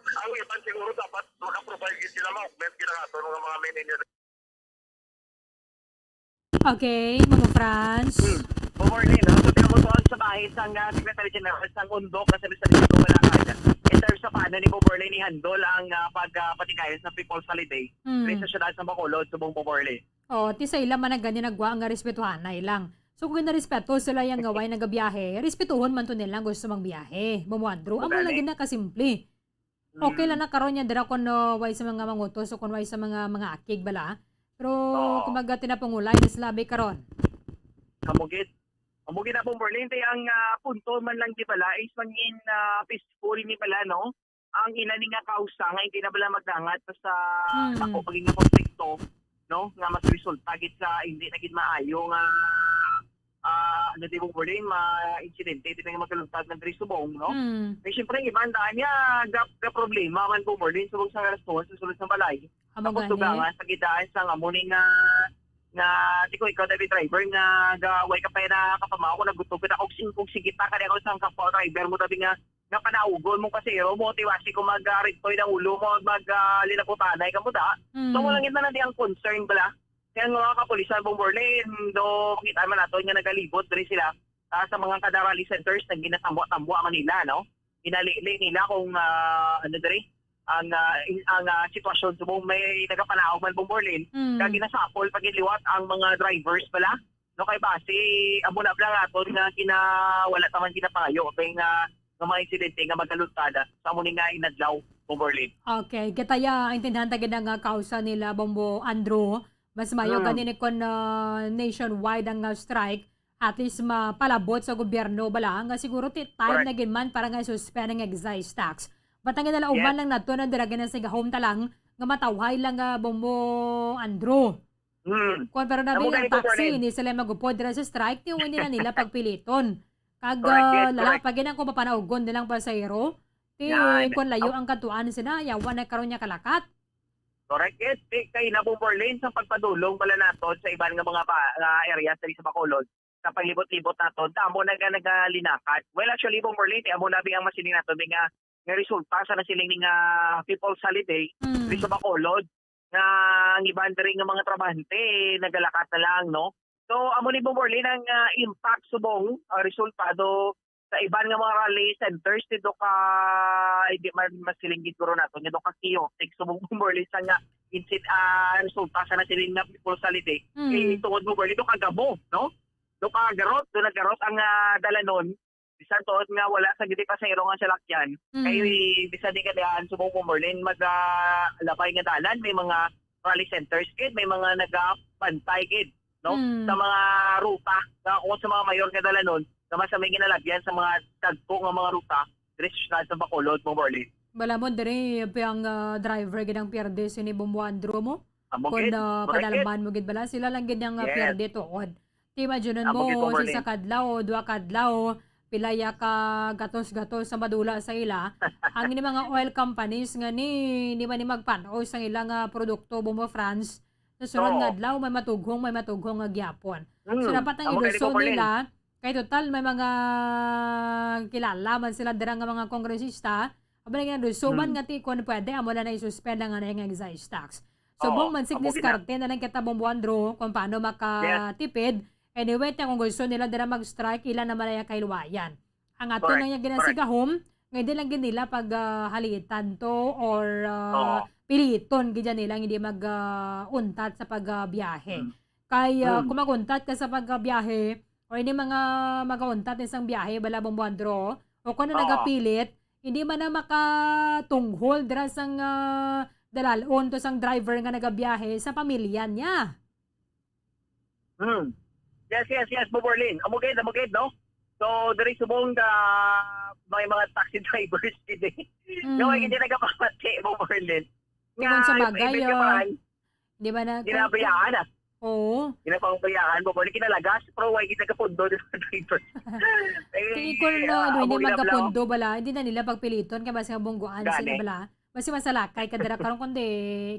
Ang iban siguro dapat makaprovide sila ma-augment ginagato ng mga manager. Okay, mga Franz. Good morning, no? So, tinamutuan sa bahay sang Secretary General sang Undok na sabi sa dito wala kaya. In terms of paano ni Boborley ni handol ang pagpatikayan sa People's Holiday sa syudad sa Bacolod, subong Boborley. O, ti sa ila man ang ganyan nagwa ang respetuhan na ilang. So kung narespeto sila yung gaway na gabiyahe, respetuhon man to nilang gusto mang biyahe. Mamuandro, amo lang gina kasimple. Okay lang na karon niya dira kon way sa mga mangutos o kon way sa mga akig bala. Pero kumaga tinapangulay na slabi karon. Kamugit na pong Berlin, ang punto man lang di pala is mangin peaceful ni pala, no? Ang ina ni nga kausa nga hindi na pala magdangat sa ako paging nga konflikto, no? Nga mas resulta git sa hindi na gid maayo nga ano di pong Berlin, ma-insidente, di na nga magkaluntad ng Subong, no? May siyempre ibang daan niya, ga problema man pong Berlin, subong sa response, susunod sa balay. Tapos tugangan sa gidaan sa ngamuning nga di ko ikaw David driver nga gaway ka pa na kapamaw ko nagutog na kung sigita ka ako sa kapwa driver mo tabi nga panaugon mo kasi mo tiwasi ko mag-ritoy ng ulo mo mag-linaputanay ka mo da so mo lang na ang concern bala kaya nga kapulisan pong Berlin do makita man nato nga nagalibot diri sila sa mga kada-rally centers na ginatambo-tambo ang Manila no ginalili nila kung ano diri ang sitwasyon so may nagapanaog man pong Berlin kaya ginasapol pagiliwat ang mga drivers pala no kay base amo na lang aton nga wala taman ginapangayo kay nga mga insidente nga magkaluntada sa muni nga inadlaw pong Berlin. Okay, kitaya intindihan tagid nga kausa nila Bombo Andrew mas mayo kanini kon nationwide ang strike at least mapalabot sa gobyerno bala nga siguro time na gid man para nga suspend ang excise tax. Batang nila uban lang nato na diragan na sa home talang nga matawhay lang nga Bombo Andrew. Kung pero nabi ang taxi, hindi sila magupod dira sa strike, tiyo hindi na nila pagpiliton. Kag lala pag ginang ko mapanaugon nilang pasahero, tiyo kung layo ang katuan sila, yawan na karon niya kalakat. Correct. Kay na Berlin sa pagpadulong pala naton sa ibang nga mga areas sa Bacolod sa paglibot-libot naton, amo na nagalinakat. Well actually Berlin, amo na ang masini naton nga resulta sa nasiling nga People's Holiday sa Bacolod nga ang iban rin nga mga trabahante nagalakat na lang no so amo ni Berlin ang impact subong resultado sa iban nga mga rally centers dito ka hindi man masiling gid nato nga do ka chaotic subong Berlin sa nga resulta sa nasiling nga People's Holiday tungod Berlin do kagabo no do kagarot do naggarot ang dalanon bisan tuod nga wala sa giti pasahero nga salakyan kay bisan di kadaan subong Berlin maglabay nga dalan may mga rally centers kid may mga nagapantay kid no sa mga ruta kung sa mga mayor nga dalanon na sa may ginalagyan sa mga tagpo nga mga ruta diri sa Bacolod Berlin. Bala mo diri ang driver gid ang pierde sini Bombo Andrew mo kun padalaman mo gid bala sila lang gid ang pierde tuod. Imagine mo, si sa kadlaw, dua kadlaw, pilaya ka gatos-gatos sa madula sa ila. Ang ini mga oil companies nga ni man ni magpanaw sa ilang produkto Bombo France. Sa sunod nga adlaw may matughong nga gyapon. So dapat ang ilusyon nila kay total may mga kilala man sila dira nga mga kongresista. Aba nga lusuban nga ti kun pwede amo na i-suspend nga nga excise tax. So bong mansig diskarte na lang kita Bomboandro kung paano makatipid. Anyway, kung gusto nila dira mag-strike, ilan na malaya kailwayan. Ang ato na yung ginasigahom, ngayon lang nila pag halitan to or piliton, ganyan nila hindi mag-untat sa pagbiyahe. Kaya kung mag-untat ka sa pagbiyahe, o hindi mga mag-untat isang biyahe, bala Bomboandro, o kung na nagapilit, hindi man na makatunghol dira sang dalalon to sang driver nga nagabiyahe sa pamilya niya. Yes, Bomborlin. Amugid, no? So, dari subong may mga taxi drivers today. Yung hindi nagpapati, Bomborlin. Kung sa bagay, di ba na? Ginabayaan na. Oo. Ginabayaan, Bomborlin. Kinalagas, pero why kita kapundo ng drivers. Kung hindi magkapundo bala, hindi na nila pagpiliton, kaya basta bungguan sila bala. Basta masalakay ka dira karon kundi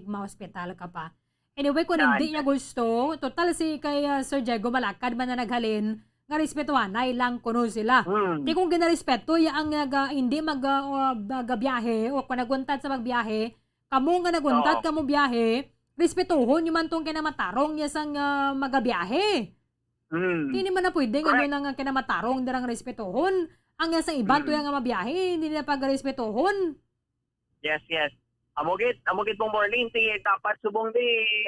ma-hospital ka pa. Anyway, kung hindi niya gusto, total si kay Sir Diego malakad man na naghalin, nga respetuhan ay lang kuno sila. Di kung ginarespeto, ang hindi magbiyahe o kung naguntat sa magbiyahe, kamo nga naguntat kamo biyahe, respetuhon yung mantong kinamatarong niya sang magabiyahe. Hindi man na pwede nga nang kinamatarong darang respetuhon. Ang sang iban to yung nga mabiyahe, hindi na pag-respetuhon. Yes. Amugit pong Borlin, dapat subong di,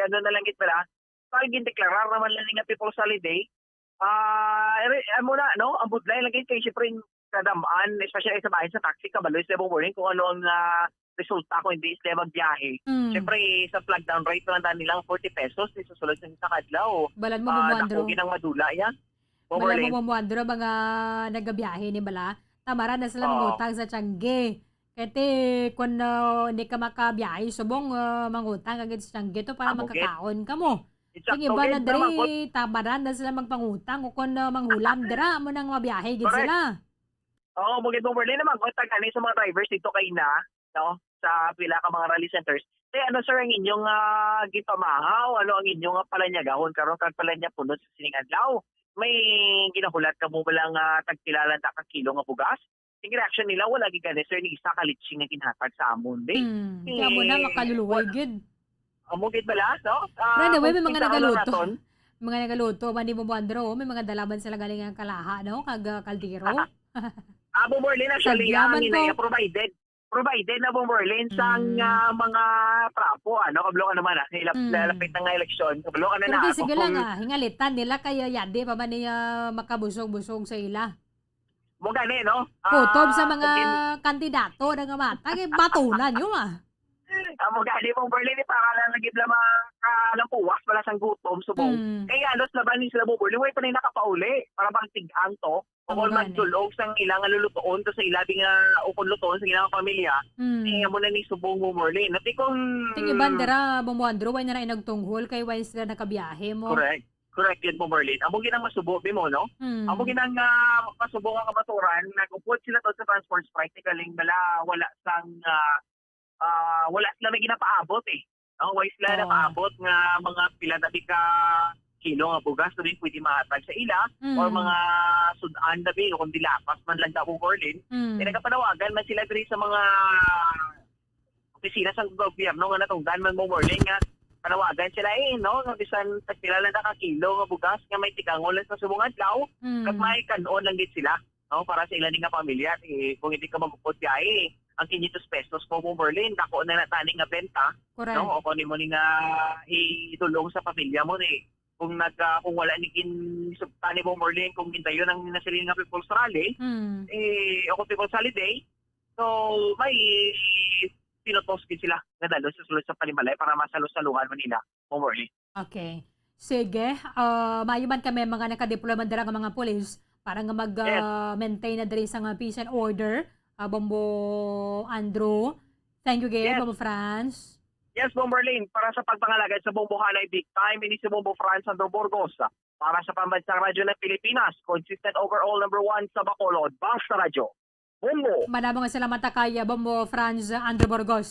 na lang git pala, pag gindeklarar naman lang nga People's Holiday, no, ang budlay lang git kay siyempre kadamaan, especially sa bahay sa taxi, kabaloy sa Borlin, kung ano ang resulta kung hindi sila magbiyahe. Siyempre, sa flag down rate lang nilang 40 pesos, isusulod sa isa kadlaw. Balan mo Bomboandro. Nakugi ng madula yan. Balan mo Bomboandro, mga nagabiyahe ni bala, tamara na sila mangutang sa Tiangge. Kaya kung hindi ka makabiyahe, subong mangutang agad sa Tiangge to para magkakaon ka mo. Yung iba na diri, tabaran na sila magpangutang o kung manghulam dira mo nang mabiyahe gid sila. Oo, mugid mo Berlin naman, kung tagani sa mga drivers dito kay na, no, sa pila ka mga rally centers. Ano sir ang inyong gipamahaw, ano ang inyong palanyagahon karon kag palanya puno sa sining adlaw? May ginahulat ka mo balang tagkilala ta ka kilo nga bugas? Yung reaction nila, wala gigani, sir, ni isa kalitsing na kinhatag sa amon, di? Kaya mo na, makaluluway, gid. Amugid bala, no? Anyway, may mga nagaluto. Mga nagaluto, mandi mo Bomboandro, may mga dalaban sila galing ang kalaha, no? Kag kaldero. Bomborlin, actually, ang provided na Bomborlin sang mga trapo, ano? Kablo ka naman, lalapit na nga eleksyon. Kablo ka na na. Pero sige lang, hingalitan nila, kaya yadi pa ba niya makabusog-busog sa ila? Mo gani, no? Kutob sa mga kandidato na nga mata, batunan yun Mo gani pong Berlin, para lang nagib lang puwas, wala sang gutom, subong. Kaya alos laban ni sila Berlin, way pa rin nakapauli, para bang tigang to, o kung magdulog sang ilang lulutoon to sa ilabing ukon lutoon sa ilang pamilya, mo na ni subong mo Berlin. Nati kung... Tingi bandera, Bomboandro, way na inagtunghol, kay way sila nakabiyahe mo. Correct yun po, Berlin. Amo ginang masubo, mo, no? Amo ginang masubo nga kabaturan, nag-upod sila to sa transport strike, galing wala sila may ginapaabot eh. No? Why sila napaabot nga mga pila na ka kilo nga bugas na rin pwede mahatag sa ila or mga sudan na rin o kung dilapas man lang daw kung Berlin. Nagapanawagan man sila rin sa mga opisina sa gobyerno nga natungdan man mo Berlin nga panawagan sila no? Bisan tagpila lang na kakilo nga bugas nga may tikangon lang sa subong adlaw kag may kanon lang din sila no? Para sa ilan nga pamilya kung hindi ka mag-upod ang 500 pesos mo Berlin dako na natani nga benta no? O kung mo ni nga itulong sa pamilya mo kung wala ni subtani mo Berlin kung gintayon ang nasilin nga People's Rally o kung People's Holiday so may pinotoskin sila na dalo sa sulod sa panimalay para masalusaluhan mo nila Berlin. Okay. Sige, mayuman kami mga nakadeployman dira nga mga police para nga mag-maintain na diri sa nga peace and order. Bomboandro. Thank you, Gabe, Bombo France. Yes, Bomberlin, para sa pagpangalagad sa Bombo Hanay Big Time, ini si Bombo France Sandro Burgos. Para sa Pambansang Radyo ng Pilipinas, consistent overall number 1 sa Bacolod, Basta Radyo. Bombo! Madamo nga sila matakay, Bombo Franz Andrew Burgos.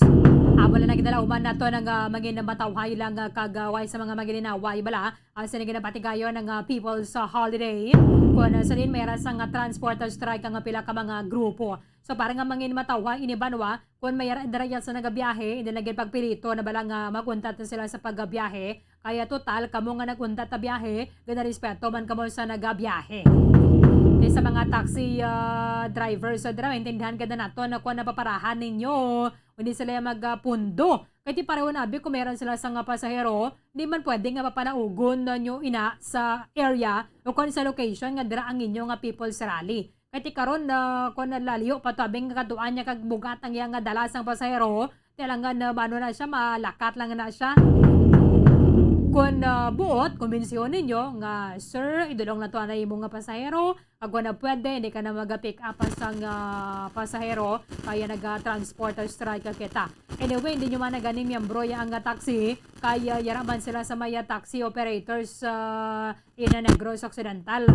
Wala na ginalauman na to ng maging matawhay lang kagaway sa mga magilinaway bala sa naginapatigayon ng People's Holiday. Kung sa din may rasang transporter strike ang pila ka mga grupo. So parang nga mangin matawhay inibanwa kung may daraya sa nagabiyahe, hindi naging pagpilito na balang makuntat na sila sa pagbiyahe. Kaya total, kamo nga nagkuntat na biyahe, gana respeto man kamo sa nagabiyahe. Sa mga taxi drivers, intindihan ka na nato na kung napaparahan ninyo, hindi sila magpundo. Kaya ti pareho na abi, kung meron sila sa nga pasahero, di man pwede nga papanaugon nyo ina sa area o kung sa location nga dira ang inyo nga people's rally. Kaya ti karon na kung nalaliyo patabing katuan niya kagbugat ang nga dalasang pasahero, talangan na ano na siya, malakat lang na siya. Kung buot, kumbensyon ninyo nga, sir, idulong na to na imong nga pasahero, agwa na pwede, hindi ka na mag-pick up sang pasahero, kaya nag-transporter strike ka kita. Anyway, hindi nyo man na ganing miyambro ang taxi, kaya yaraman sila sa maya taxi operators in Negros Occidental.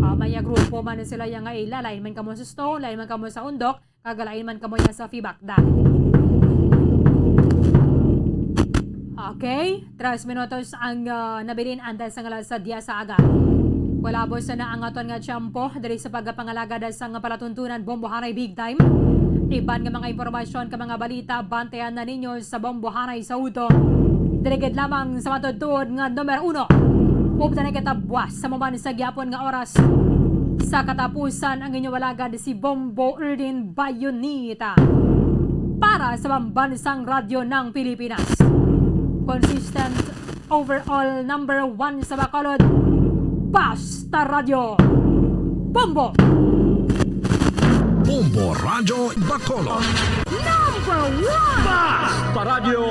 Maya grupo man sila yung nga ila, lain man kamo sa Stone, lain man kamo sa Undok, kagalain man kamo yan sa Fibakda. Okay, 3 minutos ang nabilin antes sa ngalan sa Dia sa Aga. Wala po sa naangaton nga tiyampo dari sa pagpangalaga sa nga palatuntunan Bombohanay Big Time. Iban nga mga impormasyon ka mga balita bantayan na ninyo sa Bombohanay sa Uto. Dirigid lamang sa matudtod nga numero 1. Upta na kitabwas sa maman sa gyapon nga oras. Sa katapusan ang inyong walagad si Bombo Erdin Bayonita. Para sa Pambansang Radyo ng Pilipinas. Consistent overall number 1 sa Bacolod, Basta Radio. Bombo! Bombo Radyo Bacolod. Number 1! Basta Radio